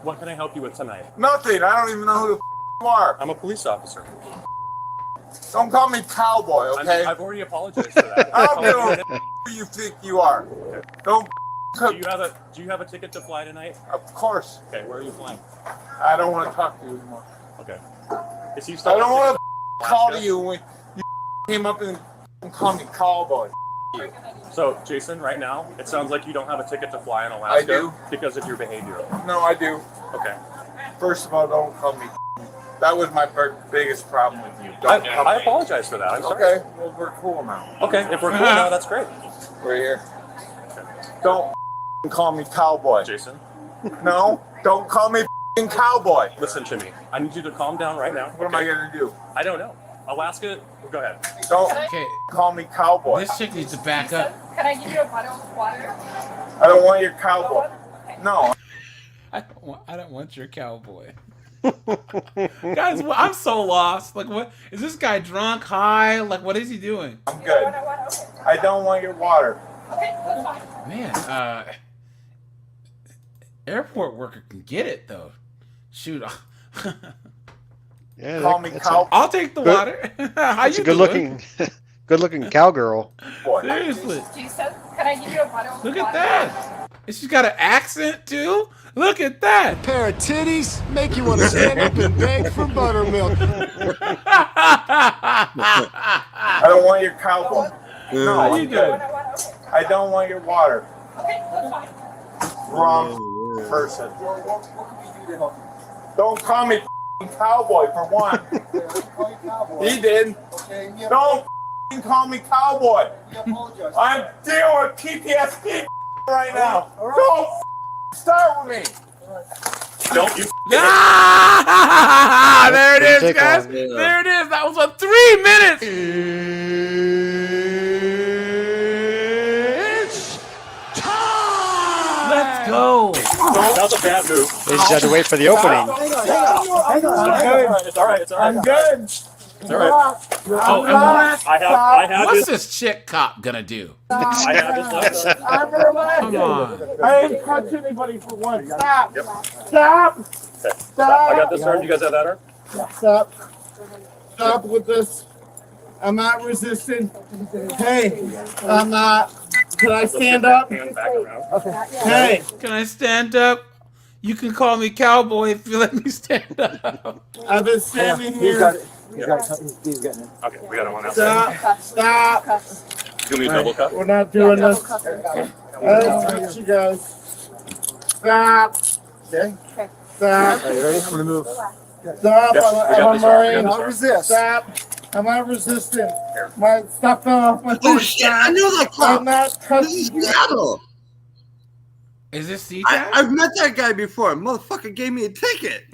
[SPEAKER 13] What can I help you with tonight?
[SPEAKER 25] Nothing. I don't even know who the you are.
[SPEAKER 13] I'm a police officer.
[SPEAKER 25] Don't call me cowboy, okay?
[SPEAKER 13] I've already apologized for that.
[SPEAKER 25] I don't know who you think you are. Don't.
[SPEAKER 13] Do you have a ticket to fly tonight?
[SPEAKER 25] Of course.
[SPEAKER 13] Okay, where are you flying?
[SPEAKER 25] I don't want to talk to you anymore.
[SPEAKER 13] Okay. Is he
[SPEAKER 25] I
[SPEAKER 13] stuck
[SPEAKER 25] don't
[SPEAKER 13] with
[SPEAKER 25] want to call
[SPEAKER 13] Alaska?
[SPEAKER 25] to you when you came up and called me cowboy.
[SPEAKER 13] So, Jason, right now, it sounds like you don't have a ticket to fly in Alaska
[SPEAKER 25] I do.
[SPEAKER 13] because of your behavior.
[SPEAKER 25] No, I do.
[SPEAKER 13] Okay.
[SPEAKER 25] First of all, don't call me. That was my biggest problem with you.
[SPEAKER 13] I
[SPEAKER 25] Don't call me.
[SPEAKER 13] apologize for that. I'm sorry.
[SPEAKER 25] Okay, well, we're cool now.
[SPEAKER 13] Okay, if we're cool now, that's great.
[SPEAKER 25] We're here. Don't call me cowboy.
[SPEAKER 13] Jason,
[SPEAKER 25] No, don't call me cowboy.
[SPEAKER 13] listen to me. I need you to calm down right now.
[SPEAKER 25] What am I going to do?
[SPEAKER 13] I don't know. Alaska, go ahead.
[SPEAKER 25] Don't
[SPEAKER 1] Okay,
[SPEAKER 25] call me cowboy.
[SPEAKER 1] this chick needs to back up.
[SPEAKER 9] Can I give you a bottle of water?
[SPEAKER 25] I don't want your cowboy. No.
[SPEAKER 1] I don't want your cowboy. Guys, I'm so lost. Like, what is this guy drunk, high? Like, what is he doing?
[SPEAKER 25] I'm good. I don't want your water.
[SPEAKER 1] Man, airport worker can get it though. Shoot.
[SPEAKER 8] Yeah,
[SPEAKER 25] Call me
[SPEAKER 8] that's
[SPEAKER 25] cowboy.
[SPEAKER 1] I'll take the
[SPEAKER 8] Good-
[SPEAKER 1] water. How
[SPEAKER 8] It's
[SPEAKER 1] you
[SPEAKER 8] a good
[SPEAKER 1] doing?
[SPEAKER 8] good looking cowgirl.
[SPEAKER 1] Seriously.
[SPEAKER 9] Jason, can I give you a bottle of
[SPEAKER 1] Look
[SPEAKER 9] water?
[SPEAKER 1] at that. And she's got an accent too. Look at that.
[SPEAKER 3] Pair of titties make you want to stand up and beg for buttermilk.
[SPEAKER 25] I don't want your cowboy. No,
[SPEAKER 1] How you doing?
[SPEAKER 25] I don't want your water. Wrong person. Don't call me cowboy for one. He did. Don't call me cowboy. I'm dealing with PTSD right now. Don't start with me.
[SPEAKER 13] Don't you?
[SPEAKER 1] Ah! There it is,
[SPEAKER 8] Take
[SPEAKER 1] guys.
[SPEAKER 8] off.
[SPEAKER 1] There it is. That was a 3 minutes.
[SPEAKER 3] It's time.
[SPEAKER 1] Let's go.
[SPEAKER 13] That was a bad move.
[SPEAKER 8] They just had to wait for the opening.
[SPEAKER 13] It's all right. It's all right.
[SPEAKER 25] I'm good.
[SPEAKER 13] It's all right.
[SPEAKER 1] Oh, and what?
[SPEAKER 13] I have
[SPEAKER 1] What's
[SPEAKER 13] this.
[SPEAKER 1] this chick cop gonna do?
[SPEAKER 13] I have this left.
[SPEAKER 1] Come on.
[SPEAKER 25] I didn't touch anybody for one. Stop. Stop.
[SPEAKER 13] I got this arm. You guys have that arm?
[SPEAKER 25] Stop. Stop with this. I'm not resisting. Hey, I'm not. Can I stand up?
[SPEAKER 13] Hand back around.
[SPEAKER 25] Hey,
[SPEAKER 1] Can I stand up? You can call me cowboy if you let me stand up.
[SPEAKER 25] I've been standing here.
[SPEAKER 13] Okay, we got one out.
[SPEAKER 25] Stop. Stop.
[SPEAKER 13] Do me a double cup.
[SPEAKER 25] We're not doing this. I don't touch you guys. Stop. Okay. Stop.
[SPEAKER 3] Are you ready? I'm gonna move.
[SPEAKER 25] Stop.
[SPEAKER 13] Yes, we got
[SPEAKER 25] I'm a
[SPEAKER 13] this arm, we
[SPEAKER 25] Marine.
[SPEAKER 13] got this
[SPEAKER 25] I'll
[SPEAKER 13] arm.
[SPEAKER 25] resist. Stop. I'm not resisting. Stop fell off my face.
[SPEAKER 14] Oh shit! I knew that
[SPEAKER 25] I'm
[SPEAKER 14] cop.
[SPEAKER 25] not
[SPEAKER 14] This
[SPEAKER 25] touching
[SPEAKER 14] is
[SPEAKER 25] you.
[SPEAKER 14] Seattle.
[SPEAKER 1] Is this CJ?
[SPEAKER 14] I've met that guy before. Motherfucker gave me a ticket.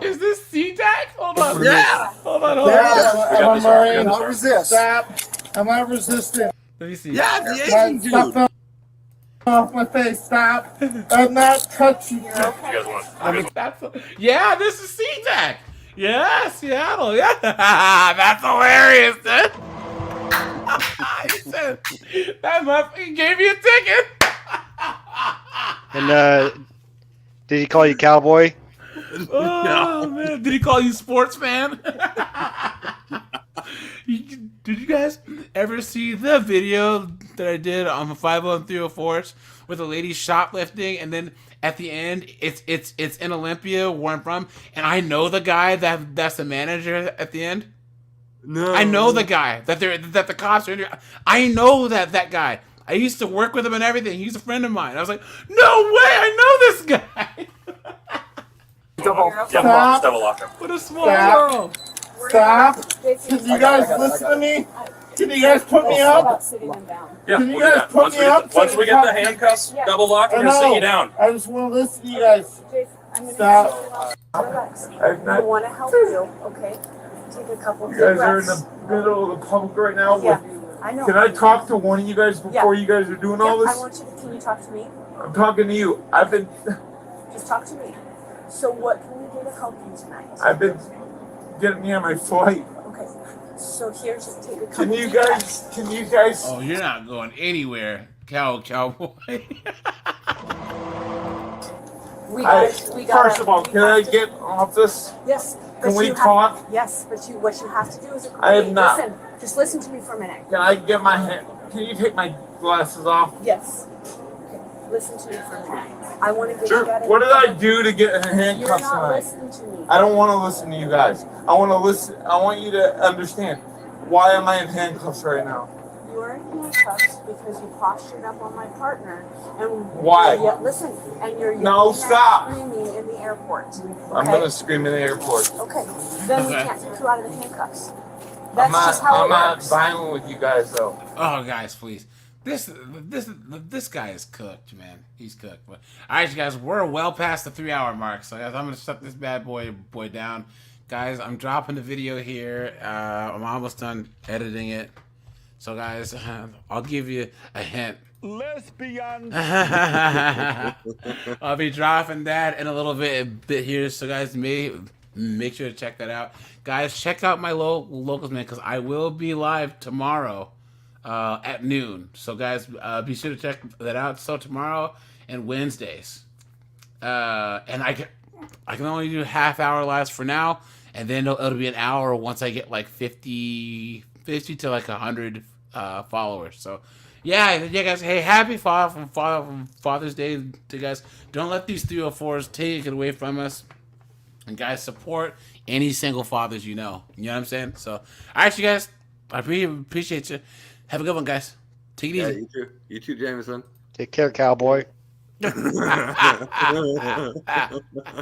[SPEAKER 1] Is this CTAC? Hold on.
[SPEAKER 14] Yeah.
[SPEAKER 1] Hold on.
[SPEAKER 25] Stop. I'm a Marine.
[SPEAKER 13] I'll
[SPEAKER 25] I'll resist. Stop. I'm not resisting.
[SPEAKER 1] Let me see.
[SPEAKER 14] Yeah, the Asian
[SPEAKER 25] Stop
[SPEAKER 14] dude.
[SPEAKER 25] fell off my face. Stop. I'm not touching you.
[SPEAKER 13] You guys want?
[SPEAKER 1] Yeah, this is CTAC. Yeah, Seattle. Yeah. That's hilarious, dude. He said, that motherfucker gave me a ticket.
[SPEAKER 8] And did he call you cowboy?
[SPEAKER 1] Oh, man. Did he call you sports fan? Did you guys ever see the video that I did on the 50304s with a lady shoplifting, and then at the end it's in Olympia where I'm from, and I know the guy that's the manager at the end?
[SPEAKER 14] No.
[SPEAKER 1] I know the guy that the cops are. I know that guy. I used to work with him and everything. He's a friend of mine. I was like, no way, I know this guy.
[SPEAKER 25] Stop.
[SPEAKER 13] Double locker.
[SPEAKER 1] What a small
[SPEAKER 25] Stop.
[SPEAKER 1] world.
[SPEAKER 25] Stop. Can you guys listen to me? Can you guys put me up?
[SPEAKER 13] Yeah,
[SPEAKER 25] Can you
[SPEAKER 13] we'll do
[SPEAKER 25] guys
[SPEAKER 13] that.
[SPEAKER 25] put
[SPEAKER 13] Once
[SPEAKER 25] me
[SPEAKER 13] we
[SPEAKER 25] up?
[SPEAKER 13] get once we get the handcuffs double locked, we're gonna sit you down.
[SPEAKER 25] I just want to listen to you guys. Stop.
[SPEAKER 9] I want to help you, okay? Do
[SPEAKER 4] take a couple
[SPEAKER 25] You
[SPEAKER 4] deep
[SPEAKER 25] guys are in
[SPEAKER 4] breaths.
[SPEAKER 25] the middle of the public right now.
[SPEAKER 4] Yeah, I know.
[SPEAKER 25] Can I talk to one of you guys before you guys are doing all
[SPEAKER 4] I
[SPEAKER 25] this?
[SPEAKER 4] want you to. Can you talk to me?
[SPEAKER 25] I'm talking to you. I've been
[SPEAKER 4] Just talk to me. So what can we do to help you tonight?
[SPEAKER 25] I've been getting me on my flight.
[SPEAKER 4] Okay. So here, just take a couple
[SPEAKER 25] Can you
[SPEAKER 4] deep breaths.
[SPEAKER 25] guys? Can you guys?
[SPEAKER 1] Oh, you're not going anywhere, cowboy.
[SPEAKER 25] First of all, can I get off this?
[SPEAKER 4] Yes.
[SPEAKER 25] Can
[SPEAKER 4] but
[SPEAKER 25] we
[SPEAKER 4] you
[SPEAKER 25] talk?
[SPEAKER 4] Have, yes, but what you have to do is agree.
[SPEAKER 25] I have not.
[SPEAKER 4] Listen, just listen to me for a minute.
[SPEAKER 25] Can I get my hand? Can you take my glasses off?
[SPEAKER 4] Yes. Okay. Listen to me for a minute. I want to get
[SPEAKER 25] Sure.
[SPEAKER 4] you out of
[SPEAKER 25] What did
[SPEAKER 4] the-
[SPEAKER 25] I do to get in handcuffs
[SPEAKER 4] You're not
[SPEAKER 25] tonight?
[SPEAKER 4] listening to me.
[SPEAKER 25] I don't want to listen to you guys. I want to listen. I want you to understand. Why am I in handcuffs right now?
[SPEAKER 4] You are in handcuffs because you postured up on my partner, and
[SPEAKER 25] Why?
[SPEAKER 4] listen, and you're
[SPEAKER 25] No,
[SPEAKER 4] yelling
[SPEAKER 25] stop.
[SPEAKER 4] and screaming in the airport.
[SPEAKER 25] I'm
[SPEAKER 4] okay?
[SPEAKER 25] gonna scream in the airport.
[SPEAKER 4] Okay, then we
[SPEAKER 1] Okay.
[SPEAKER 4] can't take you out of the handcuffs.
[SPEAKER 25] I'm
[SPEAKER 4] That's
[SPEAKER 25] not.
[SPEAKER 4] just how
[SPEAKER 25] I'm
[SPEAKER 4] it
[SPEAKER 25] not
[SPEAKER 4] works.
[SPEAKER 25] violent with you guys though.
[SPEAKER 1] Oh, guys, please. This guy is cooked, man. He's cooked. But all right, you guys, we're well past the 3-hour mark, so guys, I'm gonna shut this bad boy down. Guys, I'm dropping the video here. I'm almost done editing it. So, guys, I'll give you a hint.
[SPEAKER 25] Lesbian.
[SPEAKER 1] I'll be dropping that in a little bit here. So, guys, make sure to check that out. Guys, check out my locals, man, because I will be live tomorrow at noon. So, guys, be sure to check that out. So, tomorrow and Wednesdays. And I can only do half-hour lives for now, and then it'll be an hour once I get like 50 to like 100 followers. So, yeah, guys. Hey, happy Father's Day to you guys. Don't let these 304s take it away from us. And guys, support any single fathers you know. You know what I'm saying? So, all right, you guys. I appreciate you. Have a good one, guys. Take it easy.
[SPEAKER 14] You too. You too, Jameson.
[SPEAKER 8] Take care, cowboy.